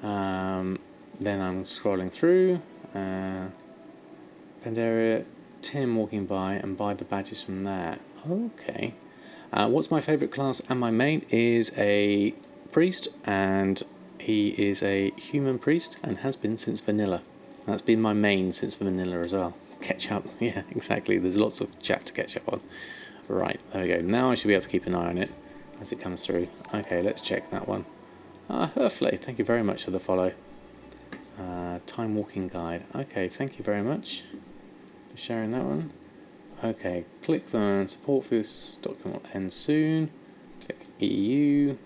Then I'm scrolling through. Pandaria, Tim walking by and buy the badges from there. Okay. What's my favourite class and my main is a priest, and he is a human priest and has been since vanilla. That's been my main since vanilla as well. Catch up, yeah, exactly. There's lots of chat to catch up on. Right, there we go. Now I should be able to keep an eye on it as it comes through. Okay, let's check that one. Herfley, thank you very much for the follow. Time walking guide. Okay, thank you very much for sharing that one. Okay, click the support for this document will end soon. Click EU.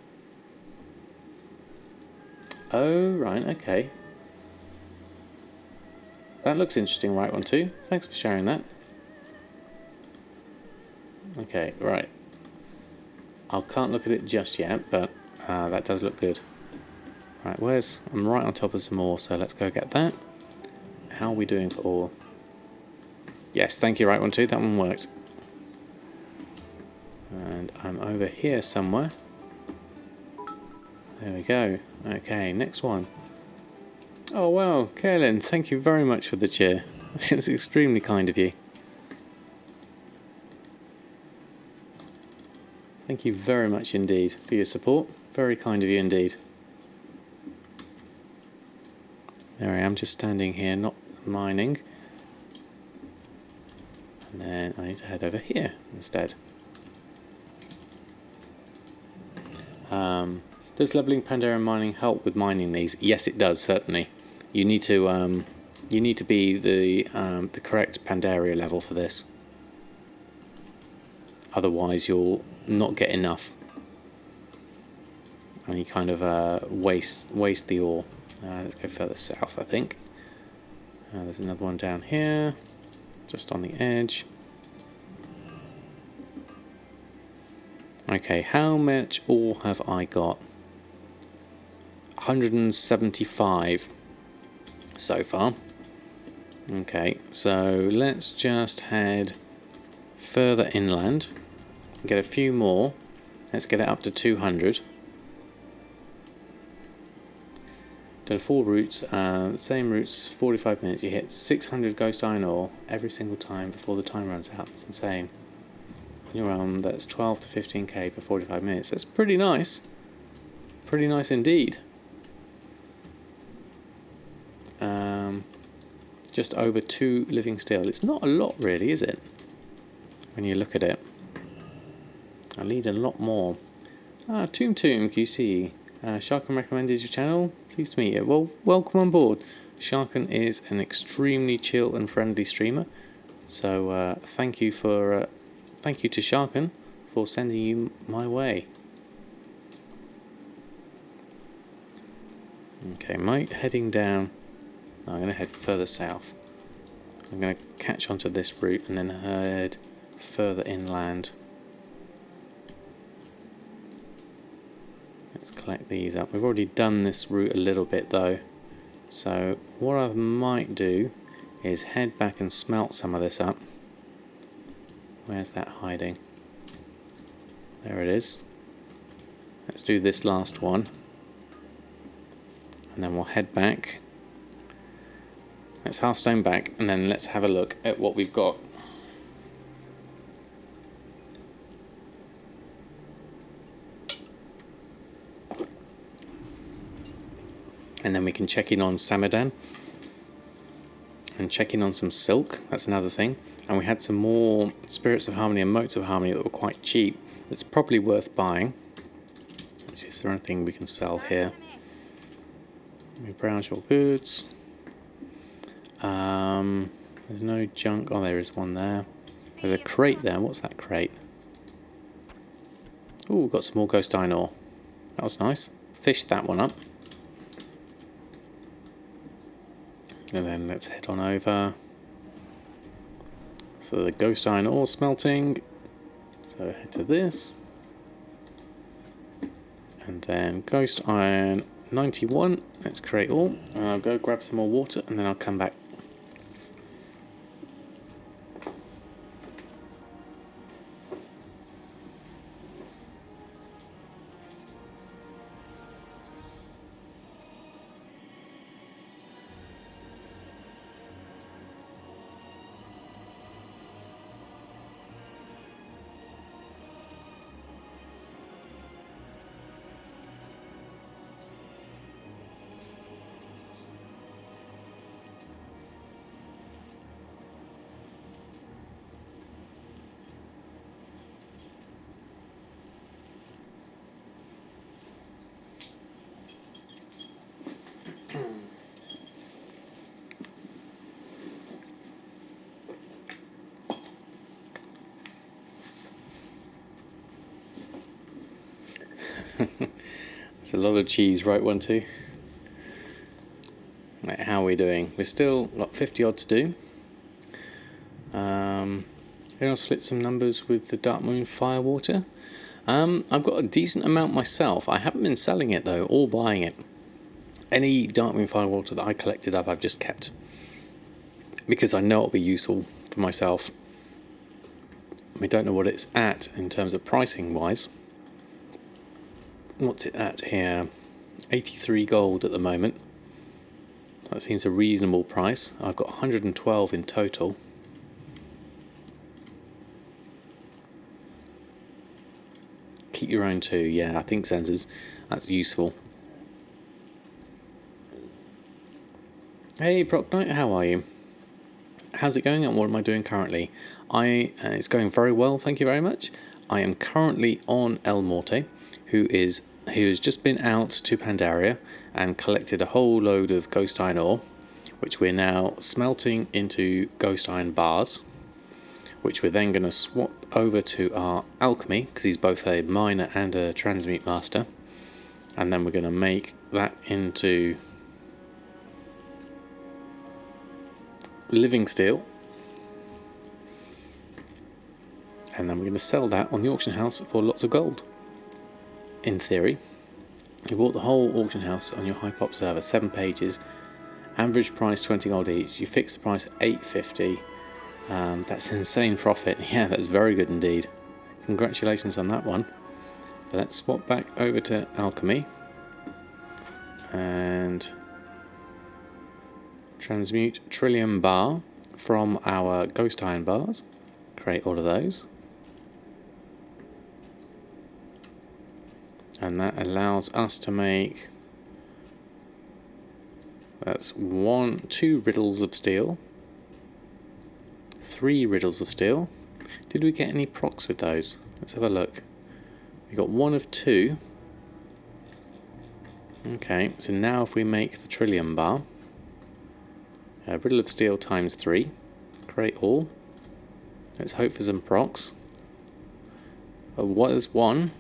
Oh, right, okay. That looks interesting, right one too. Thanks for sharing that. Okay, right. I can't look at it just yet, but that does look good. Right, I'm right on top of some more, so let's go get that. How are we doing for all? Yes, thank you, right one too. That one worked. And I'm over here somewhere. There we go. Okay, next one. Oh wow, Kaelin, thank you very much for the cheer. It's extremely kind of you. Thank you very much indeed for your support. Very kind of you indeed. There I am, just standing here, not mining. And then I need to head over here instead. Does leveling Pandaren mining help with mining these? Yes, it does, certainly. You need to be the correct Pandaria level for this. Otherwise, you'll not get enough, and you kind of waste the ore. Let's go further south, I think. There's another one down here, just on the edge. Okay, how much ore have I got? 175 so far. Okay, so let's just head further inland, get a few more. Let's get it up to 200. Done 4 routes, same routes, 45 minutes. You hit 600 ghost iron ore every single time before the time runs out. It's insane. On your own, that's 12 to 15k for 45 minutes. That's pretty nice. Pretty nice indeed. Just over 2 living steel. It's not a lot really, is it? When you look at it. I need a lot more. Tomb QC. Sharkan recommended your channel. Pleased to meet you. Well, welcome on board. Sharkan is an extremely chill and friendly streamer. So thank you to Sharkan for sending you my way. Okay, heading down. I'm going to head further south. I'm going to catch onto this route and then head further inland. Let's collect these up. We've already done this route a little bit though. So what I might do is head back and smelt some of this up. Where's that hiding? There it is. Let's do this last one. And then we'll head back. Let's Hearthstone back and then let's have a look at what we've got. And then we can check in on Samadan and check in on some silk. That's another thing. And we had some more Spirits of Harmony and Motes of Harmony that were quite cheap. It's probably worth buying. Is there anything we can sell here? Let me browse your goods. There's no junk. Oh, there is one there. There's a crate there. What's that crate? Oh, we've got some more ghost iron ore. That was nice. Fished that one up. And then let's head on over for the ghost iron ore smelting. So head to this. And then ghost iron 91. Let's create all. And I'll go grab some more water and then I'll come back. That's a lot of cheese, right, 1, 2. Right, how are we doing? We've still got 50 odd to do. Then I'll split some numbers with the Dark Moon Firewater. I've got a decent amount myself. I haven't been selling it though, or buying it. Any Dark Moon Firewater that I collected up, I've just kept. Because I know it'll be useful for myself. We don't know what it's at in terms of pricing wise. What's it at here? 83 gold at the moment. That seems a reasonable price. I've got 112 in total. Keep your own too, yeah, I think sensors, that's useful. Hey Proc Knight, how are you? How's it going and what am I doing currently? It's going very well, thank you very much. I am currently on Elmorte, who has just been out to Pandaria and collected a whole load of ghost iron ore, which we're now smelting into ghost iron bars, which we're then going to swap over to our alchemy, because he's both a miner and a transmute master, and then we're going to make that into living steel, and then we're going to sell that on the auction house for lots of gold. In theory, you bought the whole auction house on your Hypop server, 7 pages, average price 20 gold each, you fix the price at 850. That's insane profit. Yeah, that's very good indeed. Congratulations on that one. So let's swap back over to alchemy and transmute trillium bar from our ghost iron bars. Create all of those. And that allows us to make, that's 2 riddles of steel. 3 riddles of steel. Did we get any procs with those? Let's have a look. We got 1 of 2. Okay, so now if we make the trillium bar, riddle of steel times 3, create all. Let's hope for some procs. What is 1?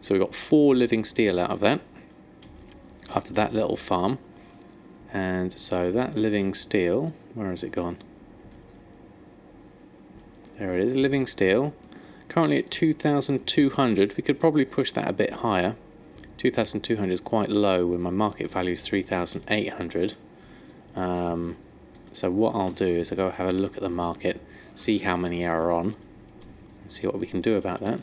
So we got 4 living steel out of that, after that little farm. And so that living steel, where has it gone? There it is, living steel. Currently at 2,200. We could probably push that a bit higher. 2,200 is quite low when my market value is 3,800. So what I'll do is I'll go have a look at the market, see how many are on, and see what we can do about that.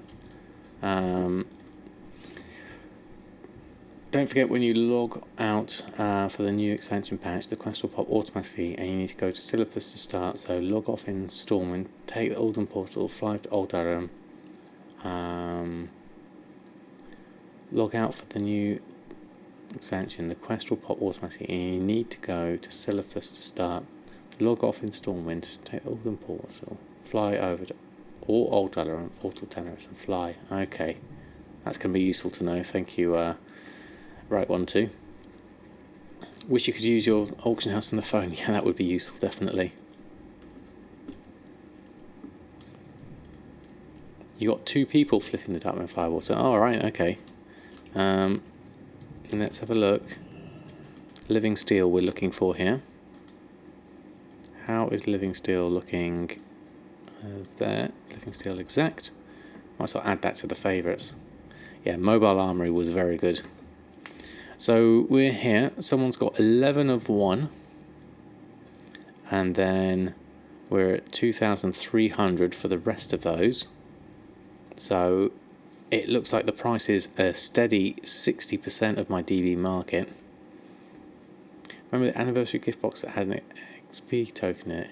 Don't forget, when you log out for the new expansion patch, the quest will pop automatically and you need to go to Silithus to start. So log off in Stormwind, take the Olden Portal, fly to Old Dalaran, log out for the new expansion, the quest will pop automatically and you need to go to Silithus to start. Log off in Stormwind, take the Olden Portal, fly over to Old Dalaran, Portal Teneris and fly. Okay, that's going to be useful to know, thank you. Right, 1, 2. Wish you could use your auction house on the phone. Yeah, that would be useful, definitely. You got 2 people flipping the Dark Moon Firewater. Oh, right, okay. Let's have a look. Living steel we're looking for here. How is living steel looking there? Living steel exact. Might as well add that to the favourites. Yeah, mobile armory was very good. So we're here, someone's got 11 of 1, and then we're at 2,300 for the rest of those. So it looks like the price is a steady 60% of my DB market. Remember the anniversary gift box that had an XP token in it?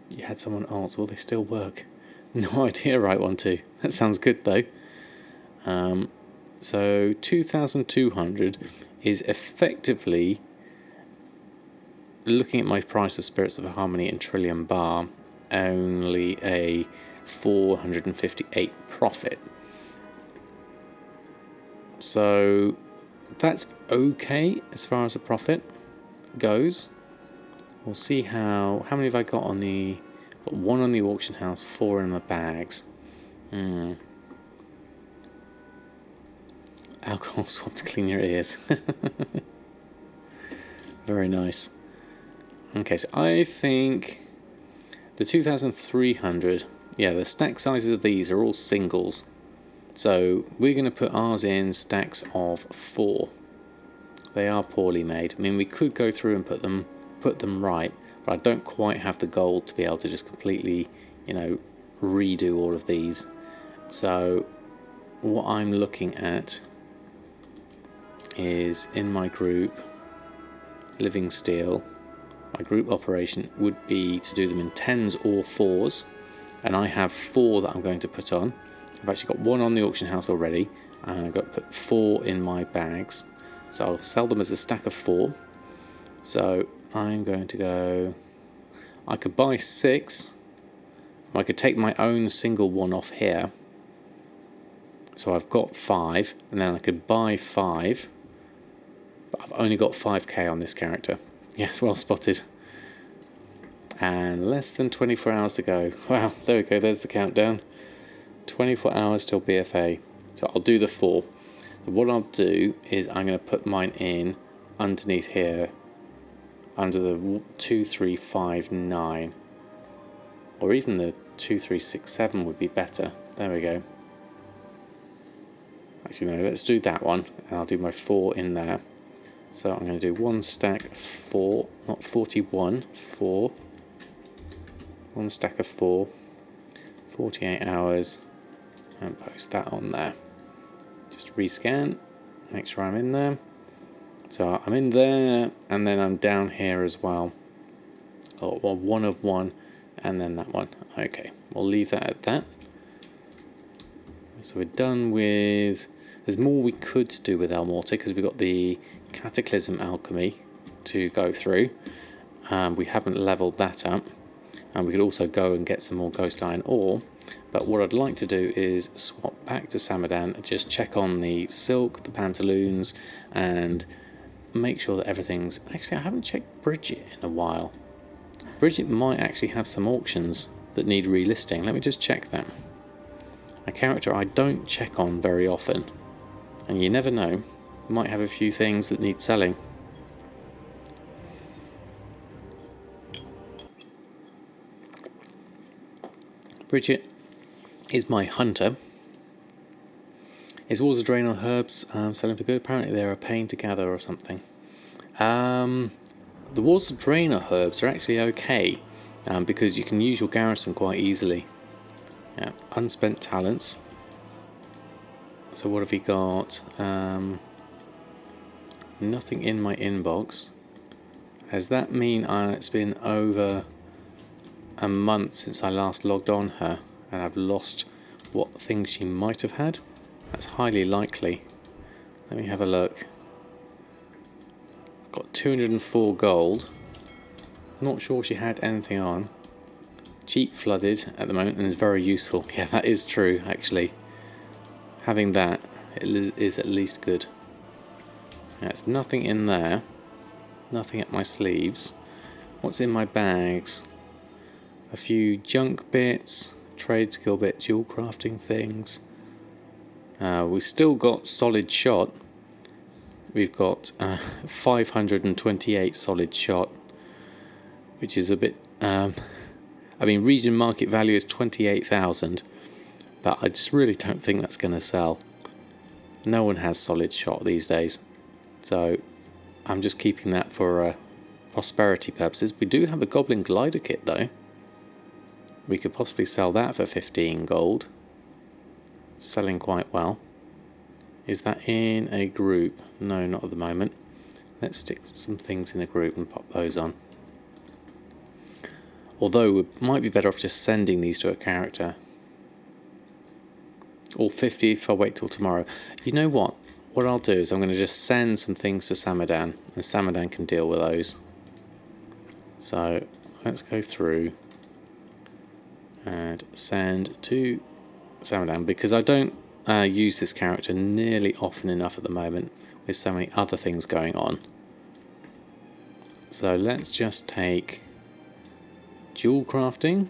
You had someone else, will they still work? No idea, right, 1, 2. That sounds good though. So 2,200 is effectively, looking at my price of Spirits of Harmony and Trillium Bar, only a 458 profit. So that's okay as far as the profit goes. We'll see how many have I got on the, got 1 on the auction house, 4 in my bags. Alcohol swab to clean your ears. Very nice. Okay, so I think the 2,300, yeah, the stack sizes of these are all singles. So we're going to put ours in stacks of 4. They are poorly made. I mean, we could go through and put them right, but I don't quite have the gold to be able to just completely, redo all of these. So what I'm looking at is in my group, living steel, my group operation would be to do them in 10s or 4s, and I have 4 that I'm going to put on. I've actually got 1 on the auction house already, and I've got to put 4 in my bags, so I'll sell them as a stack of 4. So I'm going to go, I could buy 6, I could take my own single one off here, so I've got 5, and then I could buy 5, but I've only got 5k on this character. Yes, well spotted. And less than 24 hours to go. Wow, there we go, there's the countdown. 24 hours till BfA. So I'll do the 4. What I'll do is I'm going to put mine in underneath here, under the 2359. Or even the 2367 would be better. There we go. Actually, no, let's do that one. And I'll do my 4 in there. So I'm going to do 1 stack 4, not 41, 4. 1 stack of 4, 48 hours, and post that on there. Just rescan, make sure I'm in there. So I'm in there, and then I'm down here as well. Or 1 of 1, and then that one. Okay, we'll leave that at that. So we're done with... There's more we could do with Elmorte, because we've got the Cataclysm Alchemy to go through. We haven't leveled that up. And we could also go and get some more Ghost Iron ore. But what I'd like to do is swap back to Samadan and just check on the silk, the pantaloons, and make sure that everything's... Actually, I haven't checked Briggit in a while. Briggit might actually have some auctions that need relisting. Let me just check that. A character I don't check on very often. And you never know, might have a few things that need selling. Briggit is my hunter. His water drain on herbs selling for good. Apparently they're a pain to gather or something. The water drainer herbs are actually okay because you can use your garrison quite easily. Yeah, unspent talents. So what have we got? Nothing in my inbox. Does that mean it's been over a month since I last logged on her and I've lost what things she might have had? That's highly likely. Let me have a look. I've got 204 gold. Not sure she had anything on. Cheap flooded at the moment and is very useful. Yeah, that is true actually. Having that is at least good. There's nothing in there. Nothing at my sleeves. What's in my bags? A few junk bits, trade skill bits, jewel crafting things. We've still got solid shot. We've got 528 solid shot, which is a bit... I mean, region market value is 28,000, but I just really don't think that's going to sell. No one has solid shot these days, so I'm just keeping that for prosperity purposes. We do have a Goblin Glider kit though. We could possibly sell that for 15 gold. Selling quite well. Is that in a group? No, not at the moment. Let's stick some things in a group and pop those on. Although we might be better off just sending these to a character. Or 50 if I wait till tomorrow. You know what? What I'll do is I'm going to just send some things to Samadan, and Samadan can deal with those. So let's go through and send to Samadan, because I don't use this character nearly often enough at the moment with so many other things going on. So let's just take jewel crafting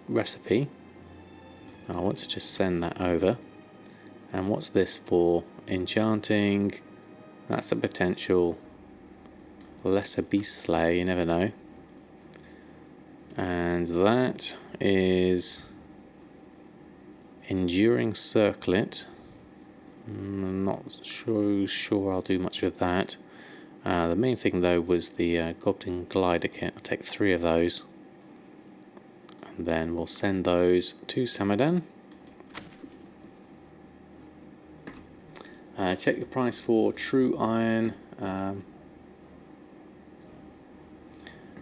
recipe. I want to just send that over, And what's this for? Enchanting. That's a potential lesser beast slayer, you never know. And that is enduring circlet. I'm not sure I'll do much with that. The main thing though was the Goblin Glider kit. I'll take 3 of those. And then we'll send those to Samadan. Check the price for True Iron.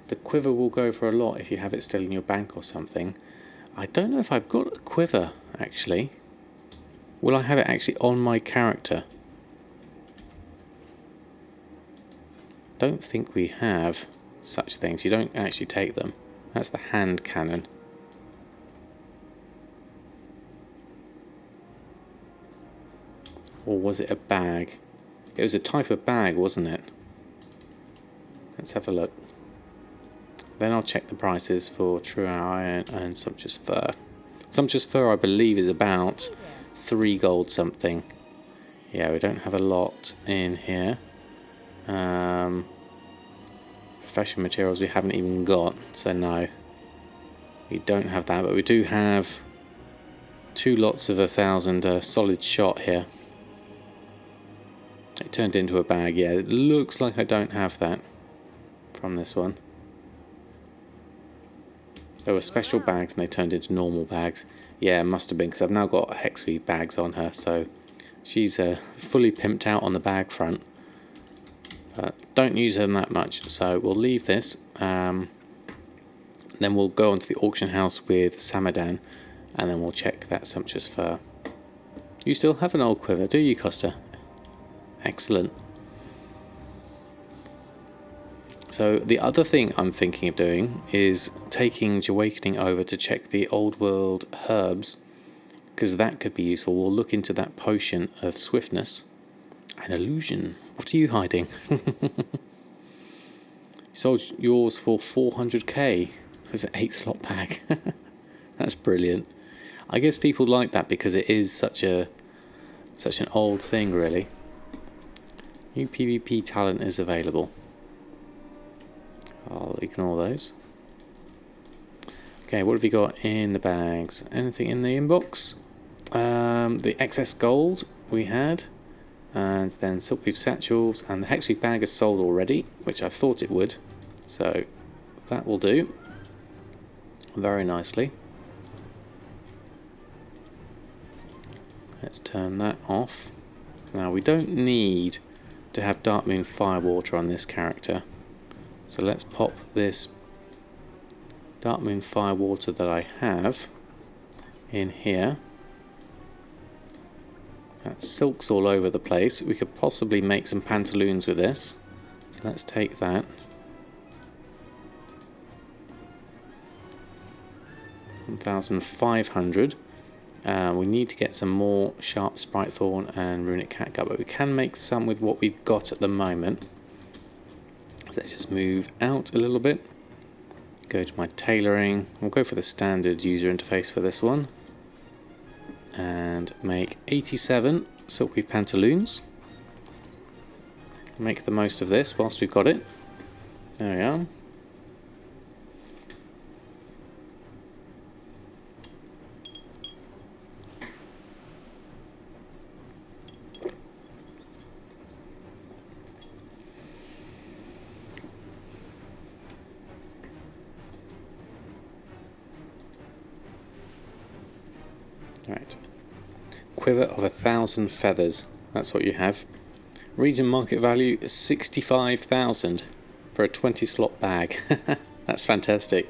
The quiver will go for a lot if you have it still in your bank or something. I don't know if I've got a quiver actually. Will I have it actually on my character? Don't think we have such things. You don't actually take them. That's the hand cannon. Or was it a bag? It was a type of bag, wasn't it? Let's have a look. Then I'll check the prices for True Iron and Sumptuous Fur. Sumptuous Fur, I believe, is about 3 gold something. Yeah, we don't have a lot in here. Professional materials we haven't even got, so no. We don't have that, but we do have 2 lots of 1,000 solid shot here. It turned into a bag, yeah. It looks like I don't have that from this one. There were special bags and they turned into normal bags. Yeah, it must have been, because I've now got Hexweave bags on her, so she's fully pimped out on the bag front. But don't use her that much, so we'll leave this. Then we'll go onto the auction house with Samadan, and then we'll check that Sumptuous Fur. You still have an old quiver, do you, Costa? Excellent. So the other thing I'm thinking of doing is taking Jahwakening over to check the old world herbs, because that could be useful. We'll look into that potion of swiftness and illusion. What are you hiding? You sold yours for 400k. It was an 8-slot pack. That's brilliant. I guess people like that because it is such an old thing, really. New PvP talent is available. I'll ignore those. Okay, what have we got in the bags? Anything in the inbox? The excess gold we had, and then Silkweave satchels, and the Hexweave bag is sold already, which I thought it would, so that will do very nicely. Let's turn that off. Now we don't need to have Darkmoon Firewater on this character. So let's pop this Darkmoon Firewater that I have in here. That silk's all over the place. We could possibly make some pantaloons with this. So let's take that. $1,500. We need to get some more Sharp Sprite Thorn and Runic Catgut, but we can make some with what we've got at the moment. Let's just move out a little bit. Go to my tailoring. We'll go for the standard user interface for this one. And make 87 Silkweave Pantaloons. Make the most of this whilst we've got it. There we are. Right. Quiver of 1,000 feathers. That's what you have. Region market value is 65,000 for a 20-slot bag. That's fantastic.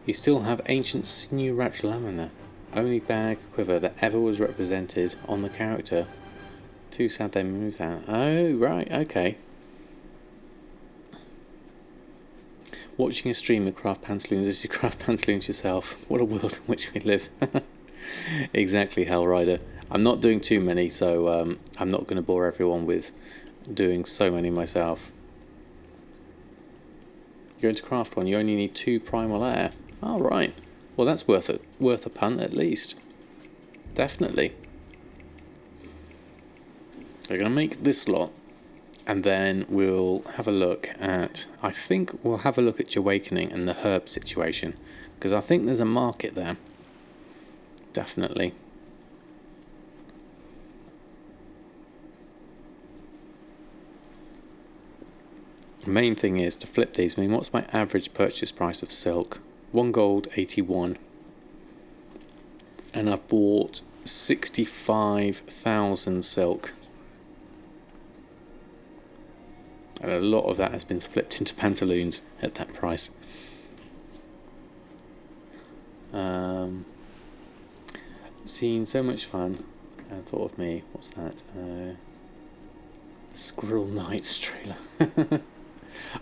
You still have Ancient Sinew Wrapped Lamina. Only bag quiver that ever was represented on the character. Too sad they moved that. Oh, right, okay. Watching a stream of craft pantaloons as you craft pantaloons yourself. What a world in which we live. Exactly, Hellrider. I'm not doing too many, so I'm not going to bore everyone with doing so many myself. You're going to craft one. You only need 2 primal air. All right. Well, that's worth a punt at least. definitely. We're going to make this lot, and then we'll have a look at... I think we'll have a look at Jahwakening and the herb situation, because I think there's a market there. Definitely. The main thing is to flip these. I mean, what's my average purchase price of silk? 1 gold, 81. And I've bought 65,000 silk. And a lot of that has been flipped into pantaloons at that price. Seen so much fun. And thought of me. What's that? The Squirrel Knights trailer.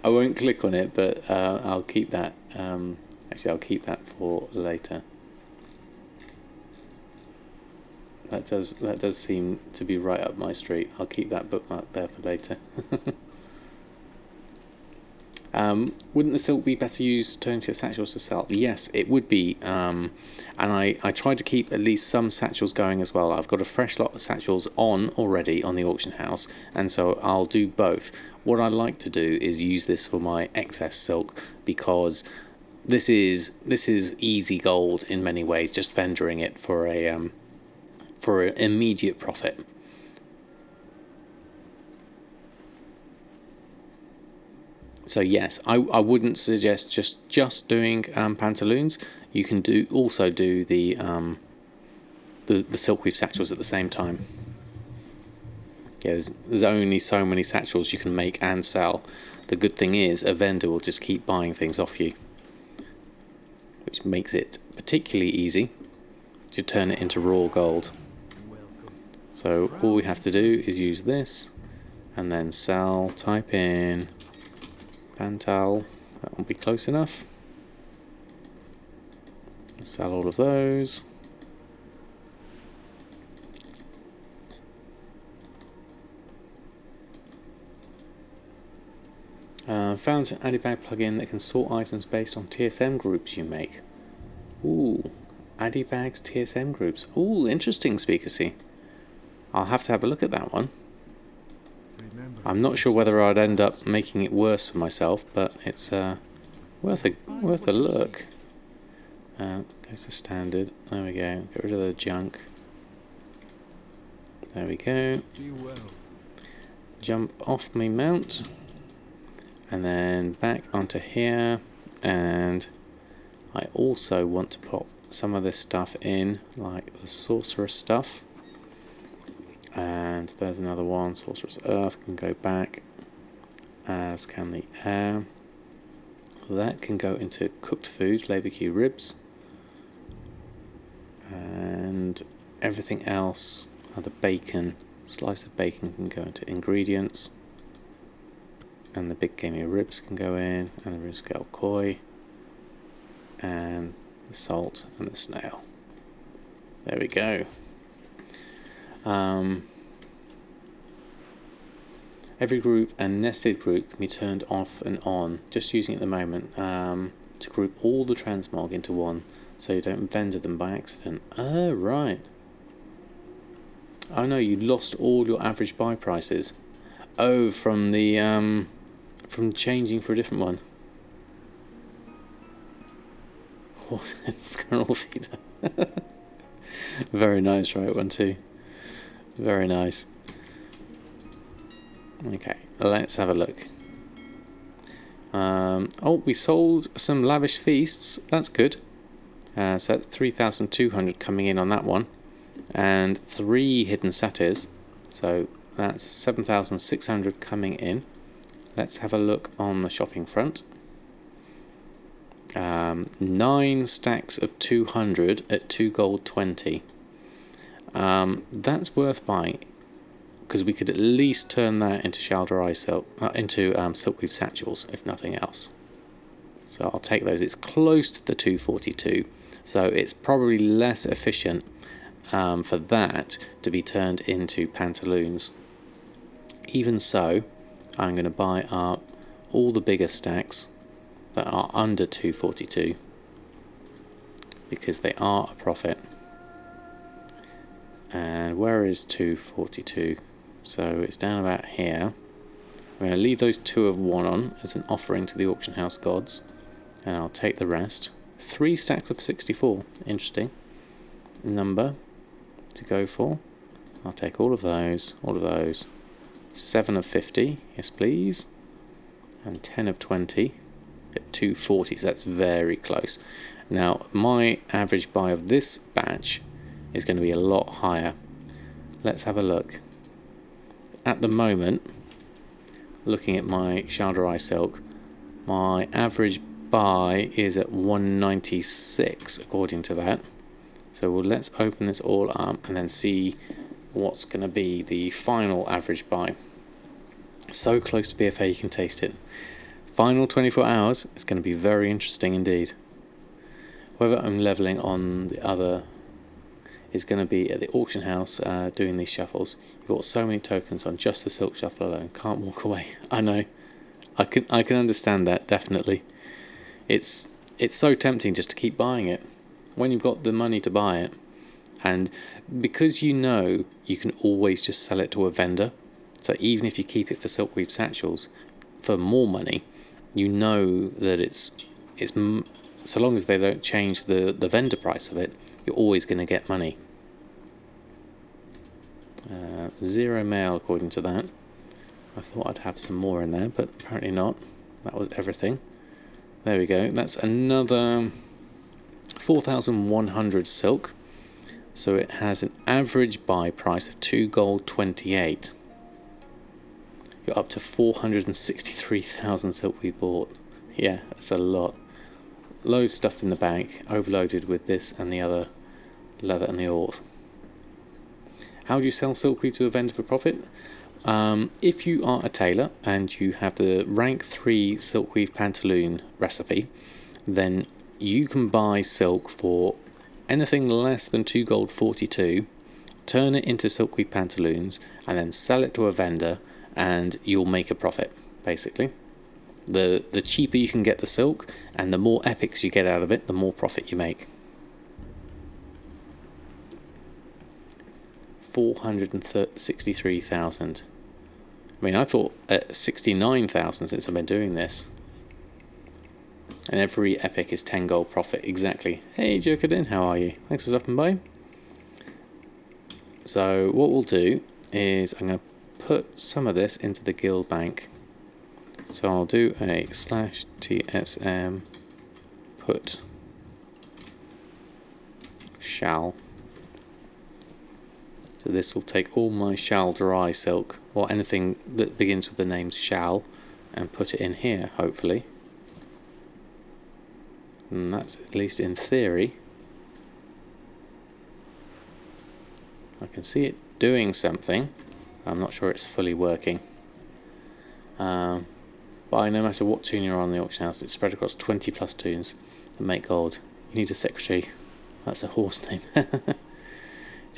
I won't click on it, but I'll keep that. Actually, I'll keep that for later. That does seem to be right up my street. I'll keep that bookmark there for later. Wouldn't the silk be better used turning to satchels to sell? Yes, it would be. And I try to keep at least some satchels going as well. I've got a fresh lot of satchels on already on the auction house, and so I'll do both. What I like to do is use this for my excess silk, because this is easy gold in many ways, just vendoring it for an immediate profit. So yes, I wouldn't suggest just doing pantaloons. You can also do the silk weave satchels at the same time. Yeah, there's only so many satchels you can make and sell. The good thing is a vendor will just keep buying things off you, which makes it particularly easy to turn it into raw gold. So all we have to do is use this and then sell, type in Pantal, that will be close enough. Sell all of those. Found an Adibag plugin that can sort items based on TSM groups you make. Ooh, Adibag's TSM groups. Ooh, interesting, Speaker C. I'll have to have a look at that one. I'm not sure whether I'd end up making it worse for myself, but it's worth a look. Go to standard. There we go. Get rid of the junk. There we go. Jump off my mount, and then back onto here. And I also want to pop some of this stuff in, like the sorceress stuff. And there's another one. Sorcerer's Earth can go back, as can the air. That can go into cooked food, barbecue ribs, and everything else. The bacon, slice of bacon can go into ingredients, and the big gamey ribs can go in, and the root scale koi, and the salt and the snail. There we go. Every group and nested group can be turned off and on, just using it at the moment, to group all the transmog into one, so you don't vendor them by accident. Oh, right. Oh no, you lost all your average buy prices. Oh, from the from changing for a different one. What? Squirrel feeder. Very nice, right one too. Very nice. Okay, let's have a look. Oh, we sold some lavish feasts. That's good. So that's 3,200 coming in on that one, and 3 hidden satyrs. So that's 7,600 coming in. Let's have a look on the shopping front. 9 stacks of 200 at 2 gold 20. That's worth buying, because we could at least turn that into Shalderai silk, into silkweave satchels, if nothing else. So I'll take those. It's close to the 242, so it's probably less efficient for that to be turned into pantaloons. Even so, I'm going to buy up all the bigger stacks that are under 242, because they are a profit. And where is 242? So it's down about here. I'm going to leave those 2 of 1 on as an offering to the auction house gods. And I'll take the rest. 3 stacks of 64. Interesting number to go for. I'll take all of those. 7 of 50. Yes, please. And 10 of 20. At 240. So that's very close. Now, my average buy of this batch is going to be a lot higher. Let's have a look. At the moment, looking at my Shalderai silk, my average buy is at 196 according to that. So let's open this all up and then see what's going to be the final average buy. So close to BfA you can taste it. Final 24 hours is going to be very interesting indeed. Whether I'm leveling on the other is going to be at the auction house doing these shuffles. You've got so many tokens on just the silk shuffle alone. Can't walk away. I know. I can understand that, definitely. It's so tempting just to keep buying it when you've got the money to buy it, and because you know you can always just sell it to a vendor. So even if you keep it for silkweave satchels for more money, you know that it's so long as they don't change the vendor price of it, you're always going to get money. 0 mail according to that. I thought I'd have some more in there, but apparently not. That was everything. There we go. That's another 4,100 silk. So it has an average buy price of 2 gold 28. Got up to 463,000 silk we bought. Yeah, that's a lot. Loads stuffed in the bank, overloaded with this and the other leather and the ore. How do you sell silkweave to a vendor for profit? If you are a tailor and you have the rank 3 silkweave pantaloon recipe, then you can buy silk for anything less than 2 gold 42, turn it into silkweave pantaloons, and then sell it to a vendor, and you'll make a profit, basically. The cheaper you can get the silk, and the more epics you get out of it, the more profit you make. 463,000. I mean, I thought at 69,000 since I've been doing this. And every epic is 10 gold profit, exactly. Hey Jahwakening, how are you? Thanks for stopping by. So what we'll do is I'm going to put some of this into the guild bank. So I'll do a /tsm put shall. So this will take all my Shalderai silk, or anything that begins with the name shall, and put it in here, hopefully. And that's, at least in theory, I can see it doing something. I'm not sure it's fully working. But no matter what toon you're on the auction house, it's spread across 20 plus toons that make gold. You need a secretary. That's a horse name.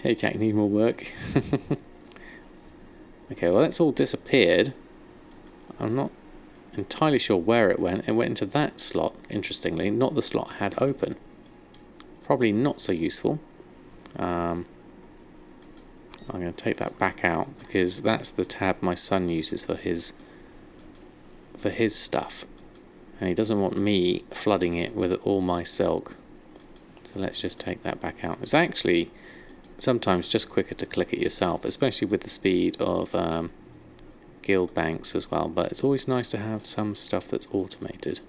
Hey Jack, need more work? Okay, well that's all disappeared. I'm not entirely sure where it went. It went into that slot, interestingly, not the slot I had open. Probably not so useful. I'm going to take that back out because that's the tab my son uses for his stuff, and he doesn't want me flooding it with all my silk. So let's just take that back out. It's actually sometimes just quicker to click it yourself, especially with the speed of guild banks as well, but it's always nice to have some stuff that's automated.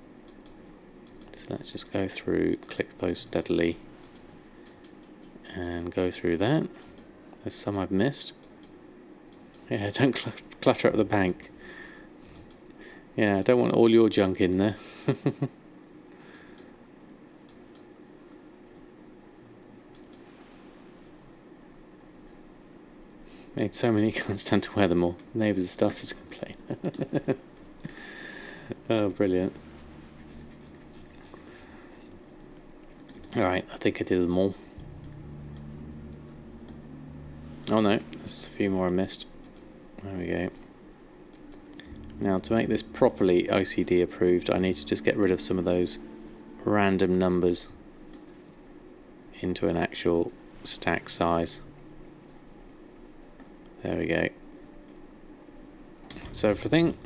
So let's just go through, click those steadily, and go through that. There's some I've missed. Yeah, don't clutter up the bank. Yeah, I don't want all your junk in there. Made so many, can't stand to wear them all. Neighbours started to complain. Oh, brilliant. Alright, I think I did them all. Oh no, there's a few more I missed. There we go. Now, to make this properly OCD approved, I need to just get rid of some of those random numbers into an actual stack size. There we go. So everything.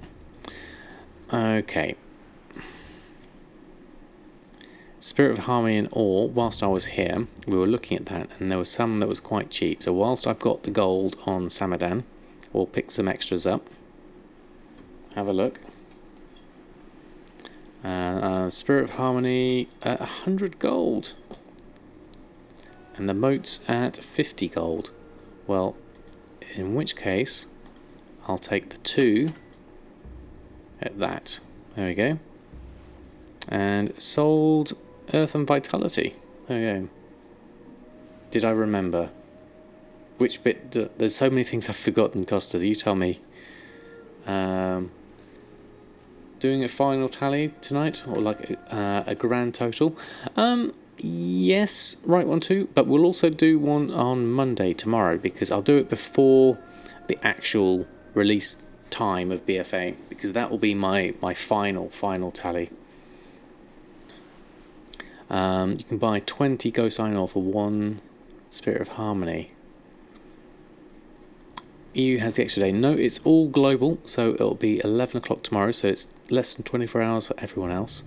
Okay. Spirit of Harmony and Ore, whilst I was here, we were looking at that, and there was some that was quite cheap. So whilst I've got the gold on Samadan, we'll pick some extras up. Have a look. Spirit of Harmony at 100 gold. And the moats at 50 gold. Well, in which case, I'll take the 2 at that. There we go. And sold Erfen Vitality. There we go. Did I remember? Which bit? There's so many things I've forgotten, Costa. You tell me. Doing a final tally tonight, or like a grand total? Yes, right one too. But we'll also do one on Monday tomorrow, because I'll do it before the actual release time of BfA, because that will be my final tally. You can buy 20 Ghost Iron Ore for 1 Spirit of Harmony. EU has the extra day. No, it's all global, so it'll be 11 o'clock tomorrow, so it's less than 24 hours for everyone else.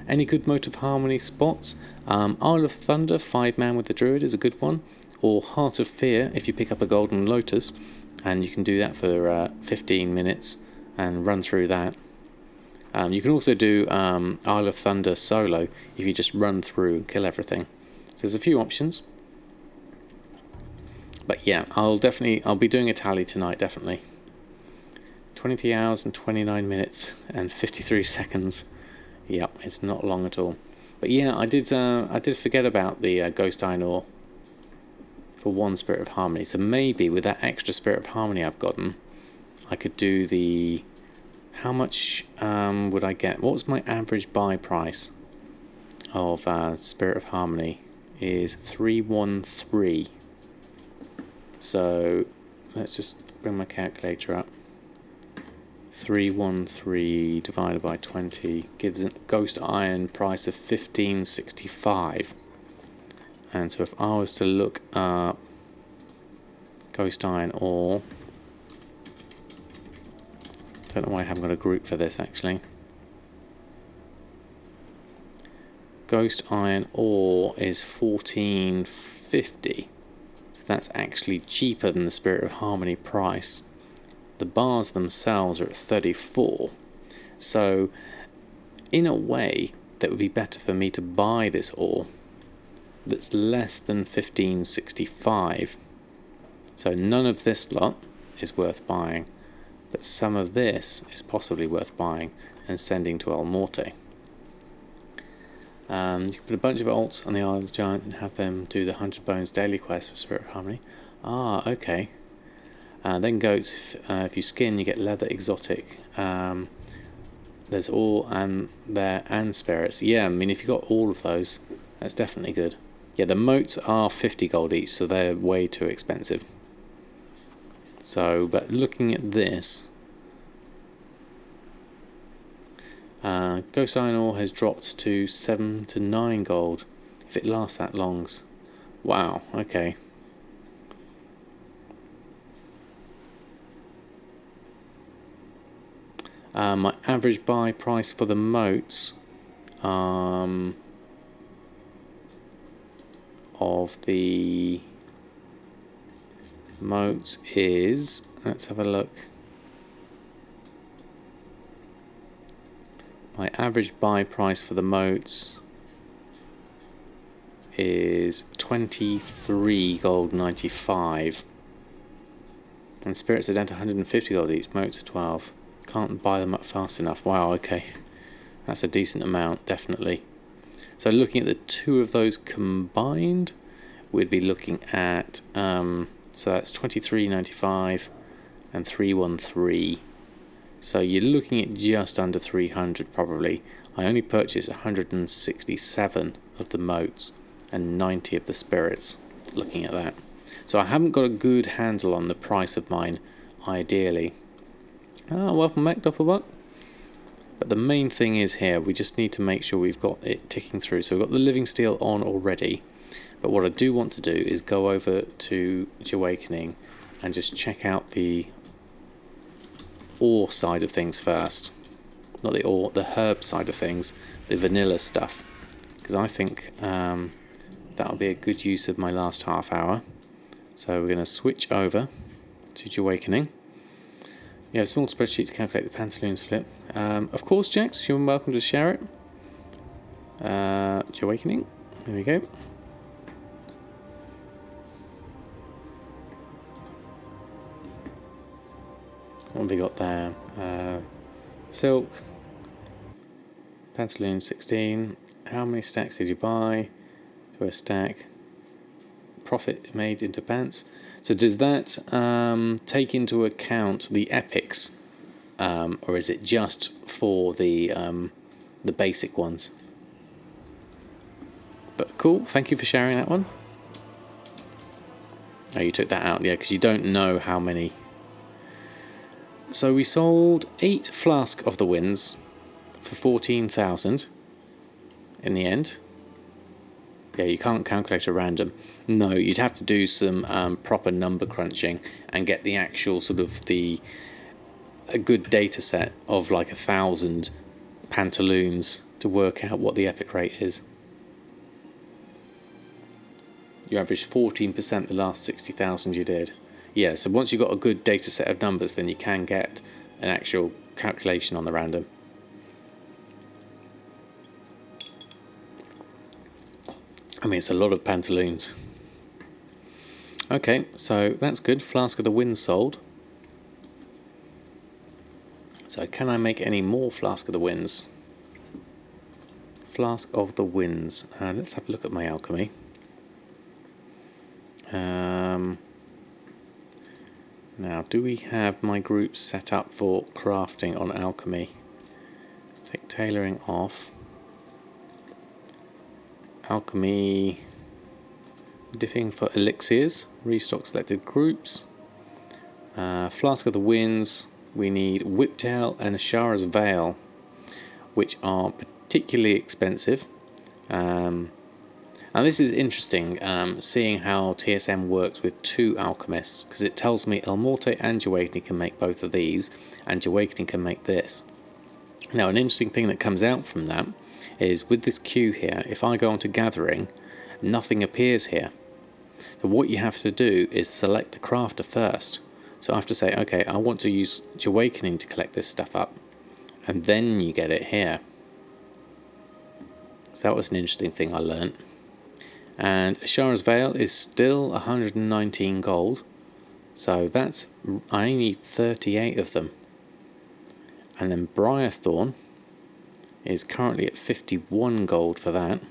Any good Mote of Harmony spots? Isle of Thunder, 5-man with the Druid is a good one. Or Heart of Fear, if you pick up a Golden Lotus, and you can do that for 15 minutes and run through that. You can also do Isle of Thunder solo if you just run through and kill everything. So there's a few options. But yeah, I'll be doing a tally tonight, definitely. 23 hours and 29 minutes and 53 seconds. Yep, it's not long at all. But yeah, I did forget about the Ghost Iron Ore for 1 Spirit of Harmony. So maybe with that extra Spirit of Harmony I've gotten, I could do the... How much would I get? What was my average buy price of Spirit of Harmony? Is 313. So let's just bring my calculator up. 313 divided by 20 gives a Ghost Iron price of 1565. And so if I was to look up Ghost Iron Ore, don't know why I haven't got a group for this actually. Ghost Iron Ore is 1450. So that's actually cheaper than the Spirit of Harmony price. The bars themselves are at 34. So in a way that would be better for me to buy this ore that's less than 1565. So none of this lot is worth buying, but some of this is possibly worth buying and sending to Elmorte. You can put a bunch of alts on the Isle of Giants and have them do the 100 Bones daily quest for Spirit of Harmony. Ah, okay. Then goats, if you skin, you get leather exotic. There's ore and there and spirits. Yeah, I mean, if you got all of those, that's definitely good. Yeah, the moats are 50 gold each, so they're way too expensive. So, but looking at this, Ghost Iron Ore has dropped to 7 to 9 gold, if it lasts that long. Wow, okay. My average buy price for the moats of the moats is, let's have a look. My average buy price for the moats is 23 gold 95, and spirits are down to 150 gold each. Moats are 12. Can't buy them up fast enough. Wow, okay, that's a decent amount, definitely. So looking at the two of those combined, we'd be looking at so that's 23.95 and 313. So you're looking at just under 300 probably. I only purchased 167 of the moats and 90 of the spirits, looking at that. So I haven't got a good handle on the price of mine, ideally. Ah, welcome back, Doppelbuck. But the main thing is here, we just need to make sure we've got it ticking through. So we've got the living steel on already. But what I do want to do is go over to Jahwakening and just check out the ore side of things first. Not the ore, the herb side of things, the vanilla stuff. Because I think that'll be a good use of my last half hour. So we're going to switch over to Jahwakening. You have a small spreadsheet to calculate the pantaloon split. Of course, Jax, you're welcome to share it. Jahwakening. There we go. What have we got there? Silk. Pantaloon 16. How many stacks did you buy? To a stack. Profit made into pants. So does that take into account the epics, or is it just for the basic ones? But cool, thank you for sharing that one. Oh, you took that out, yeah, because you don't know how many. So we sold 8 Flask of the Winds for 14,000 in the end. Yeah, you can't calculate a random. No, you'd have to do some proper number crunching and get the actual sort of a good data set of like 1,000 pantaloons to work out what the epic rate is. You averaged 14% the last 60,000 you did. Yeah, so once you've got a good data set of numbers, then you can get an actual calculation on the random. I mean, it's a lot of pantaloons. Okay, so that's good. Flask of the Wind sold. So can I make any more Flask of the Winds? Flask of the Winds. Let's have a look at my alchemy. Now, do we have my group set up for crafting on alchemy? Take tailoring off. Alchemy, dipping for elixirs, restock selected groups. Flask of the Winds, we need Whiptail and Ashara's Veil, which are particularly expensive. And this is interesting, seeing how TSM works with 2 alchemists, because it tells me Elmorte and Jahwakening can make both of these, and Jahwakening can make this. Now, an interesting thing that comes out from that is with this queue here, if I go onto gathering, nothing appears here. So what you have to do is select the crafter first. So I have to say, okay, I want to use Jahwakening to collect this stuff up, and then you get it here. So that was an interesting thing I learnt. And Ashara's Veil is still 119 gold, so that's, I need 38 of them. And then Briarthorn is currently at 51 gold for that.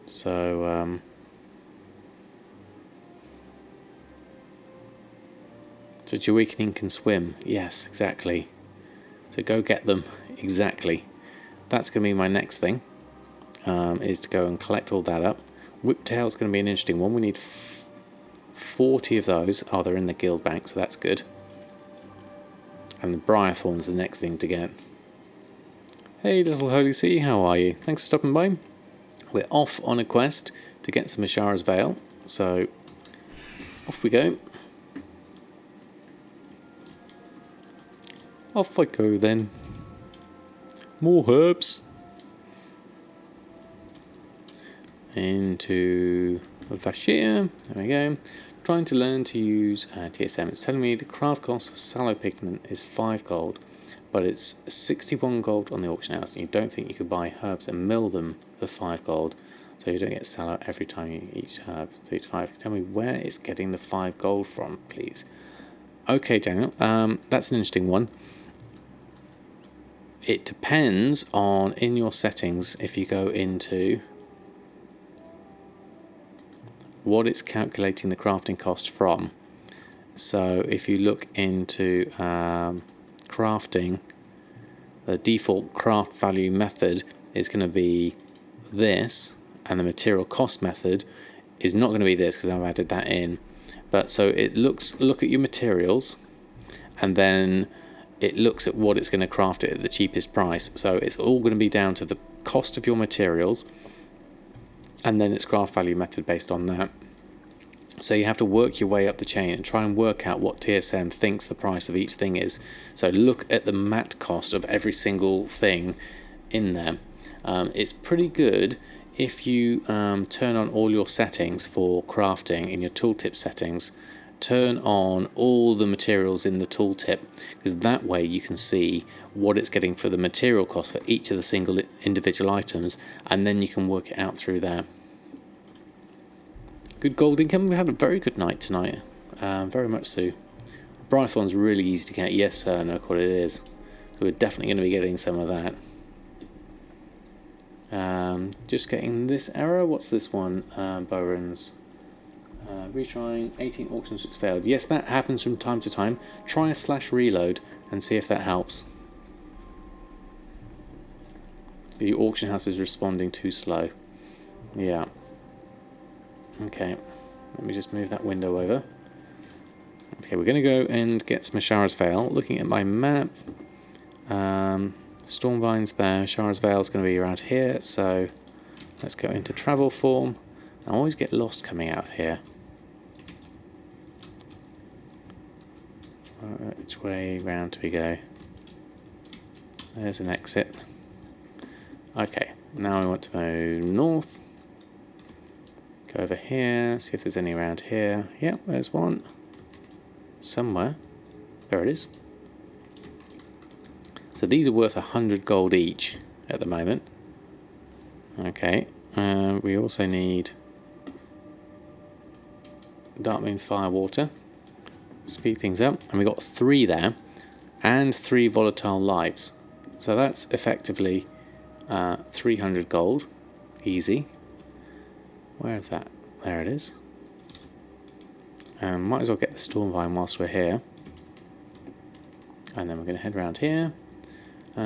So so Jahwakening can swim. Yes, exactly. So go get them. Exactly. That's going to be my next thing, is to go and collect all that up. Whiptail's going to be an interesting one. We need 40 of those. Oh, they're in the guild bank, so that's good. And the Briarthorn's the next thing to get. Hey little Holy Sea, how are you? Thanks for stopping by. We're off on a quest to get some Ashara's Veil, so off we go. Off I go then. More herbs. Into Vashir, there we go. Trying to learn to use TSM. It's telling me the craft cost for sallow pigment is 5 gold. But it's 61 gold on the auction house, and you don't think you could buy herbs and mill them for 5 gold, so you don't get sallow every time you eat herb. So each 5. Tell me where it's getting the 5 gold from, please. Okay, Daniel, that's an interesting one. It depends on, in your settings, if you go into what it's calculating the crafting cost from. So if you look into crafting, the default craft value method is going to be this, and the material cost method is not going to be this because I've added that in. But so it looks, look at your materials, and then it looks at what it's going to craft it at the cheapest price. So it's all going to be down to the cost of your materials, and then its craft value method based on that. So you have to work your way up the chain and try and work out what TSM thinks the price of each thing is. So look at the mat cost of every single thing in there. It's pretty good if you turn on all your settings for crafting in your tooltip settings. Turn on all the materials in the tooltip, because that way you can see what it's getting for the material cost for each of the single individual items, and then you can work it out through there. Good gold income. We had a very good night tonight. Very much so. Brython's really easy to get. Yes, sir. No, what it is. So we're definitely going to be getting some of that. Just getting this error. What's this one? Bowen's. Retrying 18 auctions which failed. Yes, that happens from time to time. Try a /reload and see if that helps. The auction house is responding too slow. Yeah. Okay, let me just move that window over. Okay, we're going to go and get some Shara's Vale. Looking at my map, Stormvine's there. Shara's Vale is going to be around here, so let's go into travel form. I always get lost coming out of here. Which way round do we go? There's an exit. Okay, now we want to move north. Go over here, see if there's any around here. Yep, there's one. Somewhere. There it is. So these are worth 100 gold each at the moment. Okay, we also need Darkmoon Firewater. Speed things up. And we got 3 there. And 3 volatile lives. So that's effectively 300 gold. Easy. Where is that? There it is. Might as well get the Stormvine whilst we're here. And then we're going to head around here.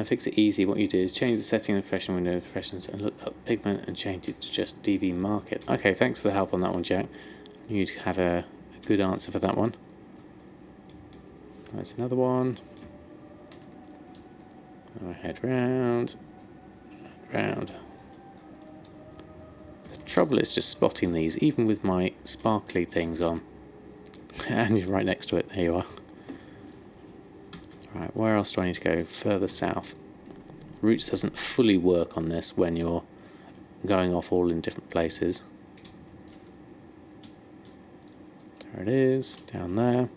Fix it easy. What you do is change the setting of the freshen window of freshness and look up pigment and change it to just DV market. Okay, thanks for the help on that one, Jack. You'd have a good answer for that one. There's another one. I'll head round. Round. Trouble is just spotting these, even with my sparkly things on. And you're right next to it, there you are. Right, where else do I need to go? Further south. Routes doesn't fully work on this when you're going off all in different places. There it is, down there.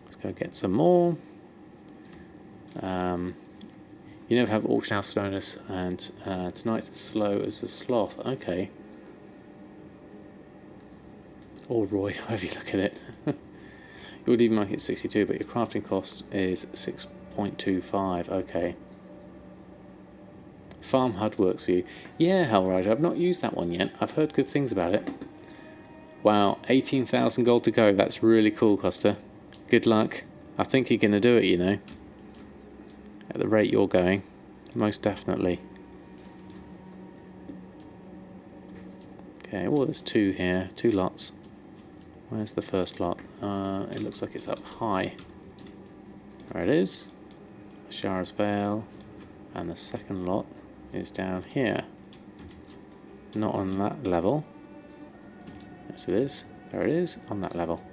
Let's go get some more. You never have auction house slowness, and tonight's as slow as a sloth. Okay. Or Roy, however you look at it. Your DV market is 62, but your crafting cost is 6.25. Okay. Farm HUD works for you. Yeah, Hellrider, I've not used that one yet. I've heard good things about it. Wow, 18,000 gold to go. That's really cool, Costa. Good luck. I think you're going to do it, you know. At the rate you're going. Most definitely. Okay, well, there's 2 here. 2 lots. Where's the first lot? It looks like it's up high. There it is. Shara's Vale. And the second lot is down here. Not on that level. Yes, it is. There it is, on that level.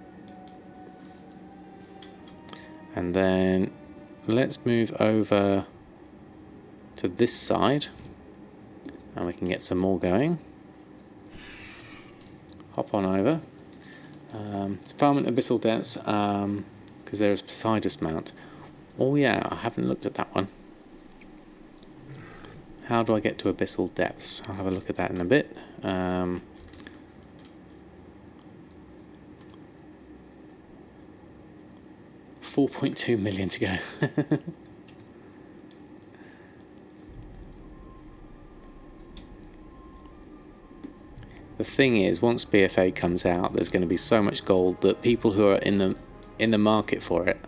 And then let's move over to this side. And we can get some more going. Hop on over. It's Farming Abyssal Depths, because there is Poseidus Mount. Oh yeah, I haven't looked at that one. How do I get to Abyssal Depths? I'll have a look at that in a bit. 4.2 million to go. The thing is, once BfA comes out, there's going to be so much gold that people who are in the market for it,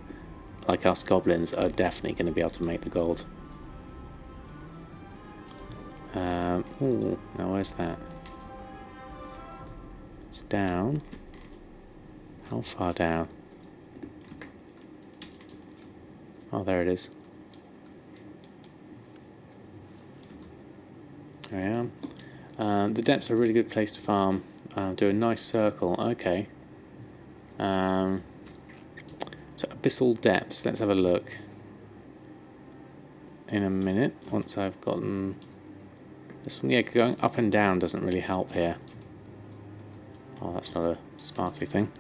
like us goblins, are definitely going to be able to make the gold. Ooh, now where's that? It's down. How far down? Oh, there it is. There I am. The depths are a really good place to farm. Do a nice circle. Okay. So abyssal depths. Let's have a look. In a minute, once I've gotten this one. Yeah, going up and down doesn't really help here. Oh, that's not a sparkly thing.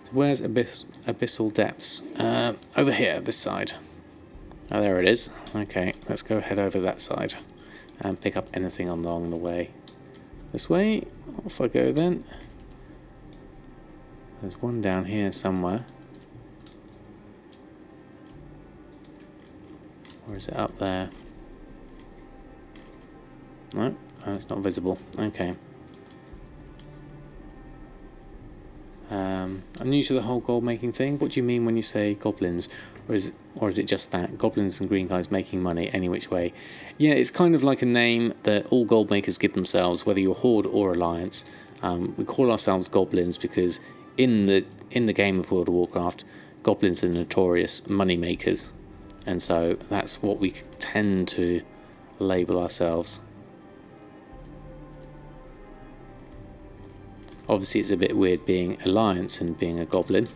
So where's abyssal depths? Over here, this side. Oh, there it is. Okay, let's go head over that side and pick up anything along the way. This way, off I go then. There's one down here somewhere. Or is it up there? No, it's not visible. Okay. I'm new to the whole gold making thing. What do you mean when you say goblins? Or is it just that? Goblins and green guys making money any which way? Yeah, it's kind of like a name that all gold makers give themselves, whether you're Horde or Alliance. We call ourselves goblins because in the game of World of Warcraft, goblins are notorious money makers. And so that's what we tend to label ourselves. Obviously it's a bit weird being Alliance and being a goblin.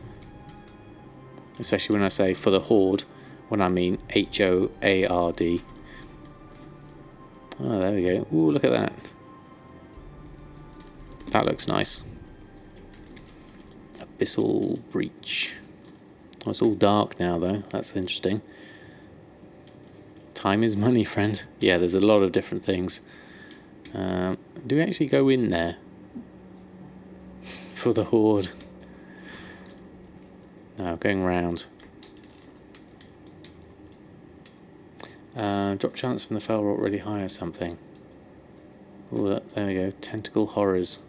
Especially when I say for the Horde, when I mean H-O-A-R-D. Oh, there we go. Ooh, look at that. That looks nice. Abyssal Breach. Oh, it's all dark now though. That's interesting. Time is money, friend. Yeah, there's a lot of different things. Do we actually go in there? For the Horde. No, going round. Drop chance from the fell rock really high or something. Oh, there we go. Tentacle horrors.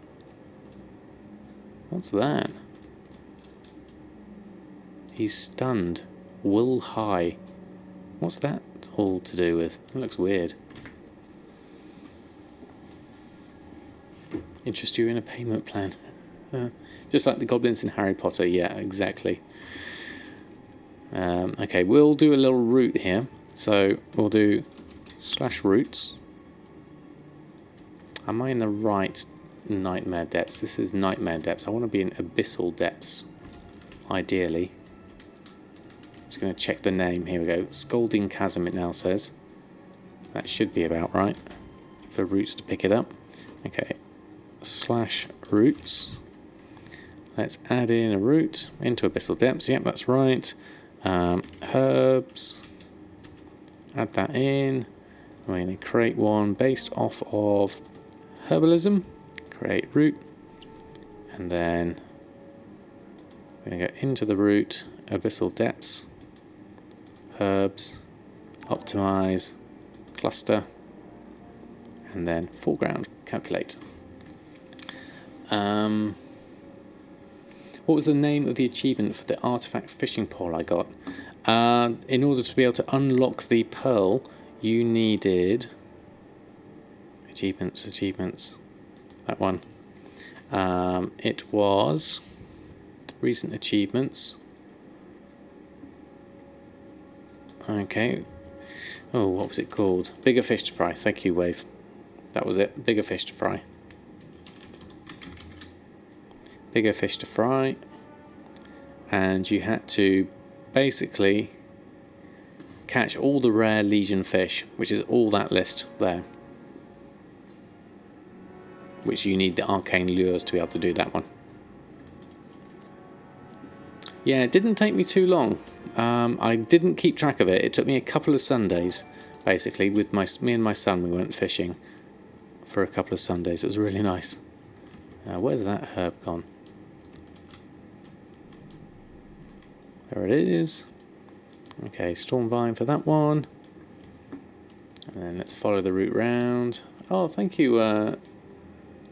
What's that? He's stunned. Will high. What's that all to do with? That looks weird. Interest you in a payment plan? Just like the goblins in Harry Potter, yeah, exactly. Okay, we'll do a little route here. So we'll do /roots. Am I in the right nightmare depths? This is nightmare depths. I want to be in abyssal depths, ideally. Just going to check the name. Here we go. Scalding Chasm, it now says. That should be about right for roots to pick it up. Okay, /roots. Let's add in a root into abyssal depths. Yep, that's right. Herbs. Add that in. We're going to create one based off of herbalism. Create root. And then we're going to go into the root, abyssal depths, herbs, optimize, cluster, and then foreground, calculate. What was the name of the achievement for the artifact fishing pole I got? In order to be able to unlock the pearl, you needed achievements. That one. It was recent achievements. Okay. Oh, what was it called? Bigger fish to fry. Thank you, Wave. That was it. Bigger fish to fry. Bigger fish to fry, and you had to basically catch all the rare Legion fish, which is all that list there, which you need the arcane lures to be able to do that one. Yeah, it didn't take me too long. I didn't keep track of it. It took me a couple of Sundays, basically, with me and my son. We went fishing for a couple of Sundays. It was really nice. Where's that herb gone? There it is. Okay, Stormvine for that one. And then let's follow the route round. Oh, thank you,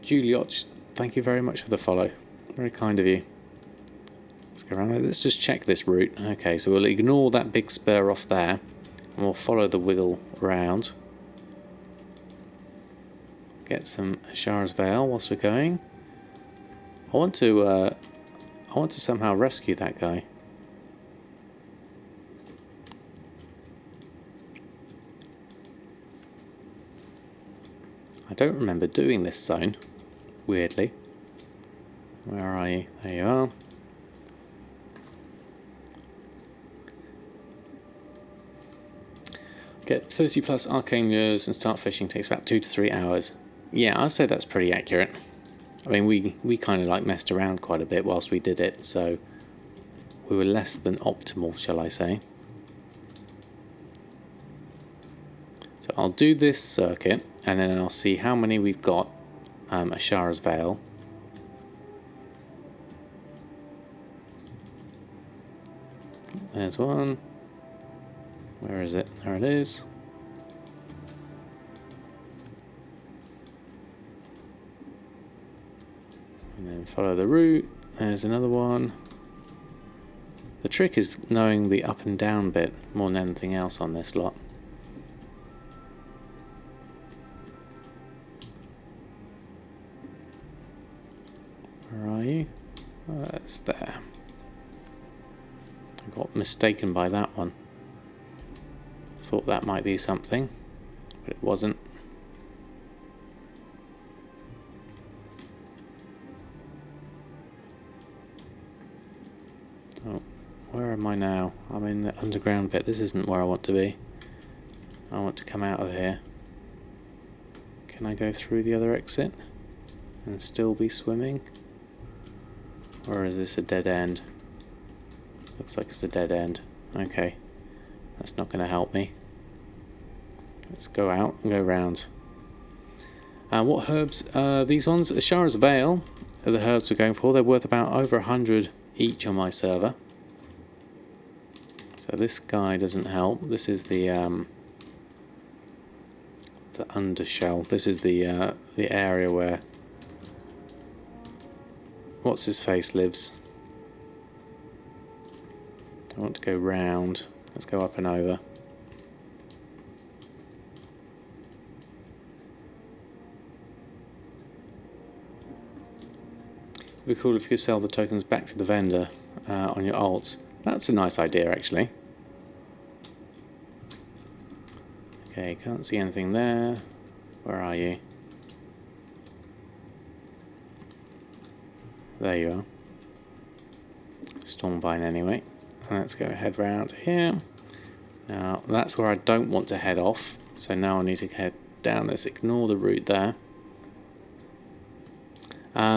Juliot. Thank you very much for the follow. Very kind of you. Let's go around. Let's just check this route. Okay, so we'll ignore that big spur off there, and we'll follow the wiggle round. Get some Ashar's Veil whilst we're going. I want to somehow rescue that guy. I don't remember doing this zone, weirdly. Where are you? There you are. Get 30 plus arcane lures and start fishing. Takes about 2 to 3 hours. Yeah, I'd say that's pretty accurate. I mean, we kind of like messed around quite a bit whilst we did it, so we were less than optimal, shall I say. So I'll do this circuit, and then I'll see how many we've got. Ashara's Veil. There's one. Where is it? There it is. And then follow the route. There's another one. The trick is knowing the up and down bit more than anything else on this lot. Where are you? Oh, that's there. I got mistaken by that one. Thought that might be something, but it wasn't. Oh, where am I now? I'm in the underground bit. This isn't where I want to be. I want to come out of here. Can I go through the other exit and still be swimming? Or is this a dead end? Looks like it's a dead end. Okay, that's not going to help me. Let's go out and go round. What herbs? These ones, Ashara's Veil, are the herbs we're going for. They're worth about over 100 each on my server. So this guy doesn't help. This is the undershell. This is the area where what's his face lives. I want to go round. Let's go up and over. It'd be cool if you could sell the tokens back to the vendor on your alts. That's a nice idea, actually. Okay, can't see anything there. Where are you? There you are. Stormvine anyway. Let's go head round here. Now, that's where I don't want to head off. So now I need to head down. Let's ignore the route there.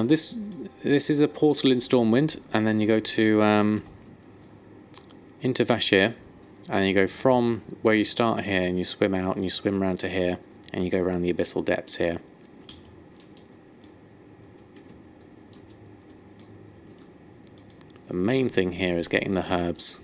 This is a portal in Stormwind, and then you go to into Vashir, and you go from where you start here, and you swim out, and you swim round to here, and you go around the abyssal depths here. The main thing here is getting the herbs.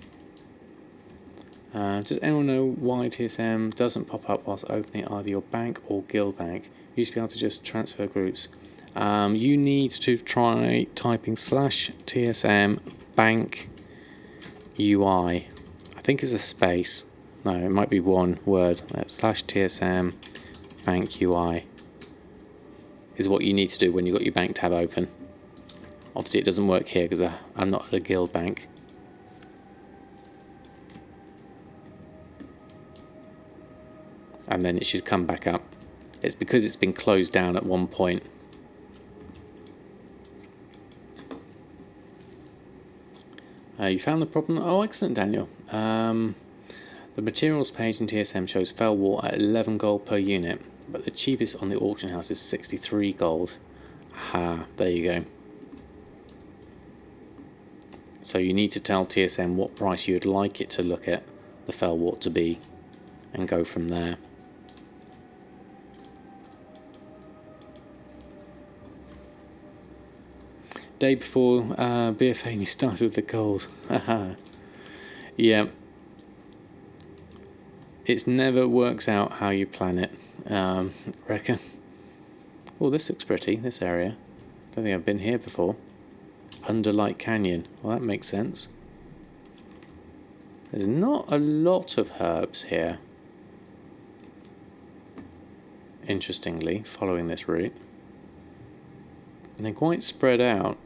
Does anyone know why TSM doesn't pop up whilst opening either your bank or guild bank? You used to be able to just transfer groups. You need to try typing /TSM bank UI. I think it's a space. No, it might be one word. /TSM bank UI is what you need to do when you've got your bank tab open. Obviously it doesn't work here because I'm not at a guild bank. And then it should come back up. It's because it's been closed down at one point. You found the problem? Oh, excellent, Daniel. The materials page in TSM shows fell wart at 11 gold per unit, but the cheapest on the auction house is 63 gold. Aha, there you go. So you need to tell TSM what price you'd like it to look at the fell wart to be, and go from there. Day before BfA and you started with the gold. Haha. Yeah. It never works out how you plan it, reckon. Oh, this looks pretty, this area. Don't think I've been here before. Under Light Canyon. Well, that makes sense. There's not a lot of herbs here. Interestingly, following this route. And they're quite spread out.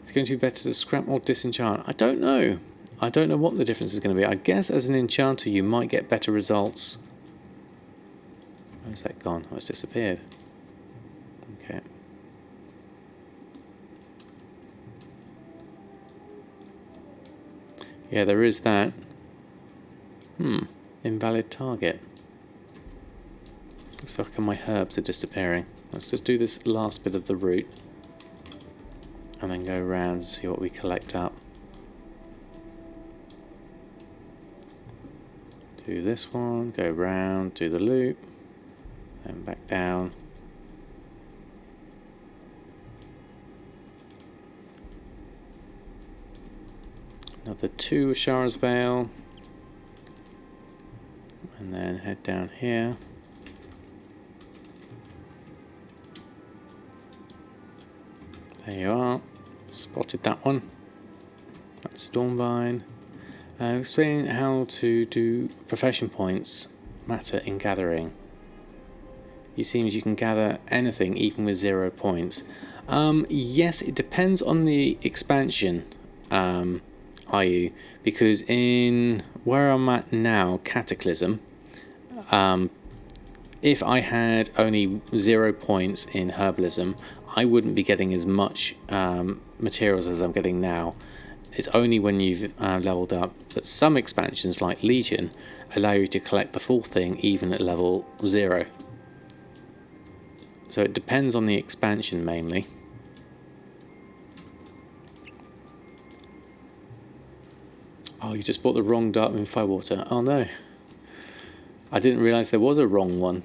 It's going to be better to scrap or disenchant. I don't know. I don't know what the difference is going to be. I guess as an enchanter you might get better results Where's that gone? Oh, it's disappeared. Okay. Yeah, there is that. Invalid target. Looks like my herbs are disappearing. Let's just do this last bit of the route. And then go around and see what we collect up. Do this one, go round, do the loop, and back down. Another 2 Ashara's Vale. And then head down here. There you are. Spotted that one. That's Stormvine. Explain how to do profession points matter in gathering. It seems you can gather anything even with 0 points. Yes, it depends on the expansion. Because in where I'm at now, Cataclysm, if I had only 0 points in herbalism, I wouldn't be getting as much materials as I'm getting now. It's only when you've leveled up. But some expansions, like Legion, allow you to collect the full thing even at level 0. So it depends on the expansion mainly. Oh, you just bought the wrong Darkmoon Firewater. Oh no. I didn't realise there was a wrong one.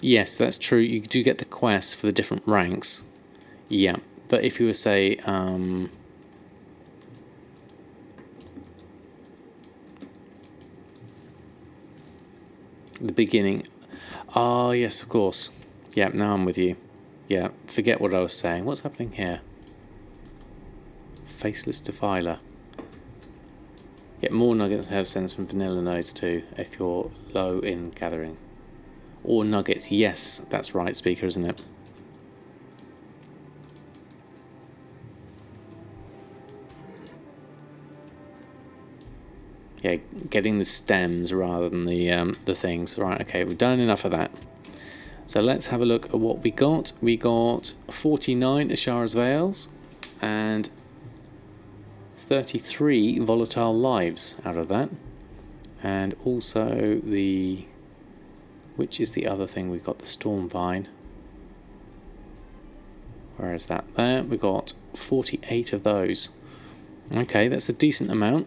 Yes, that's true. You do get the quests for the different ranks. Yeah, but if you were, say, the beginning. Oh, yes, of course. Yeah, now I'm with you. Yeah, forget what I was saying. What's happening here? Faceless Defiler. Get more nuggets and herb stems from vanilla nodes too, if you're low in gathering. Or nuggets, yes, that's right, speaker, isn't it? Yeah, getting the stems rather than the things. Right, okay, we've done enough of that. So let's have a look at what we got. We got 49 Ashara's Vales and 33 volatile lives out of that. And also the... which is the other thing? We've got the Stormvine. Where is that? There, we got 48 of those. Okay, that's a decent amount.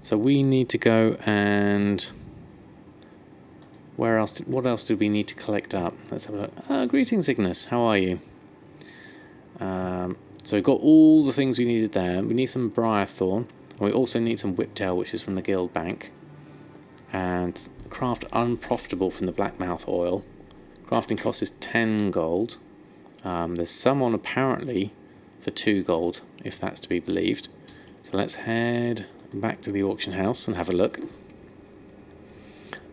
So we need to go and... where else? What else do we need to collect up? Let's have a look. Greetings, Ignis. How are you? So we've got all the things we needed there. We need some Briarthorn. And we also need some Whiptail, which is from the Guild Bank. And craft Unprofitable from the Blackmouth Oil. Crafting cost is 10 gold. There's some on apparently for 2 gold, if that's to be believed. So let's head back to the auction house and have a look. A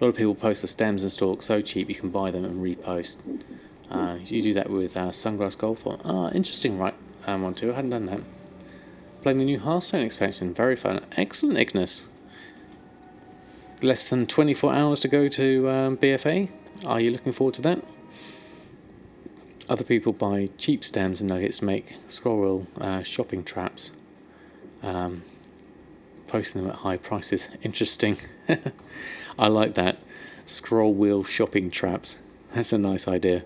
lot of people post the stems and stalks so cheap you can buy them and repost. You do that with Sungrass Goldthorn. Interesting, right? One too. I hadn't done that. Playing the new Hearthstone expansion. Very fun. Excellent, Ignis. Less than 24 hours to go to BfA. Are you looking forward to that? Other people buy cheap stems and nuggets to make scroll wheel shopping traps. Posting them at high prices. Interesting. I like that. Scroll wheel shopping traps. That's a nice idea.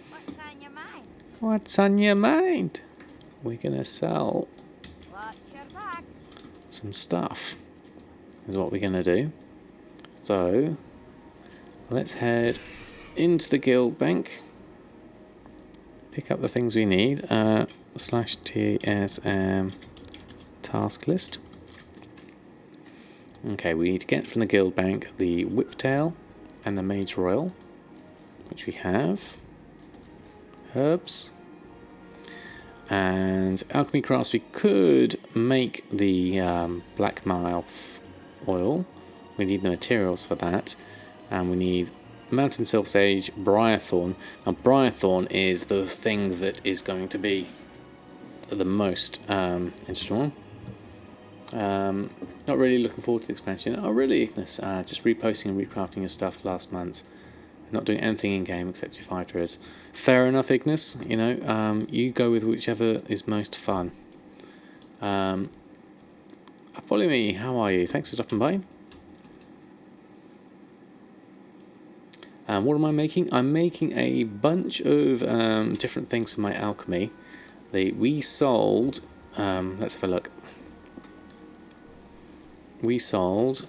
What's on your mind? What's on your mind? We're going to sell Watch your back. some stuff. Is what we're going to do. So, let's head into the guild bank. Pick up the things we need. /TSM task list. Okay, we need to get from the guild bank the Whiptail and the Mage Royal, which we have. Herbs. And alchemy crafts, we could make the Blackmouth oil. We need the materials for that. And we need Mountain Silver Sage, Briarthorn. Now Briarthorn is the thing that is going to be the most interesting one. Not really looking forward to the expansion. Oh, really, Ignis? Just reposting and recrafting your stuff last month. Not doing anything in game except your fighters. Fair enough, Ignis. You know, you go with whichever is most fun. Follow me. How are you? Thanks for stopping by. What am I making? I'm making a bunch of different things for my alchemy. We sold. Let's have a look. We sold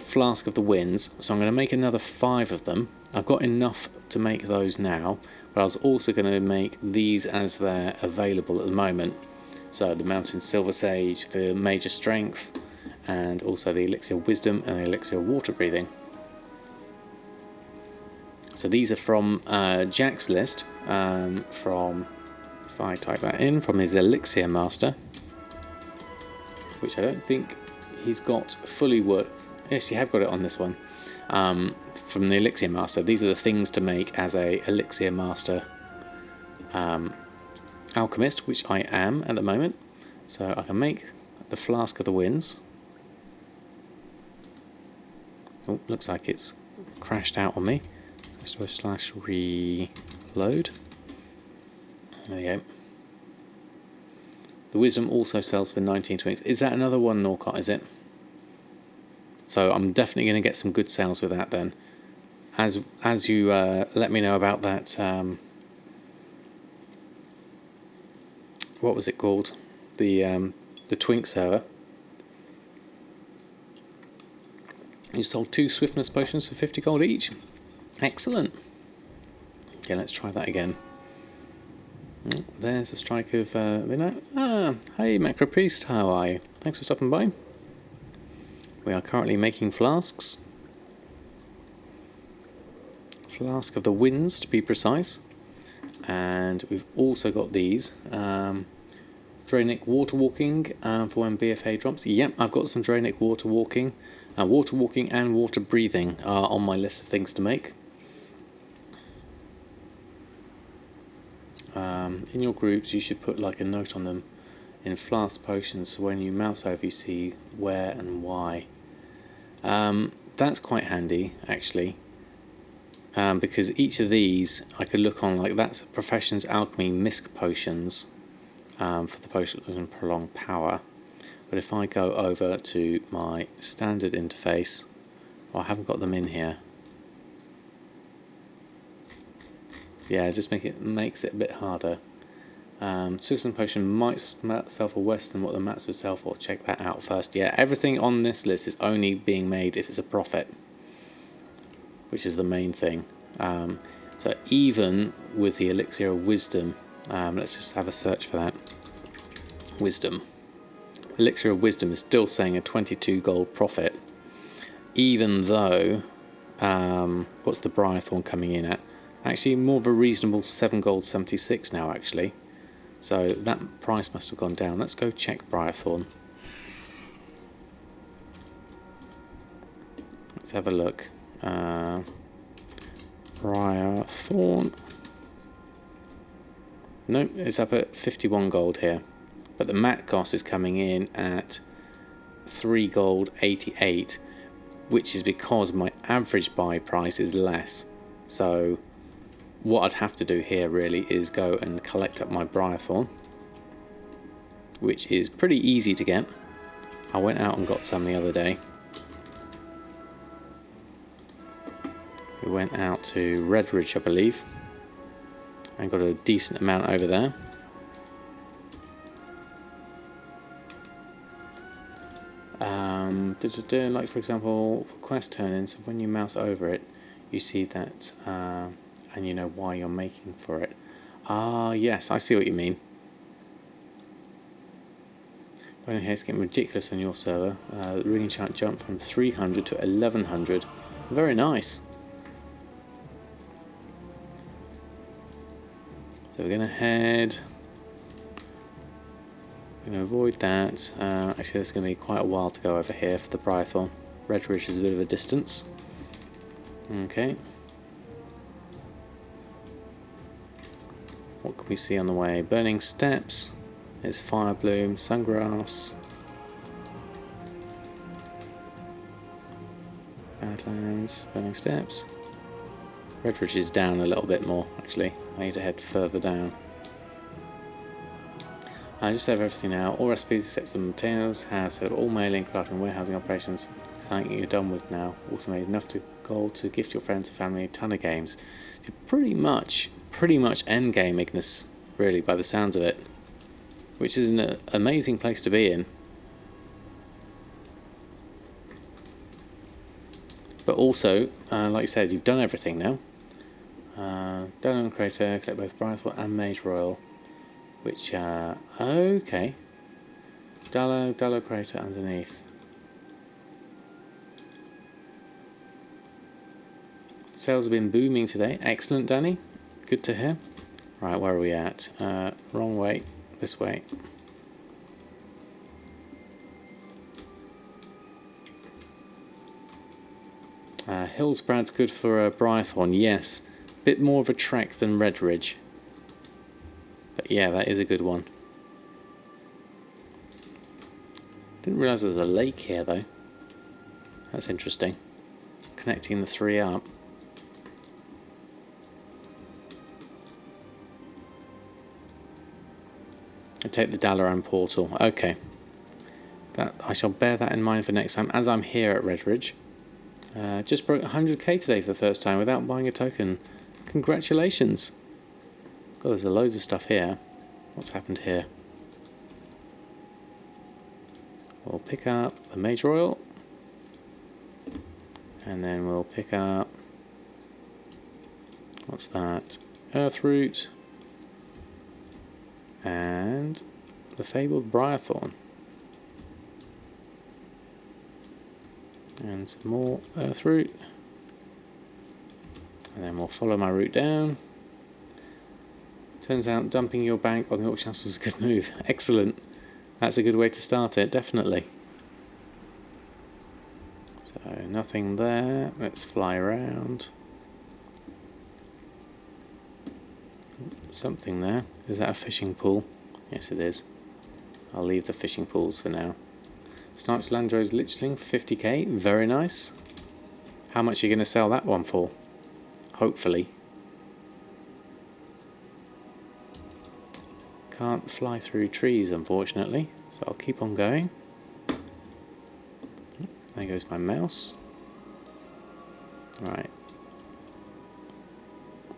Flask of the Winds, so I'm going to make another 5 of them. I've got enough to make those now, but I was also going to make these as they're available at the moment. So the Mountain Silver Sage for major strength, and also the Elixir of Wisdom and the Elixir of Water Breathing. So these are from Jack's list, from, if I type that in, from his Elixir Master, which I don't think he's got fully worked. Yes, you have got it on this one. From the Elixir Master. These are the things to make as a Elixir Master alchemist, which I am at the moment. So I can make the Flask of the Winds. Oh, looks like it's crashed out on me. / reload. There we go. The Wisdom also sells for 19.20. Is that another one, Norcott, is it? So I'm definitely going to get some good sales with that then. As you let me know about that, what was it called? The Twink server. You sold 2 Swiftness potions for 50 gold each. Excellent. Okay, let's try that again. Oh, there's a strike of midnight. Hey Macro Priest, how are you? Thanks for stopping by. We are currently making flasks. Flask of the Winds, to be precise. And we've also got these. Draenic Water Walking for when BfA drops. Yep, I've got some Draenic Water Walking. Water Walking and Water Breathing are on my list of things to make. In your groups, you should put like a note on them in flask potions, so when you mouse over, you see where and why. That's quite handy, actually, because each of these I could look on, like that's Professions Alchemy Misc potions for the potion and prolonged power. But if I go over to my standard interface, well, I haven't got them in here. Yeah, just makes it a bit harder. Citizen Potion might sell for less than what the mats would sell for. Check that out first. Yeah, everything on this list is only being made if it's a profit, which is the main thing. So even with the Elixir of Wisdom, let's just have a search for that. Wisdom. Elixir of Wisdom is still saying a 22 gold profit, even though, what's the Briarthorn coming in at? Actually, more of a reasonable 7 gold 76 now, actually. So that price must have gone down. Let's go check Briarthorn. Let's have a look. Briarthorn. Nope, it's up at 51 gold here. But the mat cost is coming in at 3 gold 88, which is because my average buy price is less. So what I'd have to do here really is go and collect up my Briarthorn, which is pretty easy to get. I went out and got some the other day. We went out to Redridge, I believe, and got a decent amount over there. Like for example, for quest turn-ins, when you mouse over it, you see that, and you know why you're making for it. Ah, yes, I see what you mean. Going here, it's getting ridiculous on your server. The ring enchant jumped from 300 to 1100. Very nice. So we're going to head. I'm going to avoid that. Actually, there's going to be quite a while to go over here for the Briarthorn. Redridge is a bit of a distance. Okay. What can we see on the way? Burning Steps. There's Fire Bloom, Sungrass, Badlands, Burning Steps. Redridge is down a little bit more, actually. I need to head further down. I just have everything now. All recipes except the materials have set up all mailing, crafting, warehousing operations. Something you're done with now. Automated enough to gold to gift your friends and family a ton of games. You're pretty much end game Ignis, really, by the sounds of it. Which is an amazing place to be in. But also, like you said, you've done everything now. Dalaran Crater, collect both Brythor and Mage Royal. Which, okay. Dallo Crater underneath. Sales have been booming today. Excellent, Danny. Good to hear. Right, where are we at? Wrong way. This way. Hillsbrad's good for Brythorn, yes. Bit more of a trek than Redridge. But yeah, that is a good one. Didn't realise there was a lake here though. That's interesting. Connecting the three up. I take the Dalaran portal. Okay. I shall bear that in mind for next time as I'm here at Redridge. Just broke 100k today for the first time without buying a token. Congratulations. God, there's loads of stuff here. What's happened here? We'll pick up the Mage Royal. And then we'll pick up... what's that? Earthroot. And the Fabled Briarthorn. And some more Earthroot. And then we'll follow my route down. Turns out dumping your bank on the auction house was a good move. Excellent. That's a good way to start it, definitely. So, nothing there. Let's fly around. Something there. Is that a fishing pool? Yes, it is. I'll leave the fishing pools for now. Snipes Landro's Lichling for 50k. Very nice. How much are you going to sell that one for? Hopefully. Can't fly through trees, unfortunately. So I'll keep on going. There goes my mouse. Right.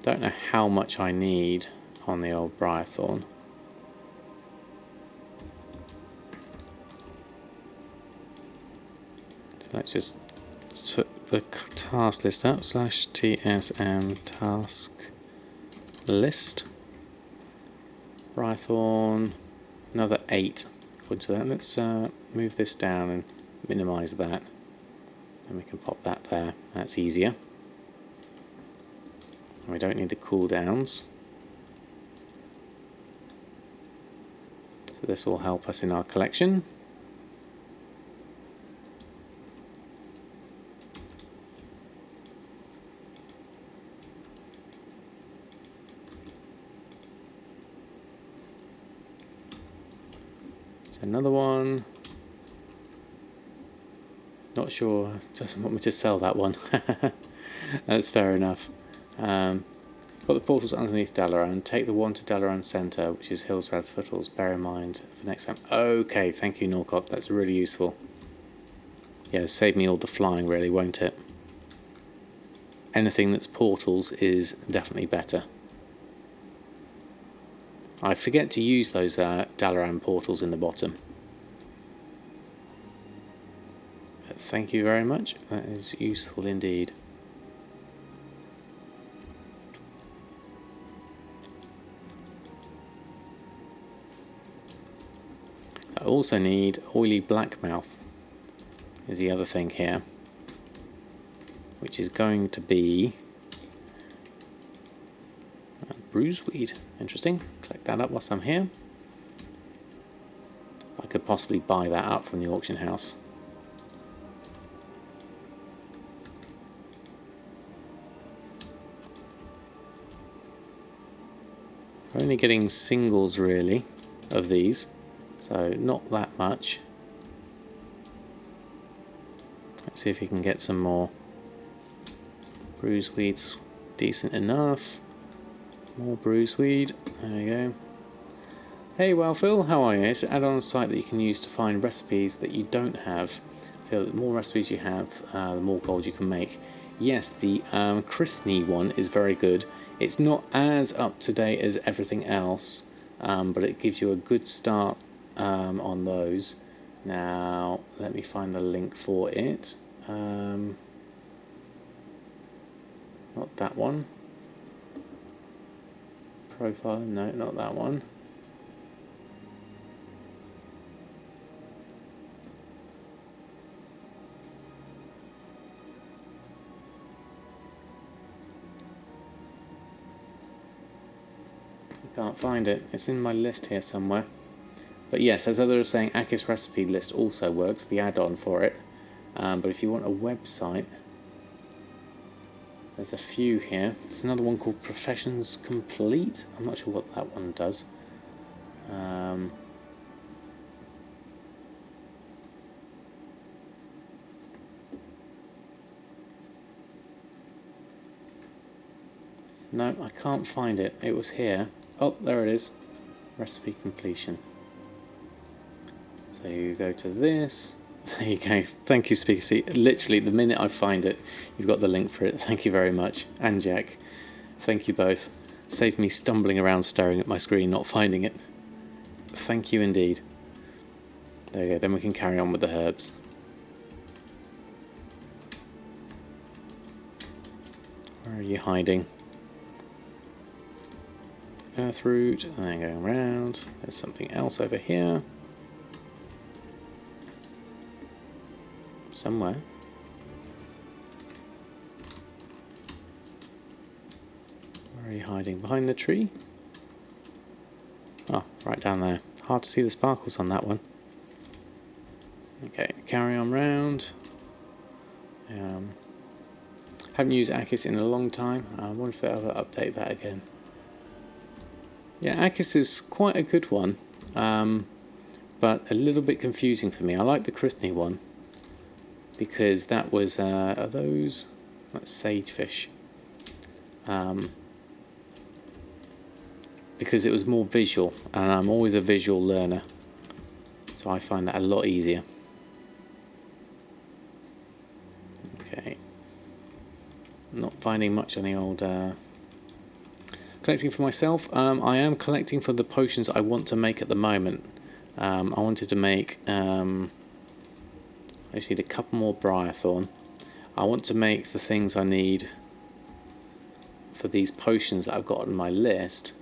Don't know how much I need on the old Briarthorn. So let's just put the task list up. /TSM task list. Briarthorn. Another 8. According to that. Let's move this down and minimise that. And we can pop that there. That's easier. And we don't need the cooldowns. So this will help us in our collection. So another one. Not sure, doesn't want me to sell that one. That's fair enough. Got the portals underneath Dalaran. Take the one to Dalaran Centre, which is Hillsbrad's Foothills. Bear in mind for next time. Okay, thank you, Norcop. That's really useful. Yeah, save me all the flying, really, won't it? Anything that's portals is definitely better. I forget to use those Dalaran portals in the bottom. But thank you very much. That is useful indeed. I also need Oily Blackmouth, is the other thing here, which is going to be Bruiseweed. Interesting. Collect that up whilst I'm here. I could possibly buy that up from the auction house. We're only getting singles really of these. So not that much. Let's see if we can get some more. Bruiseweed's decent enough. More bruiseweed. There you go. Hey, well, Phil, how are you? It's an add-on site that you can use to find recipes that you don't have. Feel that the more recipes you have, the more gold you can make. Yes, the Krithny one is very good. It's not as up to date as everything else, but it gives you a good start on those. Now, let me find the link for it. Not that one. Profile, no, not that one. Can't find it. It's in my list here somewhere. But yes, as others are saying, Akis recipe list also works, the add-on for it. But if you want a website, there's a few here. There's another one called Professions Complete. I'm not sure what that one does. No, I can't find it. It was here. Oh, there it is. Recipe completion. So you go to this. There you go. Thank you, Speaker Seat. Literally, the minute I find it, you've got the link for it. Thank you very much. And Jack. Thank you both. Saved me stumbling around staring at my screen, not finding it. Thank you indeed. There you go. Then we can carry on with the herbs. Where are you hiding? Earthroot, and then going around. There's something else over here. Somewhere. Where are you hiding? Behind the tree? Oh, right down there. Hard to see the sparkles on that one. Okay, carry on round. Haven't used Akis in a long time. I wonder if they'll ever update that again. Yeah, Akis is quite a good one, but a little bit confusing for me. I like the Krithny one because that was, are those? That's sagefish. Because it was more visual, and I'm always a visual learner, so I find that a lot easier. Okay. Not finding much on the old... Collecting for myself, I am collecting for the potions I want to make at the moment. I wanted to make, I just need a couple more Briarthorn. I want to make the things I need for these potions that I've got on my list.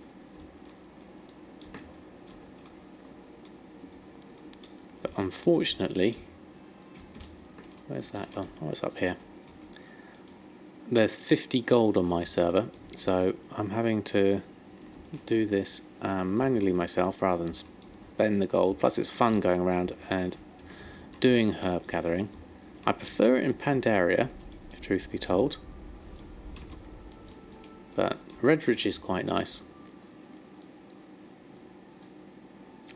But unfortunately, where's that gone? Oh, it's up here. There's 50 gold on my server. So I'm having to do this manually myself rather than spend the gold. Plus it's fun going around and doing herb gathering. I prefer it in Pandaria, if truth be told. But Redridge is quite nice.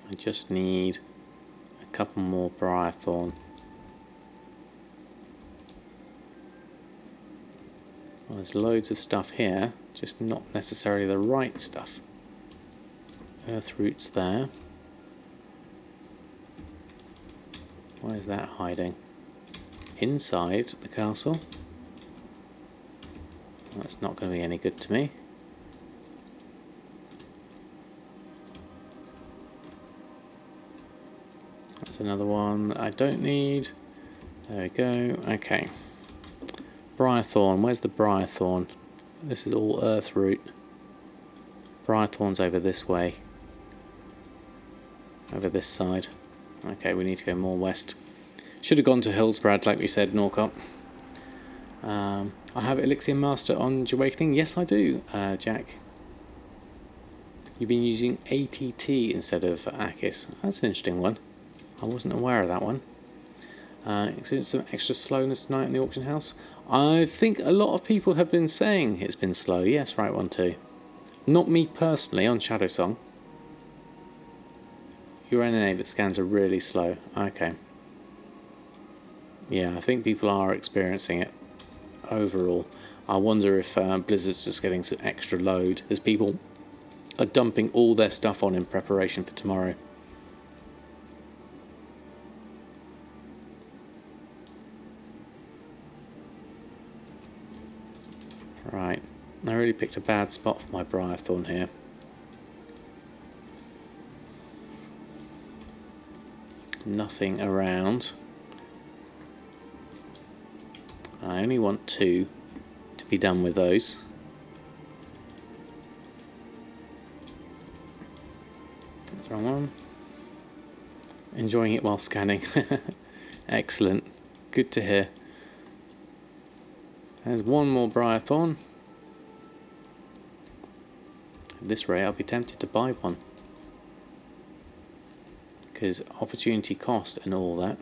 I just need a couple more Briarthorn. Well, there's loads of stuff here, just not necessarily the right stuff. Earthroots there. Why is that hiding? Inside the castle? Well, that's not going to be any good to me. That's another one I don't need. There we go. Okay. Briarthorn, where's the Briarthorn? This is all Earthroot. Briarthorn's over this way. Over this side. Okay, we need to go more west. Should have gone to Hillsbrad, like we said, Norcott. I have Elixir Master on Jahwakening. Yes, I do, Jack. You've been using ATT instead of Akis. That's an interesting one. I wasn't aware of that one. Experienced some extra slowness tonight in the auction house. I think a lot of people have been saying it's been slow. Yes, right one too. Not me personally on Shadow Song. Your NNA scans are really slow. Okay. Yeah, I think people are experiencing it overall. I wonder if Blizzard's just getting some extra load as people are dumping all their stuff on in preparation for tomorrow. Right, I really picked a bad spot for my Briarthorn here. Nothing around. I only want 2 to be done with those. That's the wrong one. Enjoying it while scanning. Excellent. Good to hear. There's one more Briarthorn. At this rate, I'll be tempted to buy one. Because opportunity cost and all that.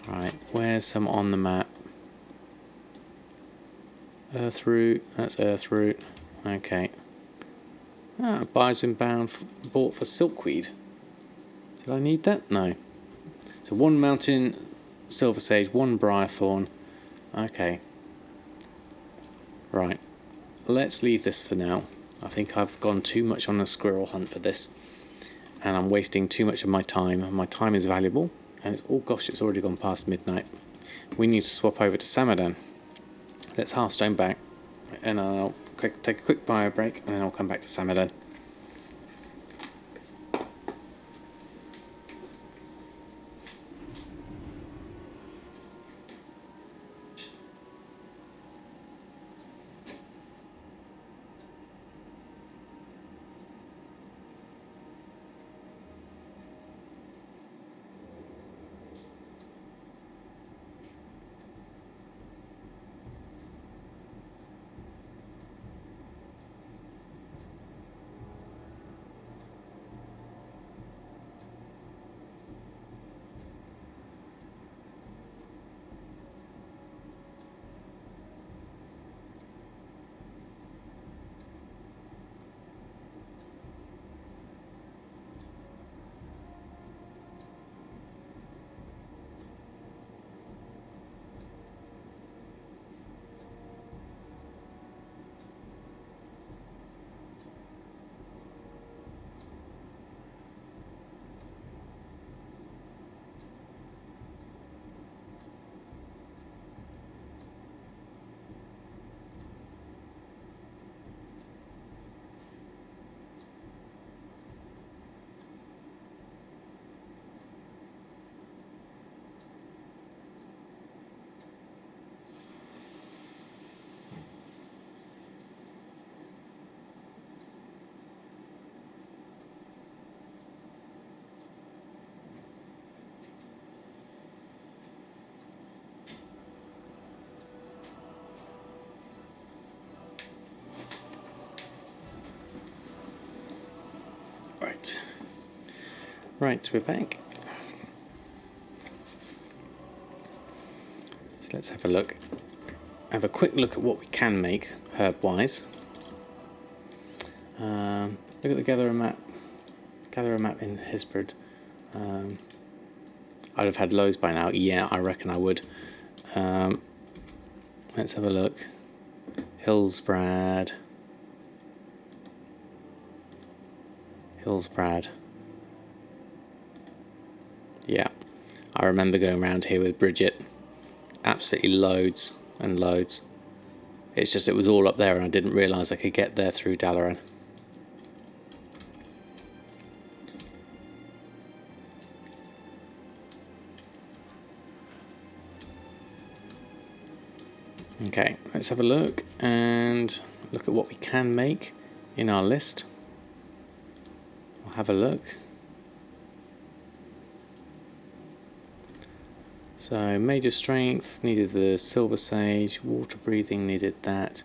Right, where's some on the map? Earthroot, that's Earthroot. Okay. Ah, buy's been bought for Silkweed. Did I need that? No. So 1 Mountain Silver Sage, 1 Briarthorn. Okay. Right. Let's leave this for now. I think I've gone too much on a squirrel hunt for this. And I'm wasting too much of my time. My time is valuable. And it's, oh gosh, it's already gone past midnight. We need to swap over to Samadan. Let's Hearthstone back. And I'll take a quick bio break. And then I'll come back to Samadan. Right, we're back. So let's have a look. Have a quick look at what we can make herb-wise. Look at the gather a map. Gather a map in Hisbrid. I'd have had loads by now. Yeah, I reckon I would. Let's have a look. Hillsbrad. Yeah, I remember going around here with Briggit. Absolutely loads and loads. It's just it was all up there and I didn't realise I could get there through Dalaran. Okay, let's have a look and look at what we can make in our list. We'll have a look. So major strength needed the Silver Sage, water breathing needed that.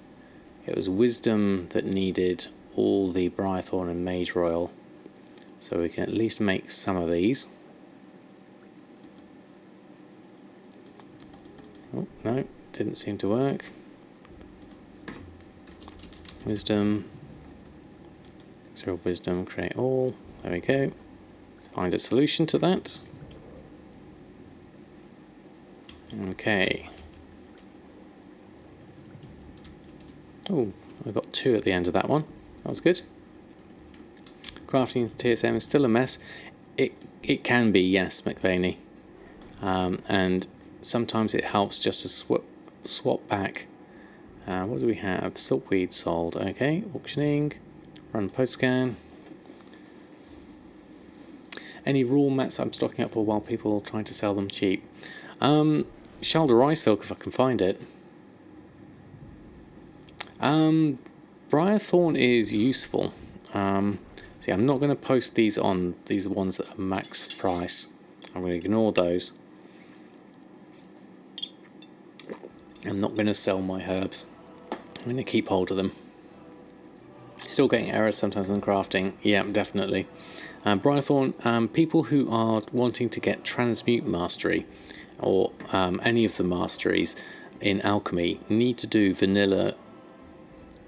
It was wisdom that needed all the Briarthorn and Mage Royal. So we can at least make some of these. Oh, no, didn't seem to work. Wisdom. Zero wisdom, create all. There we go. Let's find a solution to that. Okay. Oh, I got 2 at the end of that one. That was good. Crafting TSM is still a mess. It can be, yes, McVaney. And sometimes it helps just to swap back. What do we have? Silkweed sold. Okay, auctioning. Run post scan. Any raw mats I'm stocking up for while people are trying to sell them cheap? Shalderai silk if I can find it. Briarthorn is useful. See, I'm not going to post these on. These are ones that are max price. I'm going to ignore those. I'm not going to sell my herbs. I'm going to keep hold of them. Still getting errors sometimes when crafting. Yeah, definitely. Briarthorn, people who are wanting to get Transmute Mastery or any of the masteries in alchemy need to do vanilla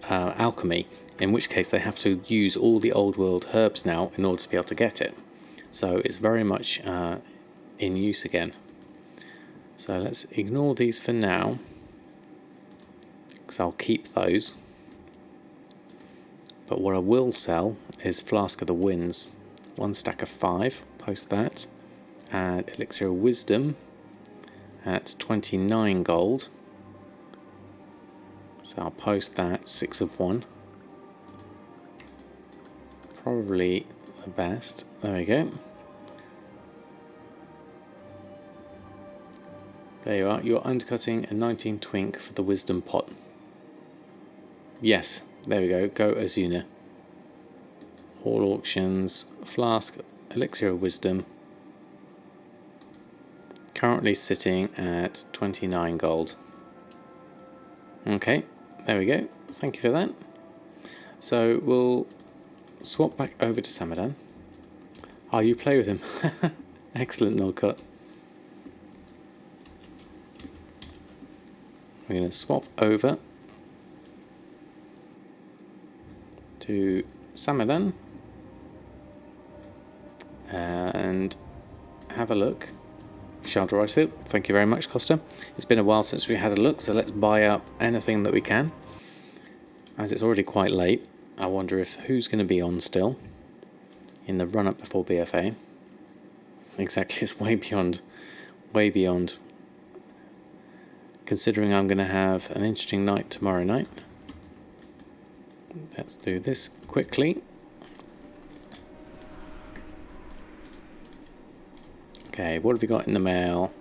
alchemy, in which case they have to use all the old world herbs now in order to be able to get it. So it's very much in use again. So let's ignore these for now, because I'll keep those. But what I will sell is Flask of the Winds. 1 stack of 5, post that. And Elixir of Wisdom at 29 gold. So I'll post that, 6 of 1. Probably the best. There we go. There you are. You're undercutting a 19 twink for the wisdom pot. Yes, there we go. Go Azuna. All auctions. Flask, Elixir of Wisdom. Currently sitting at 29 gold. Okay, there we go. Thank you for that. So we'll swap back over to Samadan. Oh, you play with him. Excellent, Norcott. We're going to swap over to Samadan and have a look. Shalderai silk, thank you very much, Costa. It's been a while since we had a look, so let's buy up anything that we can. As it's already quite late, I wonder if who's going to be on still in the run-up before BfA. Exactly, it's way beyond. Considering I'm going to have an interesting night tomorrow night. Let's do this quickly. Okay, what have we got in the mail?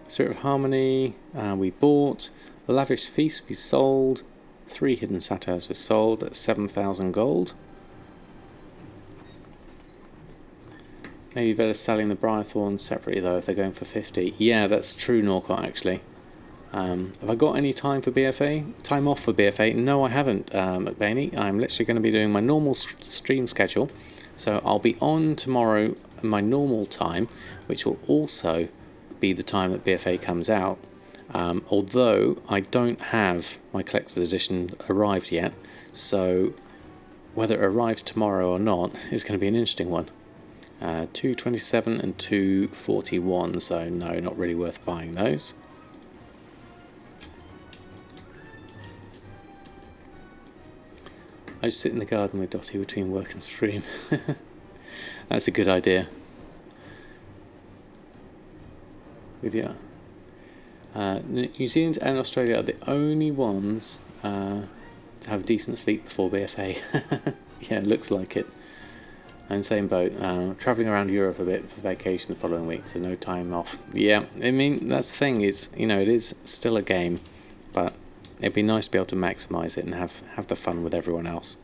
Spirit of Harmony, we bought. Lavish Feast, we sold. 3 Hidden Satires were sold at 7,000 gold. Maybe better selling the Briarthorn separately though if they're going for 50. Yeah, that's true, Norcott, actually. Have I got any time for BfA? Time off for BfA? No, I haven't, McBainey. I'm literally going to be doing my normal stream schedule. So I'll be on tomorrow at my normal time, which will also be the time that BfA comes out. Although I don't have my collector's edition arrived yet, so whether it arrives tomorrow or not is going to be an interesting one. 227 and 241, so no, not really worth buying those. I just sit in the garden with Dottie between work and stream. That's a good idea. With you. New Zealand and Australia are the only ones to have decent sleep before BfA. Yeah, it looks like it. I'm same boat. Travelling around Europe a bit for vacation the following week, so no time off. Yeah, I mean, that's the thing, is, you know, it is still a game, but it'd be nice to be able to maximise it and have the fun with everyone else.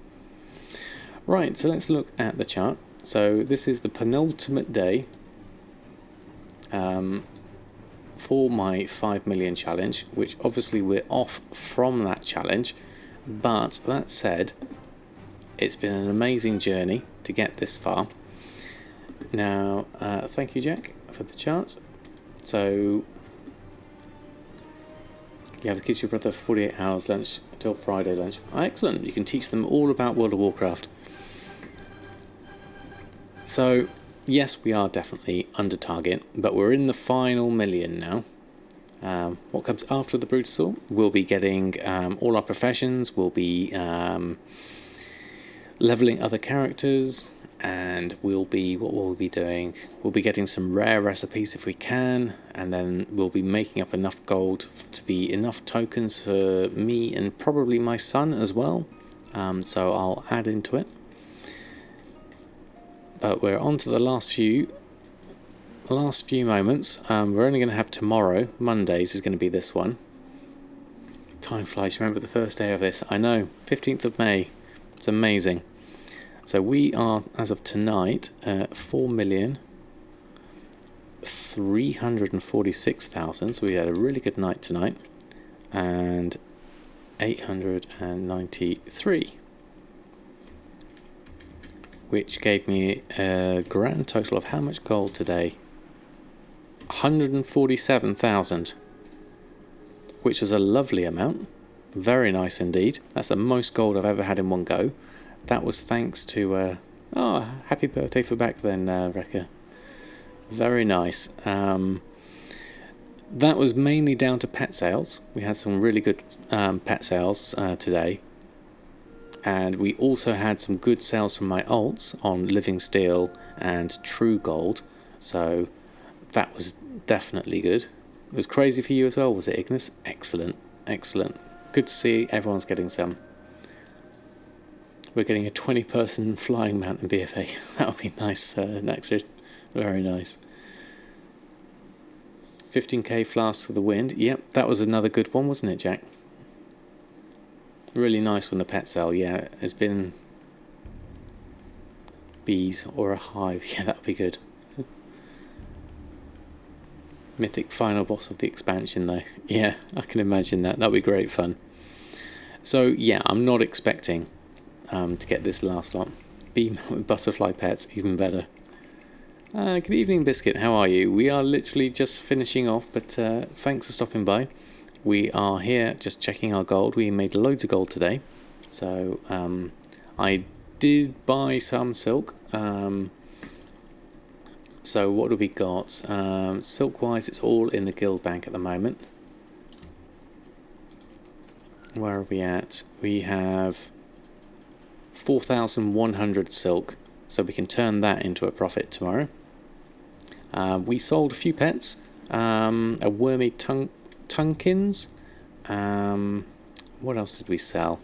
Right, so let's look at the chart. So this is the penultimate day for my 5 million challenge, which obviously we're off from that challenge, but that said, it's been an amazing journey to get this far. Now, thank you, Jack, for the chart. So you have the kids, your brother, 48 hours lunch until Friday lunch. Oh, excellent. You can teach them all about World of Warcraft. So, yes, we are definitely under target, but we're in the final million now. What comes after the Brutal Assault? We'll be getting all our professions, we'll be leveling other characters, and what will we be doing? We'll be getting some rare recipes if we can, and then we'll be making up enough gold to be enough tokens for me and probably my son as well. So I'll add into it. But we're on to the last few moments. We're only going to have tomorrow. Mondays is going to be this one. Time flies. Remember the first day of this? I know, 15th of May. It's amazing. So we are, as of tonight, 4,346,000. So we had a really good night tonight. And 893. Which gave me a grand total of how much gold today? 147,000, which is a lovely amount. Very nice indeed. That's the most gold I've ever had in one go. That was thanks to happy birthday for back then, Rekka. Very nice. That was mainly down to pet sales. We had some really good pet sales today. And we also had some good sales from my alts on Living Steel and True Gold. So that was definitely good. It was crazy for you as well, was it, Ignis? Excellent, excellent. Good to see everyone's getting some. We're getting a 20-person flying mount in BfA. That would be nice next year. Very nice. 15k Flask of the Wind. Yep, that was another good one, wasn't it, Jack? Really nice when the pet sale, yeah. It's been bees or a hive. Yeah, that would be good. Mythic final boss of the expansion, though. Yeah, I can imagine that. That would be great fun. So, yeah, I'm not expecting to get this last lot. Bee with butterfly pets, even better. Good evening, Biscuit. How are you? We are literally just finishing off, but thanks for stopping by. We are here just checking our gold. We made loads of gold today. So I did buy some silk. So what have we got? Silk-wise, it's all in the guild bank at the moment. Where are we at? We have 4,100 silk. So we can turn that into a profit tomorrow. We sold a few pets. A wormy Tunkins. What else did we sell?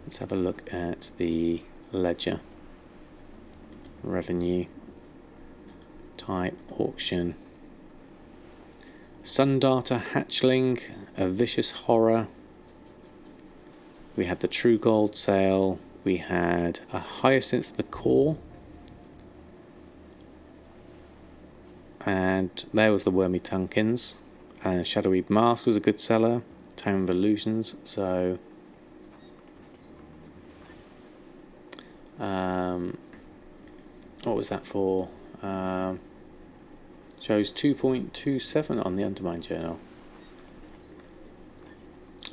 Let's have a look at the ledger. Revenue. Type. Auction. Sundata Hatchling. A Vicious Horror. We had the True Gold sale. We had a Hyacinth Macaw. And there was the Wormy Tunkins. And Shadowy Mask was a good seller. Time of Illusions. So what was that for? Shows 2.27 on the Undermine journal.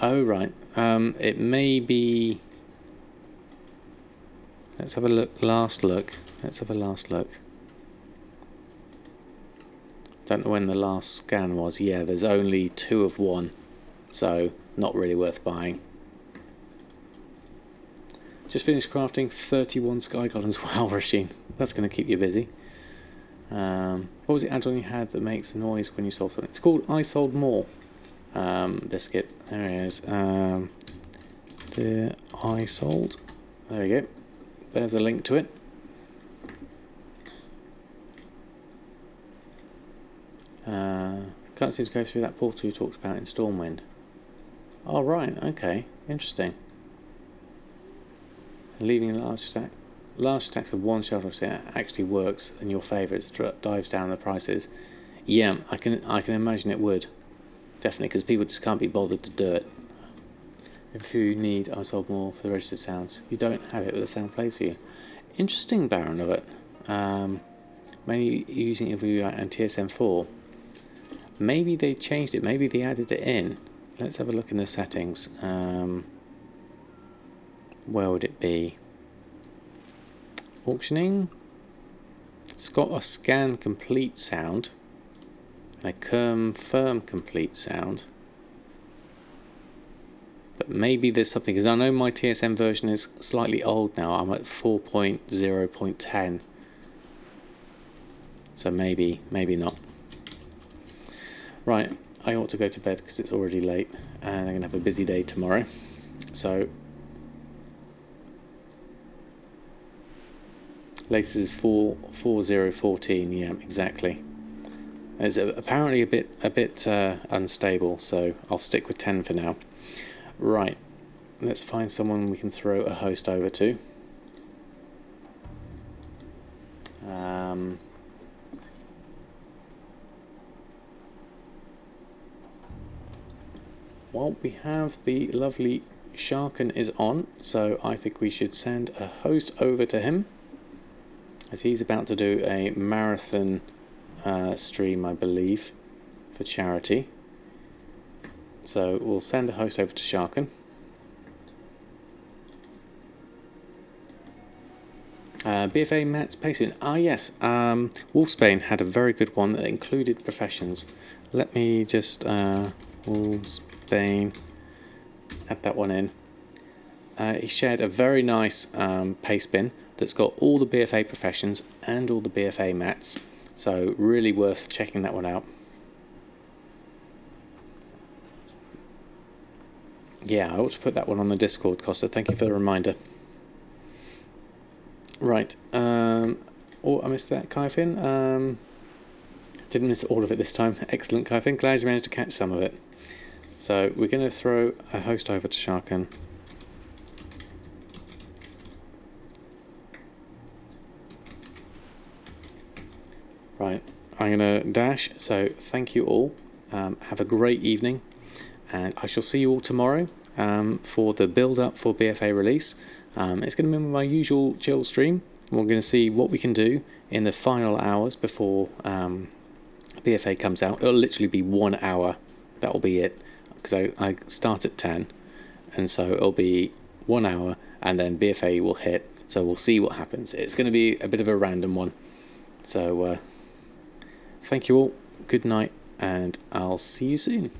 Oh right. It may be. Let's have a look. Last look. Let's have a last look. Don't know when the last scan was. Yeah, there's only 2 of 1, so not really worth buying. Just finished crafting 31 Sky Golems. Wow, Rasheen, that's going to keep you busy. What was the add-on you had that makes a noise when you sold something? It's called I Sold More. Biscuit. There it is. The I Sold. There we go. There's a link to it. Can't seem to go through that portal you talked about in Stormwind. Oh right, okay, interesting. Leaving a large stacks of one shelter set actually works in your favour. It dives down the prices. Yeah, I can imagine it would, definitely, because people just can't be bothered to do it. If you need I Sold More for the registered sounds, you don't have it, but the sound plays for you. Interesting, Baron of it. Mainly using EVUI and TSM4. Maybe they changed it. Maybe they added it in. Let's have a look in the settings. Where would it be? Auctioning? It's got a scan complete sound and a confirm complete sound. But maybe there's something, because I know my TSM version is slightly old now. I'm at 4.0.10. So maybe not. Right, I ought to go to bed because it's already late and I'm going to have a busy day tomorrow. So, latest is 4.0.14, yeah, exactly. It's apparently a bit unstable, so I'll stick with 10 for now. Right, let's find someone we can throw a host over to. Well, we have the lovely Sharkin is on, so I think we should send a host over to him, as he's about to do a marathon stream, I believe, for charity. So we'll send a host over to Sharkin. BfA Matt's Pastebin. Ah yes, Wolfsbane had a very good one that included professions. Let me just Wolfsbane add that one in. He shared a very nice Pastebin that's got all the BfA professions and all the BfA mats, so really worth checking that one out. Yeah, I ought to put that one on the Discord, Costa. Thank you for the reminder. Right. Oh, I missed that, Kaifin. Didn't miss all of it this time. Excellent, Kaifin. Glad you managed to catch some of it. So we're going to throw a host over to Sharkin. Right. I'm going to dash. So thank you all. Have a great evening. And I shall see you all tomorrow for the build-up for BfA release. It's going to be my usual chill stream. We're going to see what we can do in the final hours before BfA comes out. It'll literally be 1 hour. That'll be it. Because I start at 10. And so it'll be 1 hour and then BfA will hit. So we'll see what happens. It's going to be a bit of a random one. So thank you all. Good night. And I'll see you soon.